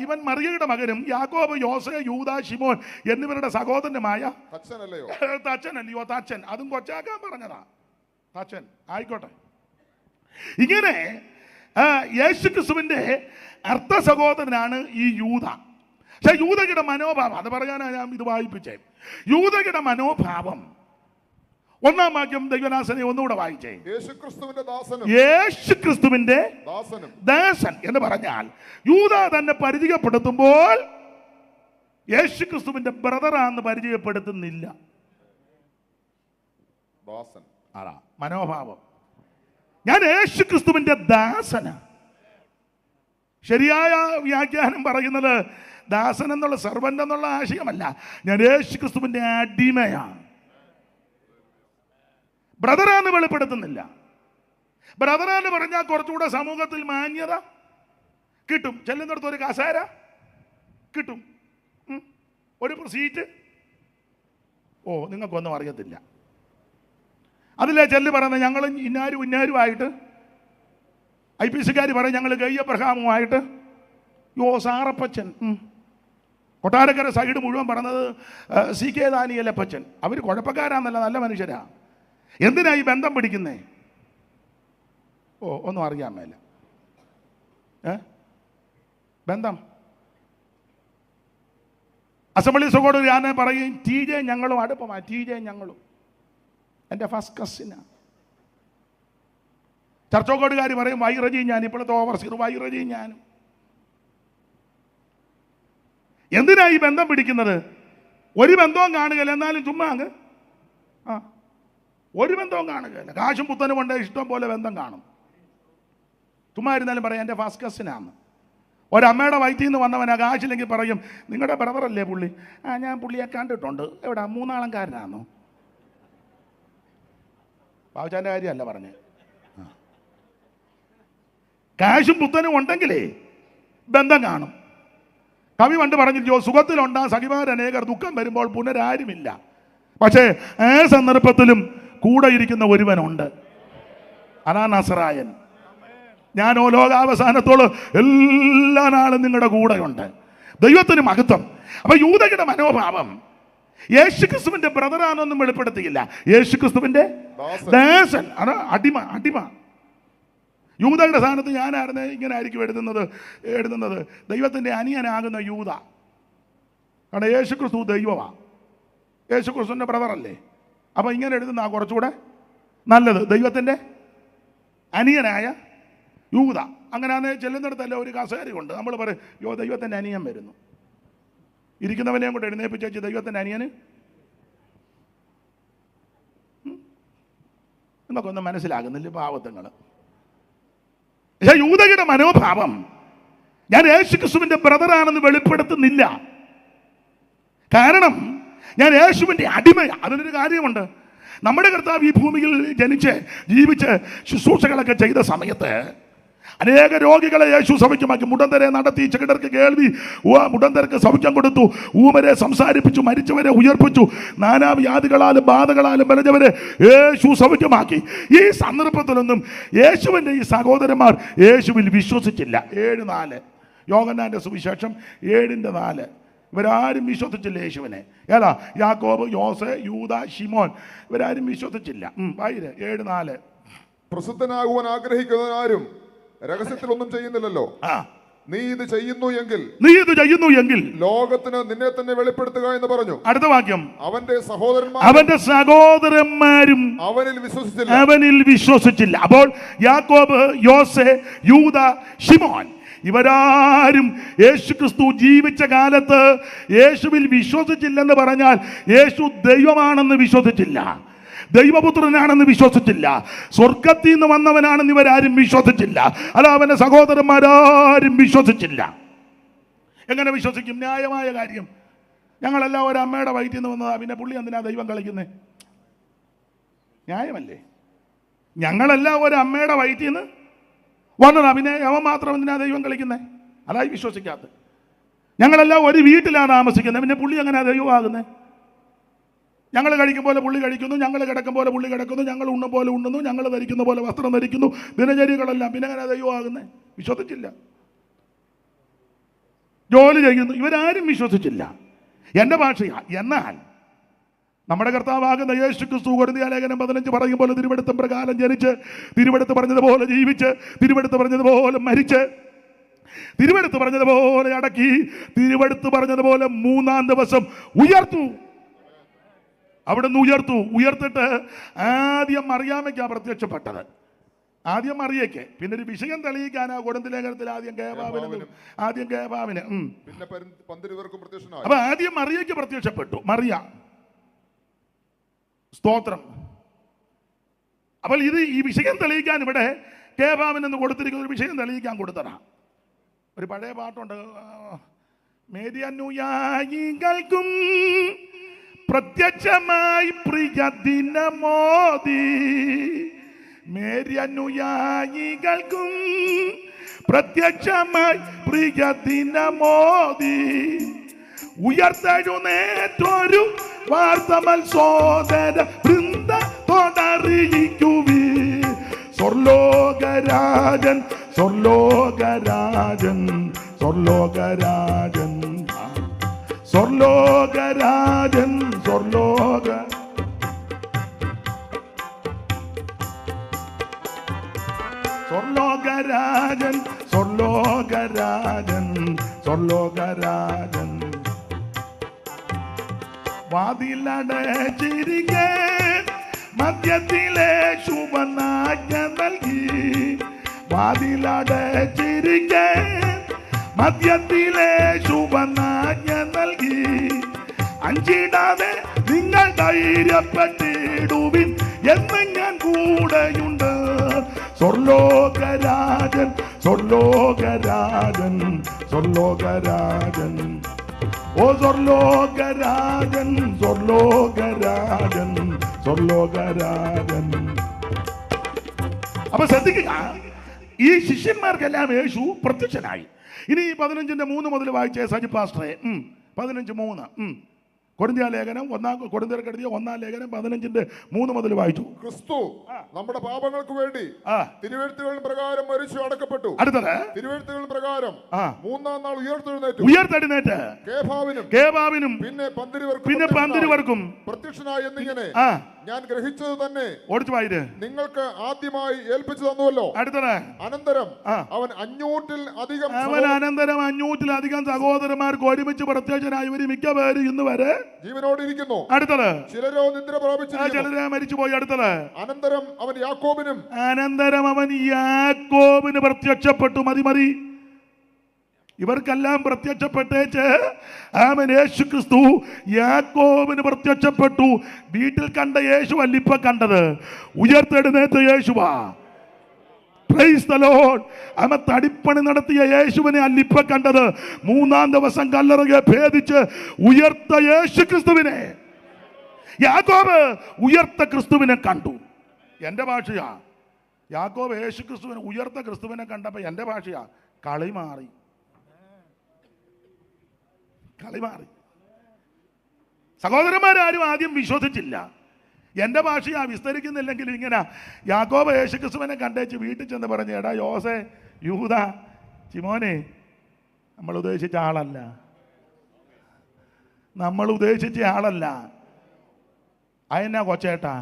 ഇവൻ മറിയയുടെ മകനും യാക്കോബ് യോസേ യൂദാ ശിമോൻ എന്നിവരുടെ സഹോദരനുമായ തച്ചൻ. അതും കൊച്ചാക്കാൻ പറഞ്ഞതാ, തച്ചൻ ആയിക്കോട്ടെ. ഇങ്ങനെ യേശുക്രിസ്തുവിന്റെ അർത്ഥ സഹോദരനാണ് ഈ യൂദ. പക്ഷെ യൂദയുടെ മനോഭാവം, അത് പറയാനാണ് ഞാൻ ഇത് വായിപ്പിച്ചേ. യൂദയുടെ മനോഭാവം, 1-ാം വാക്യം ദൈവദാസനെ ഒന്നുകൂടെ വായിച്ചേ. യേശുക്രിസ്തുവിന്റെ ദാസൻ എന്ന് പറഞ്ഞാൽ യൂദ തന്നെ പരിചയപ്പെടുത്തുമ്പോൾ യേശുക്രിസ്തുവിന്റെ ബ്രദറാന്ന് പരിചയപ്പെടുത്തുന്നില്ല. മനോഭാവം, ഞാൻ യേശുക്രിസ്തുവിന്റെ ദാസന്. ശരിയായ വ്യാഖ്യാനം പറയുന്നത് ദാസൻ എന്നുള്ള സർവന്റ് എന്നുള്ള ആശയമല്ല, ഞാൻ യേശുക്രിസ്തുവിന്റെ അടിമയാണ്. ബ്രദറാന്ന് വെളിപ്പെടുത്തുന്നില്ല. ബ്രദറാന്ന് പറഞ്ഞാൽ കുറച്ചുകൂടെ സമൂഹത്തിൽ മാന്യത കിട്ടും. ചെല്ലുന്നിടത്ത് ഒരു കസേര കിട്ടും, ഒരു സീറ്റ്. നിങ്ങൾക്കൊന്നും അറിയത്തില്ല. അതിലെ ചെല്ല് പറയുന്നത് ഞങ്ങൾ ഇന്നാരുമായിട്ട്, IPCക്കാർ പറയും ഞങ്ങൾ ഗയ്യബ്രഹാമുമായിട്ട്. സാറപ്പച്ചൻ കൊട്ടാരക്കര സൈഡ് മുഴുവൻ പറഞ്ഞത് CK ദാനിയേലപ്പച്ചൻ. അവർ കുഴപ്പക്കാരാന്നല്ല, നല്ല മനുഷ്യരാ. എന്തിനാ ഈ ബന്ധം പിടിക്കുന്നേ? ഒന്നും അറിയാൻ മേല. ബന്ധം അസംബ്ലി സുഖോട് ഞാൻ പറയും, TJ ഞങ്ങളും അടുപ്പമാണ്. TJ ഞങ്ങളും എൻ്റെ ഫസ്റ്റ് കസിനാ. ചർച്ചോക്കോടുകാർ പറയും വൈറജി ഞാൻ, ഇപ്പോഴത്തെ ഓവർസീർ വൈറജി ഞാനും. എന്തിനാ ഈ ബന്ധം പിടിക്കുന്നത്? ഒരു ബന്ധവും കാണുകയില്ല, എന്നാലും ചുമ്മാ അങ്ങ് ഒരു ബന്ധവും കാണുകയില്ല. കാശും പുത്തനും കൊണ്ട് ഇഷ്ടം പോലെ ബന്ധം കാണും. ചുമ്മാ ഇരുന്നാലും പറയാം എൻ്റെ ഫസ്റ്റ് കസിനാണ്. ഒരമ്മയുടെ വയറ്റിൽ നിന്ന് വന്നവനാ, കാശില്ലെങ്കിൽ പറയും നിങ്ങളുടെ ബ്രദറല്ലേ പുള്ളി. ഞാൻ പുള്ളിയെ കണ്ടിട്ടുണ്ട്. എവിടെ? മൂന്നാളംകാരനാണോ? ബാബുച്ചാൻ്റെ കാര്യമല്ല പറഞ്ഞ്. കാശും പുത്തനും ഉണ്ടെങ്കിലേ ബന്ധം കാണും. കവി പണ്ട് പറഞ്ഞില്ലോ, സുഖത്തിലുണ്ടാ സഖിമാരനേകർ, ദുഃഖം വരുമ്പോൾ പുനരാരുമില്ല. പക്ഷേ ആ സന്ദർഭത്തിലും കൂടെ ഇരിക്കുന്ന ഒരുവനുണ്ട്, അതാ നസറായൻ. ഞാനോ ലോകാവസാനത്തോളം എല്ലാ നാളും നിങ്ങളുടെ കൂടെയുണ്ട്. ദൈവത്തിന് മഹത്വം. അപ്പൊ യൂദയുടെ മനോഭാവം യേശുക്രിസ്തുവിന്റെ ബ്രദറാണെന്നും വെളിപ്പെടുത്തിയില്ല, യേശുക്രിസ്തുവിന്റെ ദാസൻ. അത് അടിമ. യൂദയുടെ സ്ഥാനത്ത് ഞാനായിരുന്നു ഇങ്ങനെ ആയിരിക്കും എഴുതുന്നത് ദൈവത്തിന്റെ അനിയനാകുന്ന യൂദ. കാരണം യേശുക്രിസ്തു ദൈവമാണ്, യേശുക്രിസ്തുവിന്റെ ബ്രദറല്ലേ. അപ്പൊ ഇങ്ങനെ എഴുതുന്ന കുറച്ചുകൂടെ നല്ലത്, ദൈവത്തിന്റെ അനിയനായ യൂദ. അങ്ങനെ ചെല്ലുന്നിടത്തല്ല ഒരു കസേരയുണ്ട്, നമ്മൾ പറയും ദൈവത്തിന്റെ അനിയൻ വരുന്നു. ഇരിക്കുന്നവനെയും കൊണ്ട് എഴുന്നേപ്പിച്ചു ദൈവത്തിന്റെ അനിയന് എന്നൊക്കെ ഒന്നും മനസ്സിലാകുന്നില്ല പാവത്തങ്ങൾ. പക്ഷേ യൂദയുടെ മനോഭാവം ഞാൻ യേശുക്രിസ്തുവിന്റെ ബ്രദറാണെന്ന് വെളിപ്പെടുത്തുന്നില്ല. കാരണം ഞാൻ യേശുവിന്റെ അടിമയാണ്. അതിനൊരു കാര്യമുണ്ട്. നമ്മുടെ കർത്താവ് ഈ ഭൂമിയിൽ ജനിച്ച് ജീവിച്ച് ശുശ്രൂഷകളൊക്കെ ചെയ്ത സമയത്ത് അനേക രോഗികളെ യേശു സൗഖ്യമാക്കി. മുടന്തരെ നടത്തി, ചെകിടർക്ക് കേൾവി, മുടന്തർക്ക് സൗഖ്യം കൊടുത്തു, ഊമരെ സംസാരിപ്പിച്ചു, മരിച്ചവരെ ഉയർപ്പിച്ചു, നാനാവ്യാധികളാലും ബാധകളാലും വലഞ്ഞവരെ യേശു സൗഖ്യമാക്കി. ഈ സന്ദർഭത്തിലൊന്നും യേശുവിൻ്റെ ഈ സഹോദരന്മാർ യേശുവിൽ വിശ്വസിച്ചില്ല. 7:4 യോഹന്നാന്റെ സുവിശേഷം 7:4. ഇവരാരും വിശ്വസിച്ചില്ല യേശുവിനെ. ഏതാ? യാക്കോബ്, യോസെ, യൂദ, ശിമോൻ, ഇവരാരും വിശ്വസിച്ചില്ല. 7:4. പ്രസിദ്ധനാകുവാൻ ആഗ്രഹിക്കുന്നവനാരും രഹസ്യത്തിലൊന്നും ചെയ്യുന്നില്ലല്ലോ. നീ ഇത് ചെയ്യുന്നു എങ്കിൽ ലോകത്തിന് നിന്നെ തന്നെ വെളിപ്പെടുത്തുക എന്ന് പറഞ്ഞു. അടുത്ത വാക്യം, അവന്റെ സഹോദരന്മാരും അവനിൽ വിശ്വസിച്ചില്ല. അപ്പോൾ യാക്കോബ്, യോസെ, യൂദ, ശിമോൻ ഇവരാരും യേശുക്രിസ്തു ജീവിച്ച കാലത്ത് യേശുവിൽ വിശ്വസിച്ചില്ലെന്ന് പറഞ്ഞാൽ യേശു ദൈവമാണെന്ന് വിശ്വസിച്ചില്ല, ദൈവപുത്രനാണെന്ന് വിശ്വസിച്ചില്ല, സ്വർഗത്തിൽ നിന്ന് വന്നവനാണെന്ന് ഇവരാരും വിശ്വസിച്ചില്ല. അല്ല, അവന്റെ സഹോദരന്മാരാരും വിശ്വസിച്ചില്ല. എങ്ങനെ വിശ്വസിക്കും? ന്യായമായ കാര്യം. ഞങ്ങളെല്ലാം ഒരു അമ്മയുടെ വയറ്റിൽ നിന്ന് വന്നതാ, പിന്നെ പുള്ളി എന്തിനാ ദൈവം കളിക്കുന്നത്? ന്യായമല്ലേ? ഞങ്ങളെല്ലാം ഒരു അമ്മയുടെ വയറ്റിൽ നിന്ന് വന്നതാ, പിന്നെ അവൻ മാത്രം എന്തിനാ ദൈവം കളിക്കുന്നത്? അതായി വിശ്വസിക്കാത്ത. ഞങ്ങളെല്ലാം ഒരു വീട്ടിലാണ് താമസിക്കുന്നത്, പിന്നെ പുള്ളി എങ്ങനെയാ ദൈവമാകുന്നത്? ഞങ്ങൾ കഴിക്കും പോലെ പുള്ളി കഴിക്കുന്നു, ഞങ്ങൾ കിടക്കും പോലെ പുള്ളി കിടക്കുന്നു, ഞങ്ങൾ ഉണ്ണും പോലെ ഉണ്ണുന്നു, ഞങ്ങൾ ധരിക്കുന്ന പോലെ വസ്ത്രം ധരിക്കുന്നു, ദിനചര്യകളെല്ലാം. പിന്നെ എങ്ങനെ ദൈവമാകുന്നത്? വിശ്വസിച്ചില്ല. ജോലി ചെയ്യുന്നു, ഇവരാരും വിശ്വസിച്ചില്ല. എൻ്റെ ഭാഷയാ. എന്നാൽ നമ്മുടെ കർത്താവാകുന്ന യേശുക്രിസ്തു കൊരിന്ത്യർ ലേഖനം 15 പറയും പോലെ തിരുവെടുത്ത പ്രകാരം ജനിച്ച്, തിരുവെടുത്ത് പറഞ്ഞതുപോലെ ജീവിച്ച്, തിരുവെടുത്ത് പറഞ്ഞതുപോലെ മരിച്ച്, തിരുവെടുത്ത് പറഞ്ഞതുപോലെ അടക്കി, തിരുവെടുത്ത് പറഞ്ഞതുപോലെ 3-ാം ദിവസം ഉയർത്തു. അവിടുന്ന് ഉയർത്തിട്ട് ആദ്യം മറിയാമയ്ക്കാ പ്രത്യക്ഷപ്പെട്ടത്. ആദ്യം മറിയയ്ക്ക്, പിന്നെ ഒരു വിഷയം തെളിയിക്കാനാ കൊരിന്ത്യർ ലേഖനത്തിൽ ആദ്യം കേബാവിന് അപ്പൊ ആദ്യം മറിയയ്ക്ക് പ്രത്യക്ഷപ്പെട്ടു. മറിയ, സ്തോത്രം. അപ്പോൾ ഈ വിഷയം തെളിയിക്കാൻ ഇവിടെ കേബാവിനെന്ന് കൊടുത്തിരിക്കുന്ന ഒരു വിഷയം തെളിയിക്കാൻ കൊടുത്തതാ. ഒരു പഴയ പാട്ടുണ്ട്, മേരിയനുയായികൾക്കും പ്രത്യക്ഷമായി പ്രിയ ദിനമോദി, മേരിയനുയായികൾക്കും പ്രത്യക്ഷമായി പ്രിയ ദിനമോദി, ഉയർത്തെഴുന്നേറ്റൊരു വാർത്തമൽ സോദര വൃന്ദത്തോടറിയിക്കുവി. സ്വർലോകരാജൻ സ്വർലോകരാജൻ സ്വർലോകരാജൻ സ്വർലോകരാജൻ സ്വർലോകരാജൻ സ്വർലോകരാജൻ സ്വർലോകരാജൻ വാതിലടച്ചിരിക്കെ മധ്യത്തിലെ ശുഭനാജ്ഞ നൽകി. വാതിലടച്ചിരിക്കെ മധ്യത്തിലെ ശുഭനാജ്ഞ നൽകി. അഞ്ചിടാതെ നിങ്ങൾ ധൈര്യപ്പെട്ടിടുവിൻ എന്ന് ഞാൻ കൂടെയുണ്ട്. സ്വർലോകരാജൻ സ്വർലോകരാജൻ സ്വർലോകരാജൻ ഓ സ്വർലോകരാജൻ സ്വർലോകരാജൻ സ്വർലോകരാജൻ. അപ്പൊ ശ്രദ്ധിക്കുക, ഈ ശിഷ്യന്മാർക്കെല്ലാം യേശു പ്രത്യക്ഷനായി. ഇനി 15:3 മുതൽ വായിച്ചേ സജി പാസ്റ്ററെ. 15:3 കൊരിന്ത്യ ലേഖനം കൊരിന്ത്യർക്ക് എഴുതിയ 1 ലേഖനം 15:3 മുതൽ വായിച്ചു. ക്രിസ്തു നമ്മുടെ പാപങ്ങൾക്ക് വേണ്ടി തിരുവെഴുത്തുകൾ പ്രകാരം മരിച്ചു അടക്കപ്പെട്ടു. അടുത്തത് തിരുവെഴുത്തുകൾ പ്രകാരം 3-ാം നാൾ ഉയർത്തെഴുന്നേറ്റ് കേബാവിനും പിന്നെ പന്തിരുവർക്കും പ്രത്യക്ഷനായി എന്നിങ്ങനെ ഞാൻ ഗ്രഹിച്ചത് തന്നെ ഓടിച്ചു വായിര് നിങ്ങൾക്ക് ആദ്യമായി ഏൽപ്പിച്ചു തന്നുവല്ലോ. അടുത്തത് അനന്തരം അവൻ 500-ലധികം സഹോദരന്മാർക്ക് ഒരുമിച്ച് പ്രത്യക്ഷനായി ഇവര് മിക്കപേരും ഇന്ന് വരെ ജീവനോട് ഇരിക്കുന്നു. അടുത്തത് ചിലരോ നിദ്ര പ്രാപിച്ചിരിക്കുന്നു, ചിലരെ മരിച്ചുപോയി. അടുത്തത് അനന്തരം അവൻ യാക്കോബിന് പ്രത്യക്ഷപ്പെട്ടു. മതി ഇവർക്കെല്ലാം പ്രത്യക്ഷപ്പെട്ടേച്ച് യേശു ക്രിസ്തു യാക്കോബിന് പ്രത്യക്ഷപ്പെട്ടു. വീട്ടിൽ കണ്ട യേശു അല്ല ഇപ്പൊ കണ്ടത്, ഉയർത്തെഴുന്നേറ്റ യേശുവാ. Price the Lord. അവൻ തടിപ്പണി നടത്തിയ യേശുവിനെ അല്ല ഇപ്പൊ കണ്ടത്, 3-ാം ദിവസം കല്ലറയെ ഭേദിച്ച് ഉയർത്ത യേശു ക്രിസ്തുവിനെ. യാക്കോബ് ഉയർത്ത ക്രിസ്തുവിനെ കണ്ടു. എൻ്റെ ഭാഷയാ, യാക്കോബ് യേശു ക്രിസ്തുവിനെ ഉയർത്ത ക്രിസ്തുവിനെ കണ്ടപ്പോ എൻ്റെ ഭാഷയാ, കളി മാറി. സഹോദരന്മാരാരും ആദ്യം വിശ്വസിച്ചില്ല. എൻ്റെ ഭാഷയാ, വിസ്തരിക്കുന്നില്ലെങ്കിൽ ഇങ്ങനെ യാക്കോബ് യേശു ക്രിസ്തുവിനെ കണ്ടേച്ച് വീട്ടിൽ ചെന്ന് പറഞ്ഞു, എടാ യോസേ, യൂദ, ശിമോനെ, നമ്മൾ ഉദ്ദേശിച്ച ആളല്ല. അതെന്നാ കൊച്ചേട്ടാ,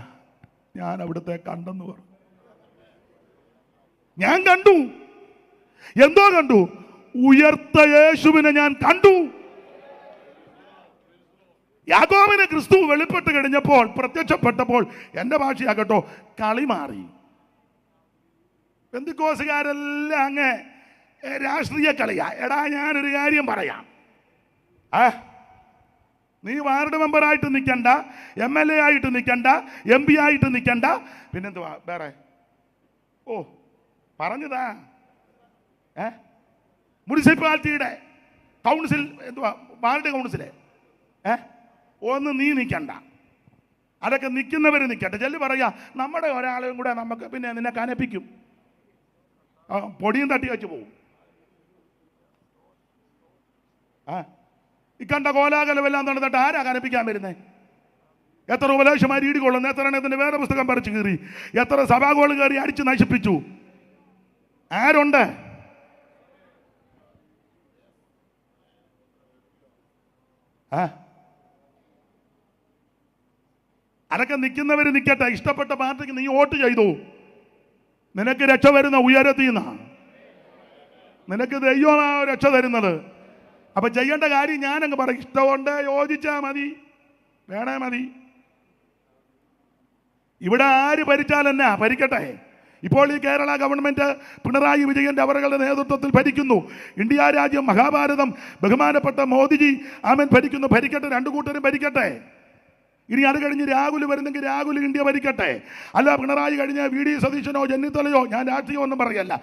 ഞാൻ അവിടുത്തെ കണ്ടെന്ന് പറഞ്ഞു. ഞാൻ കണ്ടു. എന്തോ കണ്ടു? ഉയർത്ത യേശുവിനെ ഞാൻ കണ്ടു. യാക്കോബിന് ക്രിസ്തു വെളിപ്പെട്ട് കഴിഞ്ഞപ്പോൾ, പ്രത്യക്ഷപ്പെട്ടപ്പോൾ, എൻ്റെ ഭാഷയാകട്ടോ, കളി മാറി. പെന്തിക്കോസുകാരെല്ലാം അങ്ങ് രാഷ്ട്രീയ കളിയാ. എടാ ഞാനൊരു കാര്യം പറയാം, നീ വാർഡ് മെമ്പറായിട്ട് നിൽക്കണ്ട, MLA ആയിട്ട് നിൽക്കണ്ട, MP ആയിട്ട് നിൽക്കണ്ട, പിന്നെന്തുവാ വേറെ? പറഞ്ഞതാ മുനിസിപ്പാലിറ്റിയുടെ കൗൺസിൽ, എന്തുവാ വാർഡ് കൗൺസിലെ ഒന്നും നീ നിൽക്കണ്ട. അതൊക്കെ നിൽക്കുന്നവർ നിൽക്കട്ടെ. ചെല്ലു പറയാ, നമ്മുടെ ഒരാളെയും കൂടെ നമുക്ക് പിന്നെ നിന്നെ കനപ്പിക്കും, പൊടിയും തട്ടി വെച്ച് പോവും. ഇക്കണ്ട കോലാകലമെല്ലാം നടന്നിട്ട് ആരാ കനപ്പിക്കാൻ വരുന്നേ? എത്ര ഉപദേശമാർ ഈടികൊള്ളുന്നു, എത്ര എണ്ണത്തിന് വേറെ പുസ്തകം പറിച്ചു കീറി, എത്ര സഭാഗോൾ കയറി അടിച്ച് നശിപ്പിച്ചു. ആരുണ്ട്? അതൊക്കെ നിൽക്കുന്നവർ നിൽക്കട്ടെ. ഇഷ്ടപ്പെട്ട പാർട്ടിക്ക് നീ വോട്ട് ചെയ്തു, നിനക്ക് രക്ഷ വരുന്ന ഉയരത്തിൽ നിന്നാണ്, നിനക്ക് ദൈവമാ രക്ഷ തരുന്നത്. അപ്പൊ ചെയ്യേണ്ട കാര്യം ഞാനങ്ങ് പറയും, ഇഷ്ടമുണ്ട് യോജിച്ചാ മതി, വേണേ മതി. ഇവിടെ ആര് ഭരിച്ചാൽ എന്നാ, ഭരിക്കട്ടെ. ഇപ്പോൾ ഈ കേരള ഗവൺമെന്റ് പിണറായി വിജയന്റെ അവരുടെ നേതൃത്വത്തിൽ ഭരിക്കുന്നു. ഇന്ത്യ രാജ്യം, മഹാഭാരതം, ബഹുമാനപ്പെട്ട മോദിജി ആമൻ ഭരിക്കുന്നു. ഭരിക്കട്ടെ, രണ്ടു കൂട്ടരും ഭരിക്കട്ടെ. ഇനി അത് കഴിഞ്ഞ് രാഹുൽ വരുന്നെങ്കിൽ രാഹുൽ ഇന്ത്യ ഭരിക്കട്ടെ. അല്ല പിണറായി കഴിഞ്ഞ VD സതീശനോ ചെന്നിത്തലയോ, ഞാൻ രാഷ്ട്രീയം ഒന്നും പറയല്ല,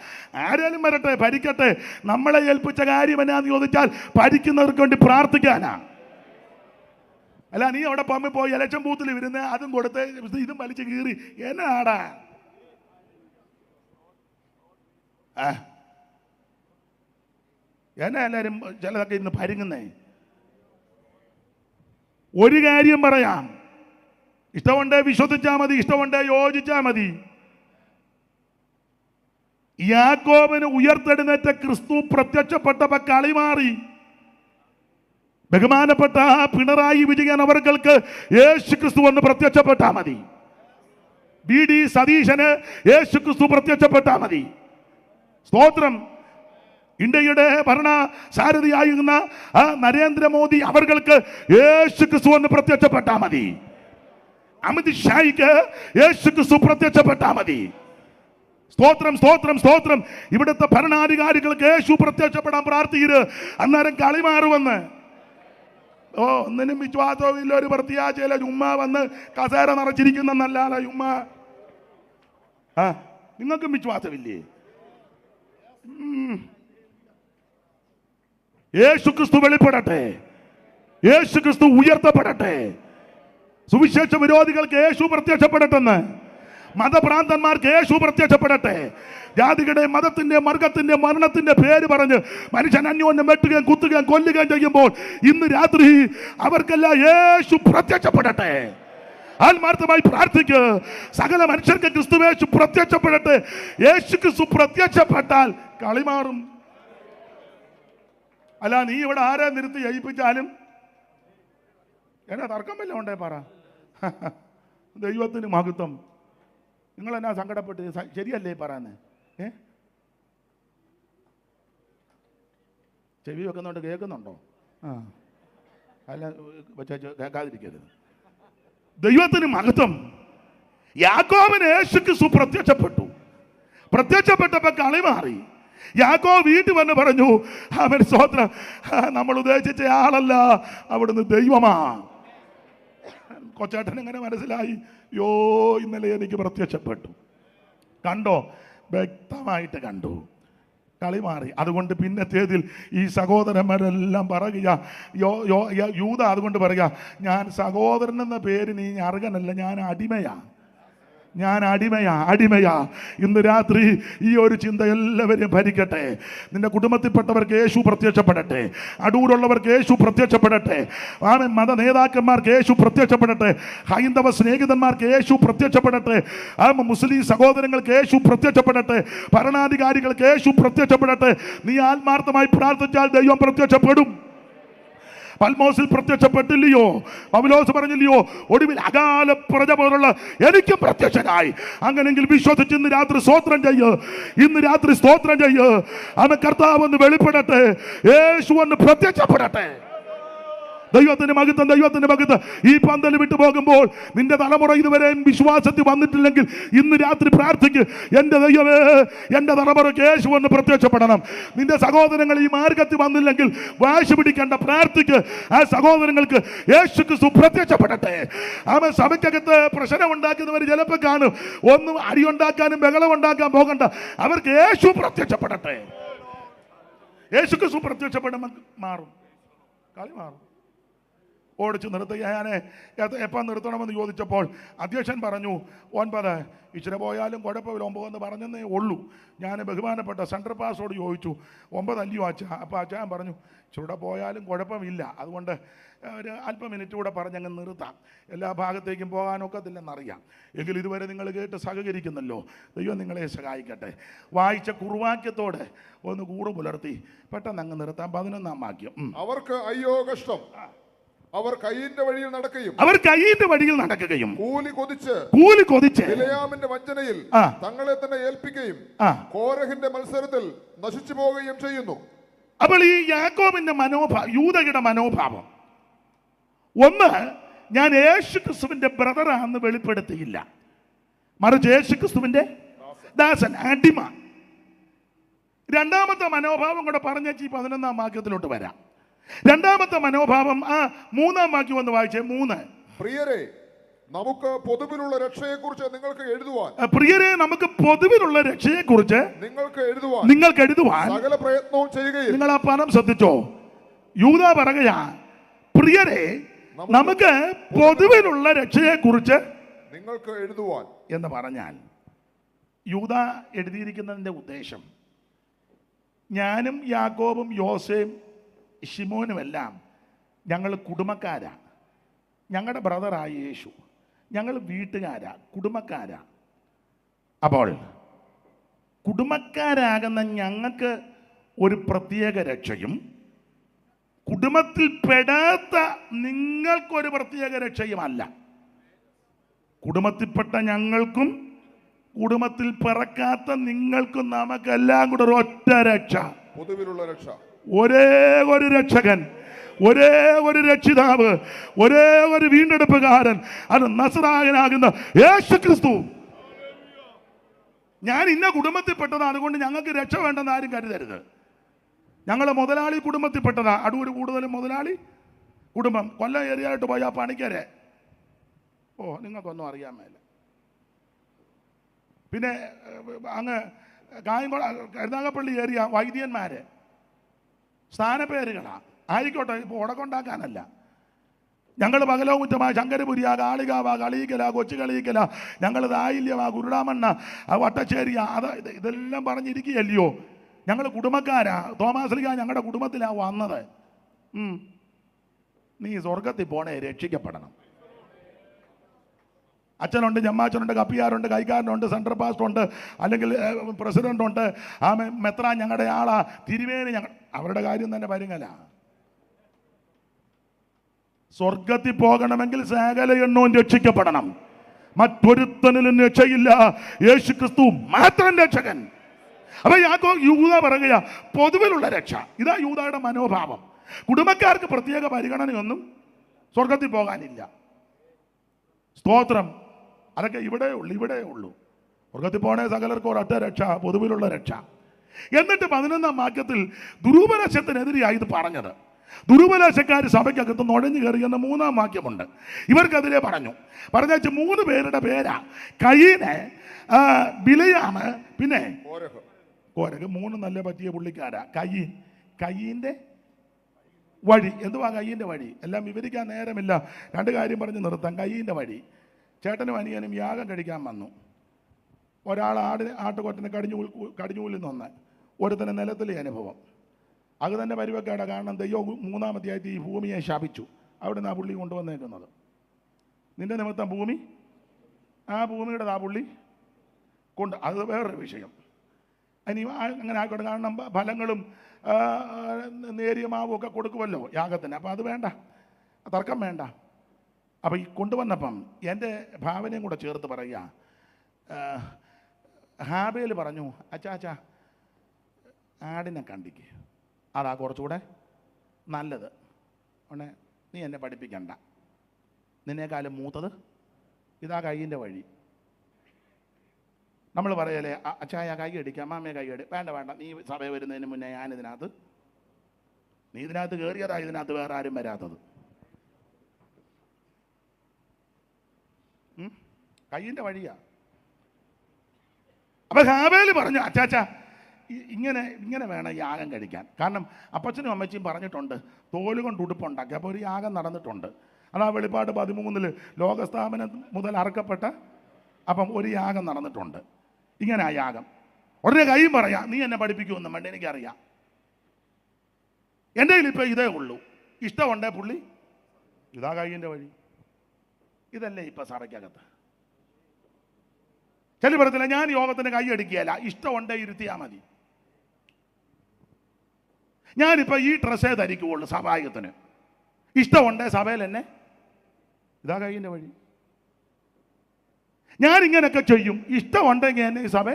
ആരേലും വരട്ടെ, ഭരിക്കട്ടെ. നമ്മളെ ഏൽപ്പിച്ച കാര്യം എന്നാന്ന് ചോദിച്ചാൽ ഭരിക്കുന്നവർക്ക് വേണ്ടി പ്രാർത്ഥിക്കാനാ. അല്ല നീ അവിടെ പമ്മിൽ പോയി ഇലക്ഷൻ ബൂത്തിൽ വരുന്ന അതും കൊടുത്ത് ഇതും വലിച്ചു കീറി എന്നാടാ? എന്നാ എല്ലാവരും ചിലതൊക്കെ ഇന്ന് പരുങ്ങുന്നേ. ഒരു കാര്യം പറയാം, ഇഷ്ടമുണ്ടേ വിശ്വസിച്ചാ മതി, ഇഷ്ടമുണ്ടേ യോജിച്ചാ മതി. യാക്കോബിന് ഉയർത്തെഴുന്നേറ്റ ക്രിസ്തു പ്രത്യക്ഷപ്പെട്ടപ്പോ കളി മാറി. ബഹുമാനപ്പെട്ട പിണറായി വിജയൻ അവർക്ക് യേശു ക്രിസ്തു എന്ന് പ്രത്യക്ഷപ്പെട്ടാ മതി. VD സതീശന് യേശു ക്രിസ്തു പ്രത്യക്ഷപ്പെട്ടാ മതി. സ്തോത്രം. ഇന്ത്യയുടെ ഭരണ സാരഥിയായിരുന്ന നരേന്ദ്രമോദി അവർക്ക് യേശു ക്രിസ്തു എന്ന് പ്രത്യക്ഷപ്പെട്ടാ മതി. അമിത് ഷായ്ക്ക് യേശു ക്രിസ്തു പ്രത്യക്ഷപ്പെട്ടാ മതി. സ്തോത്രം, സ്തോത്രം, സ്തോത്രം. ഇവിടുത്തെ ഭരണാധികാരികൾക്ക് യേശു പ്രത്യക്ഷപ്പെടാൻ പ്രാർത്ഥിക്കരുത്, അന്നേരം കളി മാറുമെന്ന്. ഒന്നിനും വിശ്വാസവും ഇല്ല. ഒരു പ്രത്യാശയില്ല, ചുമ്മാ വന്ന് കസേര നിറച്ചിരിക്കുന്നല്ലാതെ ചുമ്മാ. നിങ്ങൾക്കും വിശ്വാസമില്ലേ? യേശു ക്രിസ്തു വെളിപ്പെടട്ടെ, യേശു ക്രിസ്തു ഉയർത്തപ്പെടട്ടെ, സുവിശേഷ വിരോധികൾക്ക് യേശു പ്രത്യക്ഷപ്പെടട്ടെന്ന് മതഭ്രാന്തന്മാർക്ക് യേശു പ്രത്യക്ഷപ്പെടട്ടെ. ജാതികളുടെ മതത്തിന്റെ മർഗത്തിന്റെ മരണത്തിന്റെ പേര് പറഞ്ഞ് മനുഷ്യൻ അന്യോന്യം വെട്ടുകയും കുത്തുകയും കൊല്ലുകയും ചെയ്യുമ്പോൾ ഇന്ന് രാത്രി അവർക്കെല്ലാം യേശു പ്രത്യക്ഷപ്പെടട്ടെ. ആത്മാർത്ഥമായി പ്രാർത്ഥിക്ക്. സകല മനുഷ്യർക്ക് ക്രിസ്തുവേശു പ്രത്യക്ഷപ്പെടട്ടെ. യേശു ക്രിസ്തു പ്രത്യക്ഷപ്പെട്ടാൽ കളി മാറും. അല്ല, നീ ഇവിടെ ആരെ നിർത്തി ജയിപ്പിച്ചാലും എന്നാ തർക്കം വല്ല ഉണ്ടേ പറ. ദൈവത്തിന് മഹത്വം. നിങ്ങൾ എന്നാ സങ്കടപ്പെട്ട് ശരിയല്ലേ പറയുന്നത്? ചെവി വെക്കുന്നുണ്ട്, കേൾക്കുന്നുണ്ടോ? അല്ല, കേൾക്കാതിരിക്കരുത്. ദൈവത്തിന് മഹത്വം. യാക്കോബിന് യേശു ക്രിസ്തു പ്രത്യക്ഷപ്പെട്ടപ്പോ കളി മാറി. യാക്കോബ് വീട്ടിൽ വന്ന് പറഞ്ഞു, അവൻ സ്തോത്രം, നമ്മൾ ഉദ്ദേശിച്ച ആളല്ല, അവിടുന്ന് ദൈവമാ. കൊച്ചേട്ടൻ എങ്ങനെ മനസ്സിലായി? യോ, ഇന്നലെ എനിക്ക് പ്രത്യക്ഷപ്പെട്ടു. കണ്ടോ? വ്യക്തമായിട്ട് കണ്ടു. കളി മാറി. അതുകൊണ്ട് പിന്നത്തേതിൽ ഈ സഹോദരന്മാരെല്ലാം പറയുക, യൂദ അതുകൊണ്ട് പറയുക, ഞാൻ സഹോദരൻ എന്ന പേരിന് ഈ അർഹനല്ല, ഞാൻ അടിമയാ. ഇന്ന് രാത്രി ഈ ഒരു ചിന്ത എല്ലാവരെയും ഭരിക്കട്ടെ. നിന്റെ കുടുംബത്തിൽപ്പെട്ടവർക്ക് യേശു പ്രത്യക്ഷപ്പെടട്ടെ. അടൂരുള്ളവർക്ക് യേശു പ്രത്യക്ഷപ്പെടട്ടെ. മത നേതാക്കന്മാർക്ക് യേശു പ്രത്യക്ഷപ്പെടട്ടെ. ഹൈന്ദവ സ്നേഹിതന്മാർക്ക് യേശു പ്രത്യക്ഷപ്പെടട്ടെ. മുസ്ലിം സഹോദരങ്ങൾക്ക് യേശു പ്രത്യക്ഷപ്പെടട്ടെ. ഭരണാധികാരികൾക്ക് യേശു പ്രത്യക്ഷപ്പെടട്ടെ. നീ ആത്മാർത്ഥമായി പ്രാർത്ഥിച്ചാൽ ദൈവം പ്രത്യക്ഷപ്പെടും. പൽമോസിൽ പ്രത്യക്ഷപ്പെട്ടില്ലയോ? പൗലോസ് പറഞ്ഞില്ലയോ, ഒടുവിൽ അകാല പ്രജ പോലുള്ള എനിക്ക് പ്രത്യക്ഷനായി. അങ്ങനെങ്കിൽ വിശ്വസിച്ച് ഇന്ന് രാത്രി സ്തോത്രം ചെയ്യ്. അവൻ കർത്താവ് എന്ന് വെളിപ്പെടട്ടെ. യേശു എന്ന് പ്രത്യക്ഷപ്പെടട്ടെ. ദൈവത്തിന് മഹത്വം. ഈ പന്തൽ വിട്ടു പോകുമ്പോൾ നിന്റെ തലമുറ ഇതുവരെയും വിശ്വാസത്തിൽ വന്നിട്ടില്ലെങ്കിൽ ഇന്ന് രാത്രി പ്രാർത്ഥിക്ക്, എന്റെ ദൈവമേ, എന്റെ തലമുറയ്ക്ക് യേശു എന്ന് പ്രത്യക്ഷപ്പെടണം. നിന്റെ സഹോദരങ്ങൾ ഈ മാർഗത്തിൽ വന്നില്ലെങ്കിൽ വാശി പിടിക്കേണ്ട, പ്രാർത്ഥിക്ക്. ആ സഹോദരങ്ങൾക്ക് യേശു ക്രിസ്തു പ്രത്യക്ഷപ്പെടട്ടെ. അവൻ സഭയ്ക്കകത്ത് പ്രശ്നം ഉണ്ടാക്കുന്നവർ ചിലപ്പോൾ കാണും. ഒന്നും അടിയുണ്ടാക്കാനും ബഹളം ഉണ്ടാക്കാൻ പോകണ്ട. അവർക്ക് യേശു പ്രത്യക്ഷപ്പെടട്ടെ. യേശു ക്രിസ്തു പ്രത്യക്ഷപ്പെടുമ്പോൾ മാറും, കളി മാറും. ഓടിച്ചു നിർത്തുക. ഞാൻ എപ്പോൾ നിർത്തണമെന്ന് ചോദിച്ചപ്പോൾ അധ്യക്ഷൻ പറഞ്ഞു 9. ഇച്ചിരി പോയാലും കുഴപ്പമില്ല, 9 എന്ന് പറഞ്ഞെന്നേ ഉള്ളൂ. ഞാൻ ബഹുമാനപ്പെട്ട സെൻട്രൽ പാസോട് ചോദിച്ചു, 9 അല്ലയോ അച്ഛാ? അപ്പോൾ അച്ഛൻ പറഞ്ഞു, ഇച്ചിരി പോയാലും കുഴപ്പമില്ല, അതുകൊണ്ട് ഒരു അല്പം മിനിറ്റ് കൂടെ പറഞ്ഞങ്ങ് നിർത്താം. എല്ലാ ഭാഗത്തേക്കും പോകാനൊക്കത്തില്ലെന്നറിയാം. എങ്കിലും ഇതുവരെ നിങ്ങൾ കേട്ട് സഹകരിക്കുന്നല്ലോ. ദൈവം നിങ്ങളെ സഹായിക്കട്ടെ. വായിച്ച കുറുവാക്യത്തോടെ ഒന്ന് കൂറ് പുലർത്തി പെട്ടെന്ന് അങ്ങ് നിർത്താം. 11-ാം വാക്യം. അവർക്ക് അയ്യോ കഷ്ടം, അവർ കയ്യിന്റെ വഴിയിൽ നടക്കുകയും കൂലി കൊതിച്ച് ബിലെയാമിന്റെ വഞ്ചനയിൽ തങ്ങളെ തന്നെ ഏൽപ്പിക്കുകയും കോരഹിന്റെ മത്സരത്തിൽ നശിച്ചു പോവുകയും ചെയ്യുന്നു. അപ്പോൾ ഈ യാക്കോബിന്റെ യൂദയുടെ മനോഭാവം, ഒന്ന്, ഞാൻ യേശു ക്രിസ്തുവിന്റെ ബ്രദറാണെന്ന് വെളിപ്പെടുത്തിയില്ല, മറിച്ച് യേശു ക്രിസ്തുവിന്റെ ദാസൻ, അടിമ. രണ്ടാമത്തെ മനോഭാവം കൂടെ പറഞ്ഞ 11-ാം വാക്യത്തിലോട്ട് വരാം. രണ്ടാമത്തെ മനോഭാവം 3-ാം വാക്യം ഒന്ന് വായിച്ചേ. 3. പ്രിയരെ, നമുക്ക് പൊതുവിലുള്ള രക്ഷയെക്കുറിച്ച് നിങ്ങൾക്ക് എഴുതുവാൻ സകല പ്രയത്നവും ചെയ്യുകയും. നിങ്ങൾ ആ പദം ശ്രദ്ധിച്ചോ? യൂദ പറയുകയാ, പ്രിയരെ, നമുക്ക് പൊതുവിലുള്ള രക്ഷയെക്കുറിച്ച് നിങ്ങൾക്ക് എഴുതുവാൻ എന്ന് പറഞ്ഞാൽ യൂദ എഴുതിയിരിക്കുന്നതിന്റെ ഉദ്ദേശം, ഞാനും യാക്കോബും യോസേയും ശിമോനുമെല്ലാം ഞങ്ങൾ കുടുംബക്കാരാ. ഞങ്ങളുടെ ബ്രദറായ യേശു, ഞങ്ങൾ വീട്ടുകാരാ, കുടുംബക്കാരാ. അപ്പോൾ കുടുംബക്കാരാകുന്ന ഞങ്ങൾക്ക് ഒരു പ്രത്യേക രക്ഷയും കുടുംബത്തിൽ പെടാത്ത നിങ്ങൾക്കൊരു പ്രത്യേക രക്ഷയുമല്ല. കുടുംബത്തിൽപ്പെട്ട ഞങ്ങൾക്കും കുടുംബത്തിൽ പിറക്കാത്ത നിങ്ങൾക്കും നമുക്കെല്ലാം കൂടെ ഒരൊറ്റ രക്ഷ, പൊതുവിലുള്ള രക്ഷ, ഒരേ ഒരു രക്ഷകൻ, ഒരേ ഒരു രക്ഷിതാവ്, ഒരേ ഒരു വീണ്ടെടുപ്പുകാരൻ, അത് നസറായനാകുന്ന യേശു ക്രിസ്തു. ഞാൻ ഇന്ന കുടുംബത്തിൽപ്പെട്ടതാ, അതുകൊണ്ട് ഞങ്ങൾക്ക് രക്ഷ വേണ്ടെന്ന് ആരും കരുതരുത്. ഞങ്ങൾ മുതലാളി കുടുംബത്തിൽപ്പെട്ടതാ. അടൂർ കൂടുതലും മുതലാളി കുടുംബം. കൊല്ലം ഏരിയയായിട്ട് പോയാൽ പണിക്കരെ, നിങ്ങൾക്കൊന്നും അറിയാൻ മേല. പിന്നെ അങ്ങ് കായംകുള കരുനാഗപ്പള്ളി ഏരിയ വൈദ്യന്മാര് സ്ഥാനപ്പേരുകളാ. ആയിക്കോട്ടെ, ഇപ്പോൾ ഉടക്കുണ്ടാക്കാനല്ല. ഞങ്ങൾ പകലോമുറ്റമാ, ശങ്കരപുരിയാ, കാളികാവാ, കളീക്കല, കൊച്ചു കളീക്കല, ഞങ്ങൾ ആയില്യമാ, കുരുടാമണ്ണ, വട്ടശ്ശേരിയാ, ഇതെല്ലാം പറഞ്ഞിരിക്കുകയല്ലയോ. ഞങ്ങൾ കുടുംബക്കാരാ. തോമാശ്ലീഹ ഞങ്ങളുടെ കുടുംബത്തിലാ വന്നത്. നീ സ്വർഗത്തിൽ പോണേ, രക്ഷിക്കപ്പെടണം. അച്ഛനുണ്ട്, ജമ്മാച്ചനുണ്ട്, കപ്പിയാറുണ്ട്, കൈക്കാരനുണ്ട്, സെൻട്രൽ പാസ്റ്ററുണ്ട്, അല്ലെങ്കിൽ പ്രസിഡന്റുണ്ട്, ആ മെത്രാൻ ഞങ്ങളുടെ ആളാ, തിരുമേനി അവരുടെ കാര്യം തന്നെ പരുങ്ങല. സ്വർഗത്തിൽ പോകണമെങ്കിൽ സകല എണ്ണവും രക്ഷിക്കപ്പെടണം. മറ്റൊരുത്തനിലും രക്ഷയില്ല. യേശു ക്രിസ്തു മാത്രം രക്ഷകൻ. അപ്പൊ യൂദ പറയുക പൊതുവിലുള്ള രക്ഷ. ഇതാ യൂദയുടെ മനോഭാവം. കുടുംബക്കാർക്ക് പ്രത്യേക പരിഗണനയൊന്നും സ്വർഗത്തിൽ പോകാനില്ല. സ്തോത്രം. അതൊക്കെ ഇവിടെ ഉള്ളൂ. സ്വർഗത്തിൽ പോണേ സകലർക്കും ഒരൊറ്റ രക്ഷ, പൊതുവിലുള്ള രക്ഷ. എന്നിട്ട് 11-ാം വാക്യത്തിൽ ദുരുപദേശത്തിനെതിരെയായി ഇത് പറഞ്ഞത്. ദുരുപദേശക്കാർ സഭയ്ക്കകത്ത് നുഴഞ്ഞു കയറി എന്ന 3-ാം വാക്യമുണ്ട്. ഇവർക്കെതിരെ പറഞ്ഞ 3 പേരുടെ പേരാ. കയീന്, ബിലയാമ്, പിന്നെ കോരഹ്. 3 നല്ല പറ്റിയ പുള്ളിക്കാരാ. കയീന്റെ വഴി. എന്തുവാ കയ്യിൻ്റെ വഴി? എല്ലാം വിവരിക്കാൻ നേരമില്ല. 2 കാര്യം പറഞ്ഞ് നിർത്താം. കയ്യിൻ്റെ വഴി. ചേട്ടനും അനിയനും യാഗം കഴിക്കാൻ വന്നു. ഒരാൾ ആട്ടുകൊറ്റനെ കടിഞ്ഞൂലിൽ നിന്ന്, ഒരുത്തന് നിലത്തിലെ അനുഭവം. അത് തന്നെ പരിവക്കേട. കാരണം ദൈവം 3-ാമത്തെയായിട്ട് ഈ ഭൂമിയെ ശപിച്ചു. അവിടെ നിന്ന് ആ പുള്ളി കൊണ്ടുവന്നേക്കുന്നത്. നിന്റെ നിമിത്തം ആ ഭൂമിയുടെ ആ പുള്ളി അത് വേറൊരു വിഷയം. ഇനി അങ്ങനെ ആയിക്കോട്ടെ. കാരണം ഫലങ്ങളും നേരിയ മാവും ഒക്കെ കൊടുക്കുമല്ലോ യാഗത്തിന്. അപ്പം അത് വേണ്ട, തർക്കം വേണ്ട. അപ്പം ഈ കൊണ്ടുവന്നപ്പം എൻ്റെ ഭാവനയും കൂടെ ചേർത്ത് പറയുക. ഹാബേൽ പറഞ്ഞു, അച്ചാ ആടിനെ കണ്ടിക്ക്, അതാ കുറച്ചുകൂടെ നല്ലത്. ഉടനെ നീ എന്നെ പഠിപ്പിക്കണ്ട, നിന്നേക്കാളും മൂത്തത് ഇതാ കയ്യിൻ്റെ വഴി. നമ്മൾ പറയല്ലേ, അച്ചായ കൈ അടിക്കാം, അമ്മാമ്മയെ കൈ അടി. വേണ്ട, നീ സഭ വരുന്നതിന് മുന്നേ നീ ഇതിനകത്ത് കയറിയതാ, ഇതിനകത്ത് വേറെ ആരും വരാത്തത്. കയ്യിൻ്റെ വഴിയാ. അപ്പൊ ഹാബേൽ പറഞ്ഞു, അച്ചാച്ച ഇങ്ങനെ വേണം യാഗം കഴിക്കാൻ. കാരണം അപ്പച്ചനും അമ്മച്ചിയും പറഞ്ഞിട്ടുണ്ട്, തോല് കൊണ്ട് ഉടുപ്പുണ്ടാക്കി. അപ്പോൾ ഒരു യാഗം നടന്നിട്ടുണ്ട്. അതാ വെളിപ്പാട് 13 ലോകസ്ഥാപനം മുതൽ അറക്കപ്പെട്ട അപ്പം ഒരു യാഗം നടന്നിട്ടുണ്ട്. ഇങ്ങനെ ആ യാഗം. ഉടനെ കൈയും പറയാം, നീ എന്നെ പഠിപ്പിക്കുമെന്നും വേണ്ട, എനിക്കറിയാം. എൻ്റെ കയ്യിൽ ഇപ്പം ഇതേ ഉള്ളൂ. ഇഷ്ടമുണ്ടേ പുള്ളി ഇതാ കയ്യിൻ്റെ വഴി. ഇതല്ലേ ഇപ്പം സഭയ്ക്കകത്ത്. ചില പറയത്തില്ല, ഞാൻ യോഗത്തിന് കൈ അടിക്കുകയല്ല, ഇഷ്ടമുണ്ടേ ഇരുത്തിയാൽ മതി. ഞാനിപ്പോൾ ഈ ഡ്രസ്സേ ധരിക്കുകയുള്ളൂ സഭായത്തിന്. ഇഷ്ടമുണ്ടേ സഭയിൽ എന്നെ ഇതാ കയ്യിൻ്റെ വഴി. ഞാനിങ്ങനെയൊക്കെ ചെയ്യും, ഇഷ്ടമുണ്ടെങ്കിൽ എന്നെ ഈ സഭ.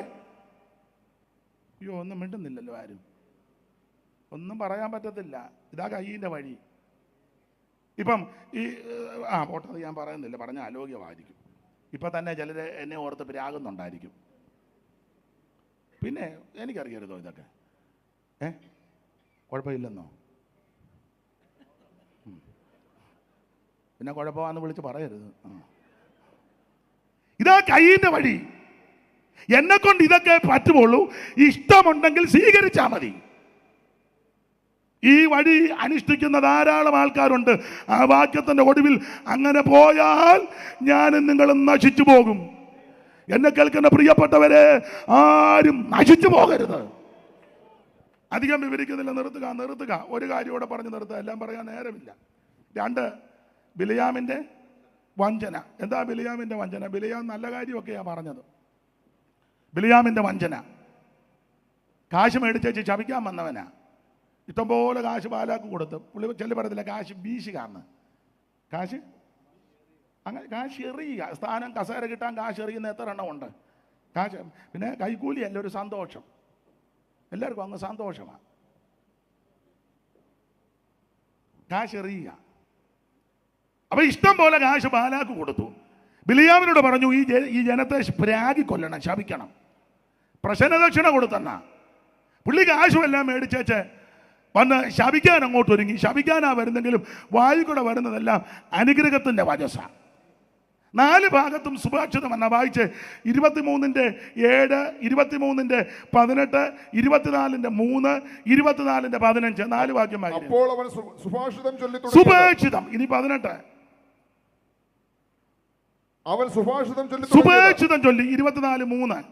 അയ്യോ, ഒന്നും മിണ്ടുന്നില്ലല്ലോ ആരും, ഒന്നും പറയാൻ പറ്റത്തില്ല. ഇതാ കയ്യിൻ്റെ വഴി. ഇപ്പം ഈ പോട്ടത് ഞാൻ പറയുന്നില്ല, പറഞ്ഞ ആലോക്യമായിരിക്കും. ഇപ്പം തന്നെ ചിലർ എന്നെ ഓർത്ത് പിരാകുന്നുണ്ടായിരിക്കും. പിന്നെ എനിക്കറിയരുതോ ഇതൊക്കെ? കുഴപ്പമില്ലെന്നോ? പിന്നെ കുഴപ്പമാണെന്ന് വിളിച്ച് പറയരുത്. ഇതാ കയ്യിൻ്റെ വഴി. എന്നെ കൊണ്ട് ഇതൊക്കെ പറ്റുള്ളൂ. ഇഷ്ടമുണ്ടെങ്കിൽ സ്വീകരിച്ചാൽ മതി. ഈ വഴി അനുഷ്ഠിക്കുന്ന ധാരാളം ആൾക്കാരുണ്ട്. ആ വാക്യത്തിന്റെ ഒടുവിൽ അങ്ങനെ പോയാൽ ഞാനും നിങ്ങളും നശിച്ചു പോകും. എന്നെ കേൾക്കുന്ന പ്രിയപ്പെട്ടവരെ, ആരും നശിച്ചു പോകരുത്. അധികം വിവരിക്കുന്നില്ല, നിർത്തുക. ഒരു കാര്യം കൂടെ പറഞ്ഞ് നിർത്തുക, എല്ലാം പറയാൻ നേരമില്ല. 2, ബിലയാമിന്റെ വഞ്ചന. എന്താ ബിലയാമിന്റെ വഞ്ചന? ബിലയാം നല്ല കാര്യമൊക്കെയാണ് പറഞ്ഞത്. ബിലയാമിന്റെ വഞ്ചന, കാശ് മേടിച്ചേച്ച് ശപിക്കാൻ വന്നവനാ. ഇഷ്ടംപോലെ കാശ് ബാലാക്ക് കൊടുത്ത്. പുള്ളി ചെല്ലി പറയത്തില്ല, കാശ് വീശുകാന്ന്. കാശ് അങ്ങനെ കാശ് എറിയുക. സ്ഥാനം കസേര കിട്ടാൻ കാശ് എറിയുന്ന എത്ര എണ്ണം ഉണ്ട്? കാശ് പിന്നെ കൈക്കൂലിയല്ല, ഒരു സന്തോഷം. എല്ലാവർക്കും അങ്ങ് സന്തോഷമാണ്. കാശ് എറിയുക. അപ്പൊ ഇഷ്ടം പോലെ കാശ് ബാലാക്ക് കൊടുത്തു. ബിലിയാമിനോട് പറഞ്ഞു, ഈ ജനത്തെ പ്രാഗി കൊല്ലണം, ശപിക്കണം. പ്രശ്നദക്ഷിണ കൊടുത്തെന്നാ. പുള്ളി കാശുമെല്ലാം മേടിച്ചേച്ച് വന്ന് ശപിക്കാൻ അങ്ങോട്ട് ഒരുങ്ങി. ശപിക്കാനാ വരുന്നെങ്കിലും വായു കൂടെ വരുന്നതെല്ലാം അനുഗ്രഹത്തിന്റെ വചസ്സ. 4 ഭാഗത്തും സുഭാഷിതം എന്നാ വായിച്ച്. 23-7, 23-18, 24-3, 24-15, 4 വാക്യം വായിക്കും. സുഭാഷിതം. ഇനി 18. അവൻ സുഭാഷിതം ചൊല്ലി 24:3.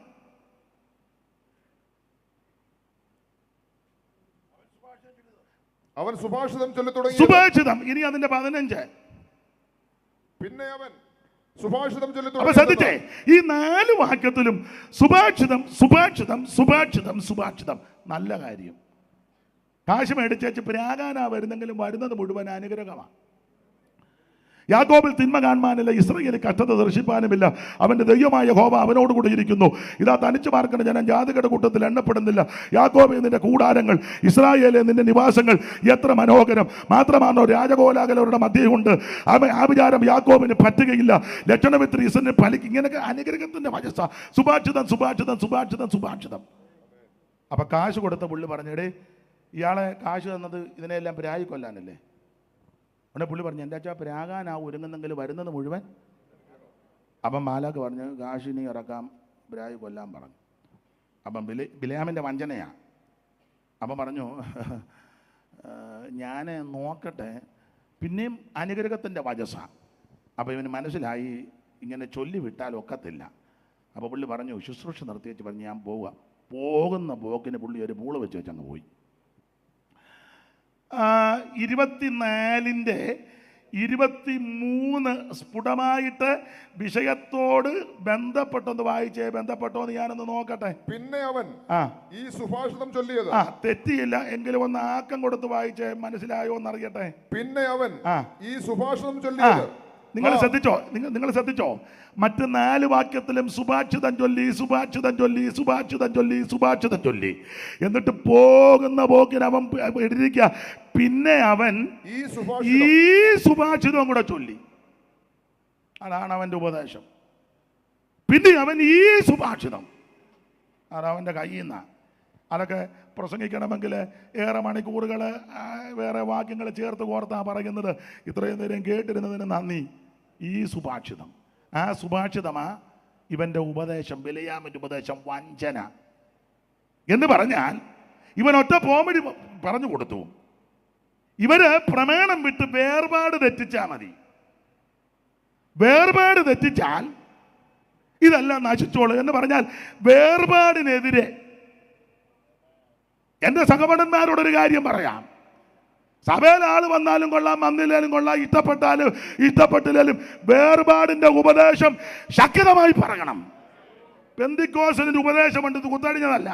അവൻ സുഭാഷിതം ചൊല്ലി തുടങ്ങി. സുഭാഷിതം. ഇനി അതിന്റെ 15. പിന്നെ അവൻ സുഭാഷിതം ചൊല്ലി അപ്പൊ ശ്രദ്ധിച്ചേ, ഈ 4 വാക്യത്തിലും സുഭാഷിതം സുഭാഷിതം സുഭാഷിതം സുഭാഷിതം. നല്ല കാര്യം. കാശ് മേടിച്ചേച്ച് പ്രാകാനാ വരുന്നെങ്കിലും വരുന്നത് മുഴുവൻ അനുഗ്രഹമാണ്. യാക്കോബിൽ തിന്മ കാണുവാനില്ല, ഇസ്രായേലിൽ കഷ്ടത ദർശിപ്പാനുമില്ല. അവന്റെ ദൈവമായ യഹോവ അവനോട് കൂടെ ഇരിക്കുന്നു. ഇതാ തനിച്ചു പാർക്കുന്ന ജനം ജാതികളുടെ കൂട്ടത്തിൽ എണ്ണപ്പെടുന്നില്ല. യാക്കോബേ, നിന്റെ കൂടാരങ്ങൾ, ഇസ്രായേലേ, നിന്റെ നിവാസങ്ങൾ എത്ര മനോഹരം. മാത്രമാണോ രാജകോലാകലവരുടെ മധ്യയുണ്ട്. ആഭിചാരം യാക്കോബിന് പറ്റുകയില്ല, ലക്ഷണമിത്രി ഇസ്രായേലിന് ഫലിക്കും. ഇങ്ങനെയൊക്കെ അനുഗ്രഹത്തിന്റെ വചസ്സ. സുഭാഷിതം സുഭാഷിതം സുഭാഷിതം സുഭാഷിതം. അപ്പൊ കാശ് കൊടുത്ത പുള്ളി പറഞ്ഞേടേ, ഇയാളെ കാശ് തന്നത് ഇതിനെല്ലാം പ്രായി കൊല്ലാനല്ലേ? ഉടനെ പുള്ളി പറഞ്ഞു, എൻ്റെ അച്ഛാ പ്രാകാനാ ഒരുങ്ങുന്നെങ്കിൽ വരുന്നത് മുഴുവൻ. അപ്പം മാലാക്ക് പറഞ്ഞു, കാശിനി ഇറക്കാം, പ്രായി കൊല്ലാൻ പറഞ്ഞു. അപ്പം ബിലയാമിൻ്റെ വഞ്ചനയാണ്. അപ്പം പറഞ്ഞു, ഞാൻ നോക്കട്ടെ. പിന്നെയും അനുഗ്രഹത്തിൻ്റെ വചസ്സാണ്. അപ്പോൾ ഇവന് മനസ്സിലായി ഇങ്ങനെ ചൊല്ലി വിട്ടാൽ ഒക്കത്തില്ല. അപ്പോൾ പുള്ളി പറഞ്ഞു, ശുശ്രൂഷ നിർത്തി വെച്ച് പറഞ്ഞു, ഞാൻ പോവുക. പോകുന്ന പോക്കിന് പുള്ളി ഒരു പൂള് വെച്ച് വെച്ചങ്ങ് പോയി. 24:23 സ്ഫുടമായിട്ട് വിഷയത്തോട് ബന്ധപ്പെട്ടൊന്ന് വായിച്ചേ. ബന്ധപ്പെട്ടോന്ന് ഞാനൊന്ന് നോക്കട്ടെ. പിന്നെ അവൻ ഈ സുഭാഷിതം ചൊല്ലിയത്. തെറ്റിയില്ല, എങ്കിലും ഒന്ന് ആക്കം കൊടുത്ത് വായിച്ചേ, മനസ്സിലായോ എന്നറിയട്ടെ. പിന്നെ അവൻ ഈ സുഭാഷിതം ചൊല്ലിയത്. നിങ്ങൾ ശ്രദ്ധിച്ചോ, മറ്റ് 4 വാക്യത്തിലും സുഭാഷിതം ചൊല്ലി സുഭാഷിതം ചൊല്ലി സുഭാഷിതം ചൊല്ലി സുഭാഷിതം ചൊല്ലി. എന്നിട്ട് പോകുന്ന പോക്കിന് അവൻ എഴുതിയിരിക്കുക, പിന്നെ അവൻ ഈ സുഭാഷിതം കൂടെ ചൊല്ലി. അതാണ് അവന്റെ ഉപദേശം. പിന്നെ അവൻ ഈ സുഭാഷിതം, അതവന്റെ കയ്യിൽ നിന്നാ. അതൊക്കെ പ്രസംഗിക്കണമെങ്കിൽ ഏറെ മണിക്കൂറുകൾ വേറെ വാക്യങ്ങൾ ചേർത്ത് കോർത്താ പറയുന്നത്. ഇത്രയും നേരം കേട്ടിരുന്നതിന് നന്ദി. ഈ സുഭാഷിതം, ആ സുഭാഷിതമാ ഇവന്റെ ഉപദേശം, ബിലയാമിന്റെ ഉപദേശം വഞ്ചന എന്ന് പറഞ്ഞാൽ ഇവൻ ഒറ്റ പോമഴി പറഞ്ഞു കൊടുത്തു. ഇവര് പ്രമാണം വിട്ട് വേർപാട് തെറ്റിച്ചാൽ മതി. വേർപാട് തെറ്റിച്ചാൽ ഇതെല്ലാം നശിച്ചോളൂ എന്ന് പറഞ്ഞാൽ വേർപാടിനെതിരെ എൻ്റെ സഹപഠന്മാരോടൊരു കാര്യം പറയാം. സഭയിൽ ആൾ വന്നാലും കൊള്ളാം, വന്നില്ലേലും കൊള്ളാം, ഇഷ്ടപ്പെട്ടാലും ഇഷ്ടപ്പെട്ടില്ലേലും വേർപാടിന്റെ ഉപദേശം ശക്തമായി പറയണം. പെന്തിക്കോസ്തിന്റെ ഉപദേശമുണ്ട്, ഇത് കുത്തടിഞ്ഞതല്ല.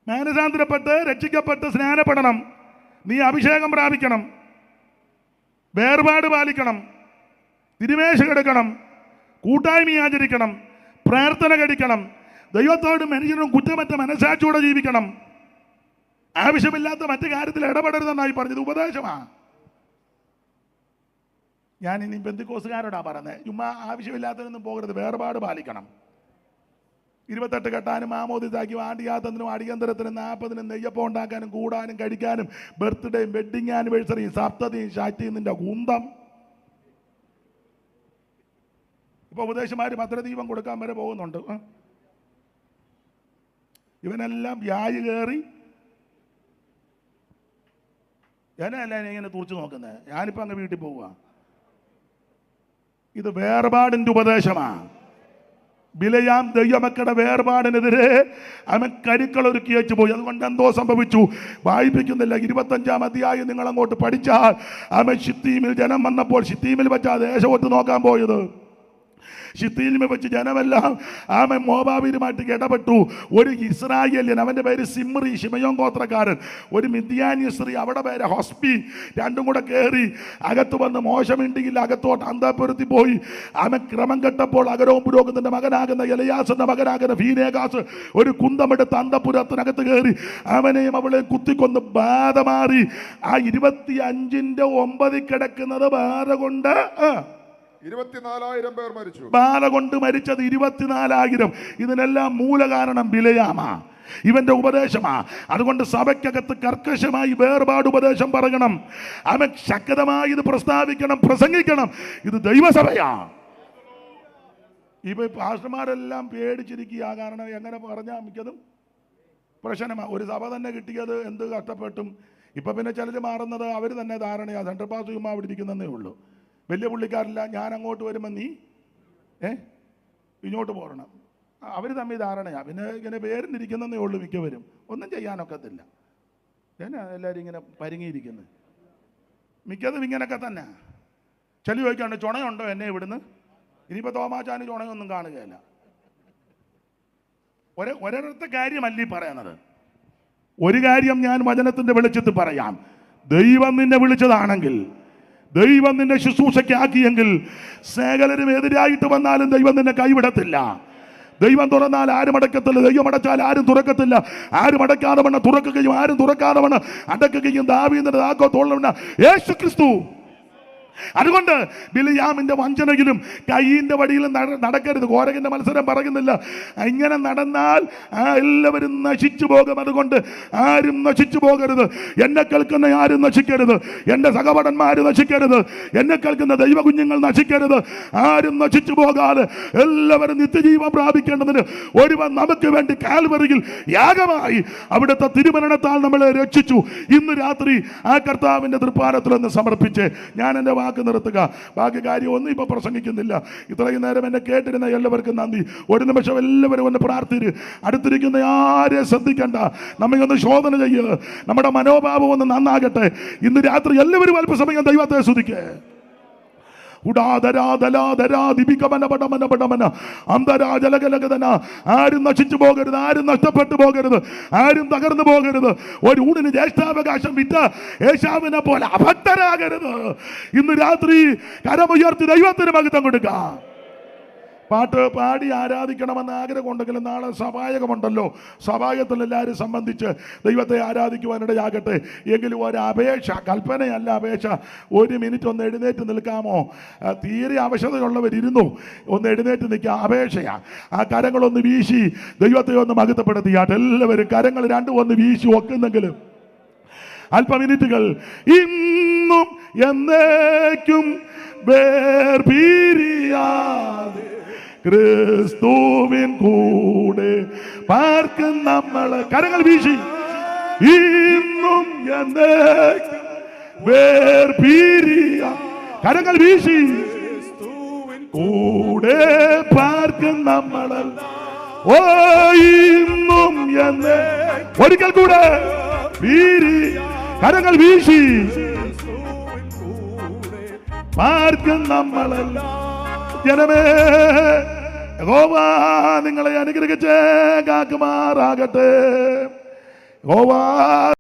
മാനസാന്തരപ്പെട്ട് രക്ഷിക്കപ്പെട്ട് സ്നാനപ്പെടണം, നീ അഭിഷേകം പ്രാപിക്കണം, വേർപാട് പാലിക്കണം, തിരുമേശ കെടുക്കണം, കൂട്ടായ്മ ആചരിക്കണം, പ്രാർത്ഥന കഴിക്കണം, ദൈവത്തോടും മനുഷ്യരും കുറ്റമറ്റ മനസാക്ഷിയോടെ ജീവിക്കണം, ആവശ്യമില്ലാത്ത മറ്റു കാര്യത്തിൽ ഇടപെടരുതെന്നായി പറഞ്ഞത് ഉപദേശമാണ്. ഞാൻ ഇനി പെന്തിക്കോസുകാരോടാ പറഞ്ഞത്, ചുമ്മാ ആവശ്യമില്ലാത്തതൊന്നും പോകരുത്, വേർപാട് പാലിക്കണം. 28 കെട്ടാനും മാമോദിസാക്കും ആണ്ടിയാത്തതിനും അടിയന്തരത്തിനും 40-നും നെയ്യപ്പം ഉണ്ടാക്കാനും കൂടാനും കഴിക്കാനും ബർത്ത്ഡേയും വെഡിങ് ആനിവേഴ്സറിയും സപ്തതിയും ശാറ്റിയും നിന്റെ കുന്തം. ഇപ്പൊ ഉപദേശമാര് ഭദ്രദീപം കൊടുക്കാൻ വരെ പോകുന്നുണ്ട്. ഇവനെല്ലാം വ്യാജ് കയറി ഞാനല്ല ഇങ്ങനെ തുറച്ചു നോക്കുന്നത്. ഞാനിപ്പോൾ അങ്ങ് വീട്ടിൽ പോവുക. ഇത് വേർപാടിൻ്റെ ഉപദേശമാണ്. ബിലയാം ദൈവമക്കളുടെ വേർപാടിനെതിരെ അവൻ കരുക്കളൊരുക്കി വെച്ച് പോയി. അതുകൊണ്ട് എന്തോ സംഭവിച്ചു വായിപ്പിക്കുന്നില്ല. 25-ാം അധ്യായം നിങ്ങൾ അങ്ങോട്ട് പഠിച്ചാൽ അവൻ ശിത്തീമിൽ ജനം വന്നപ്പോൾ ശിത്തീമിൽ വെച്ചാ ദേശവൊത്ത് നോക്കാൻ പോയത്. ശിത്തീമിൽ വെച്ച് ജനമെല്ലാം ആമൻ മോവാബിയുമായിട്ട് ഇടപെട്ടു. ഒരു ഇസ്രായേലിയൻ, അവൻ്റെ പേര് സിമ്രി, ശിമയോൻ ഗോത്രക്കാരൻ, ഒരു മിദ്യാന്യ സ്ത്രീ, അവിടെ പേര് ഹൊസ്ബി, രണ്ടും കൂടെ കയറി അകത്ത് വന്ന് മോശമിണ്ടിയിൽ അകത്തോട്ട് അന്തഃപുരത്തിൽ പോയി. അവൻ ക്രമം കെട്ടപ്പോൾ അഗരോൻ പുരോഹിതന്റെ മകനാകുന്ന എലയാസിന്റെ മകനാകുന്ന ഫീനേഗാസ് ഒരു കുന്തമെടുത്ത് അന്തഃപുരത്തിനകത്ത് കയറി അവനെയും അവളെ കുത്തിക്കൊന്ന് ബാധ മാറി. ആ 25-9 കിടക്കുന്നത് ബാധ കൊണ്ട് 24,000 പേർ മരിച്ചു. ബാധ കൊണ്ട് മരിച്ചത് 24,000. ഇതിനെല്ലാം മൂലകാരണം ബിലയാമാ, ഇവന്റെ ഉപദേശമാ. അതുകൊണ്ട് സഭയ്ക്കകത്ത് കർക്കശമായി വേർപാട് ഉപദേശം പറയണം. അവൻ ശക്തമായി ഇത് പ്രസ്താവിക്കണം, പ്രസംഗിക്കണം. ഇത് ദൈവസഭയാ. ഇപ്പൊ പാസ്റ്റർമാരെല്ലാം പേടിച്ചിരിക്കുക. കാരണം എങ്ങനെ പറഞ്ഞാൽ മിക്കതും പ്രശ്നമാണ്. ഒരു സഭ തന്നെ കിട്ടിയത് എന്ത് കഷ്ടപ്പെട്ടും. ഇപ്പൊ പിന്നെ ചിലർ മാറുന്നത് അവർ തന്നെ ധാരണയാ. സെൻട്രൽ പാസ്റ്റ് ചുമ്മാ അവിടെ ഇരിക്കുന്നതേ ഉള്ളൂ. വലിയ പുള്ളിക്കാരില്ല, ഞാൻ അങ്ങോട്ട് വരുമ്പോൾ നീ ഇങ്ങോട്ട് പോരണം. അവർ തമ്മിൽ ധാരണയാണ്. പിന്നെ ഇങ്ങനെ പേരിനിരിക്കുന്നതേ ഉള്ളൂ മിക്കവരും, ഒന്നും ചെയ്യാനൊക്കത്തില്ല. എല്ലാവരും ഇങ്ങനെ പരിങ്ങിയിരിക്കുന്നത്, മിക്കതും ഇങ്ങനെയൊക്കെ തന്നെ. ചെലി ചോദിക്കാണ്ട് ചുണയുണ്ടോ എന്നെ ഇവിടുന്ന്? ഇനിയിപ്പോൾ തോമാച്ചാന് ചുണയൊന്നും കാണുകയില്ല. ഒരിടത്തെ കാര്യമല്ല ഈ പറയുന്നത്. ഒരു കാര്യം ഞാൻ വചനത്തിന്റെ വെളിച്ചത്തിൽ പറയാം. ദൈവം നിന്നെ വിളിച്ചതാണെങ്കിൽ, ദൈവം നിന്നെ ശുശ്രൂഷയ്ക്ക് ആക്കിയെങ്കിൽ, സകലരും എതിരായിട്ട് വന്നാലും ദൈവം നിന്നെ കൈവിടത്തില്ല. ദൈവം തുറന്നാൽ ആരും അടക്കത്തില്ല, ദൈവം അടച്ചാൽ ആരും തുറക്കത്തില്ല. ആരും അടക്കാതെ വണ്ണം തുറക്കുകയും ആരും തുറക്കാതെ വണ്ണം അടക്കുകയും ദാവീദിന്റെ താക്കോലുള്ള യേശു ക്രിസ്തു. അതുകൊണ്ട് ബിലിയാമിന്റെ വഞ്ചനയിലും കയ്യിന്റെ വടിയിലും നടക്കരുത്. കോരകന്റെ മത്സരം പറയുന്നില്ല. ഇങ്ങനെ നടന്നാൽ എല്ലാവരും നശിച്ചു പോകും. അതുകൊണ്ട് ആരും നശിച്ചു പോകരുത്. എന്നെ കേൾക്കുന്ന ആരും നശിക്കരുത്. എൻ്റെ സഹപടന്മാര് നശിക്കരുത്. എന്നെ കേൾക്കുന്ന ദൈവ കുഞ്ഞുങ്ങൾ നശിക്കരുത്. ആരും നശിച്ചു പോകാതെ എല്ലാവരും നിത്യജീവൻ പ്രാപിക്കേണ്ടതിന് ഒരുവൻ നമുക്ക് വേണ്ടി കാൽവറിയിൽ യാഗമായി അവിടുത്തെ തിരുമരണത്താൽ നമ്മളെ രക്ഷിച്ചു. ഇന്ന് രാത്രി ആ കർത്താവിന്റെ തൃപ്പാദത്തിലൊന്ന് സമർപ്പിച്ച് ഞാൻ എൻ്റെ വാക്ക് നിർത്തുക. ബാക്കി കാര്യം ഒന്നും ഇപ്പൊ പ്രസംഗിക്കുന്നില്ല. ഇത്രയും നേരം എന്നെ കേട്ടിരുന്ന എല്ലാവർക്കും നന്ദി. ഒരു നിമിഷം എല്ലാവരും ഒന്ന് പ്രാർത്ഥിച്ച്, അടുത്തിരിക്കുന്ന ആരെ ശ്രദ്ധിക്കണ്ട, നമ്മയൊന്ന് ശോധന ചെയ്യുക. നമ്മുടെ മനോഭാവം ഒന്ന് നന്നാകട്ടെ. ഇന്ന് രാത്രി എല്ലാവരും അല്പസമയം ദൈവത്തെ സ്തുതിക്കേ. ആരും നശിച്ചു പോകരുത്, ആരും നഷ്ടപ്പെട്ടു പോകരുത്, ആരും തകർന്നു പോകരുത്. ഒരു ഊണിന് ജ്യേഷ്ഠാവകാശം വിറ്റ ഏശാവിനെ പോലെ അഭക്തരാകരുത്. ഇന്ന് രാത്രി കരമുയർത്തി ദൈവത്തിന് മഹത്വം കൊടുക്കാം. പാട്ട് പാടി ആരാധിക്കണമെന്ന് ആഗ്രഹമുണ്ടെങ്കിലും നാളെ സഭായകമുണ്ടല്ലോ. സഭായത്തിൽ എല്ലാവരും സംബന്ധിച്ച് ദൈവത്തെ ആരാധിക്കുവാനിടയാകട്ടെ. എങ്കിലും ഒരു അപേക്ഷ, കൽപ്പനയല്ല അപേക്ഷ. ഒരു മിനിറ്റ് ഒന്ന് എഴുന്നേറ്റ് നിൽക്കാമോ? തീരെ അവശതയുള്ളവരിരുന്നു, ഒന്ന് എഴുന്നേറ്റ് നിൽക്കാം. അപേക്ഷയാണ്. ആ കരങ്ങളൊന്ന് വീശി ദൈവത്തെ ഒന്ന് മഹത്വപ്പെടുത്തിയാട്ടെ. എല്ലാവരും കരങ്ങൾ രണ്ടും ഒന്ന് വീശി ഒക്കുന്നെങ്കിലും അല്പ മിനിറ്റുകൾ. ഇന്നും എന്നേക്കും വേർപിരിയാതെ ക്രിസ്തുവിൻ കൂടെ പാർക്കും നമ്മള്. കരങ്ങൾ വീശി. ഇന്നും എന്നേക്കും വേർപിരിയാ. കരങ്ങൾ വീശി. കൂടെ പാർക്കും നമ്മള്. ഓ ഇന്നും എന്നേ ഒരിക്കൽ കൂടെ കരങ്ങൾ വീശി പാർക്കും നമ്മളല്ല. ജനമേ, യഹോവ നിങ്ങളെ അനുഗ്രഹിച്ച് കാക്കുമാറാകട്ടെ. യഹോവ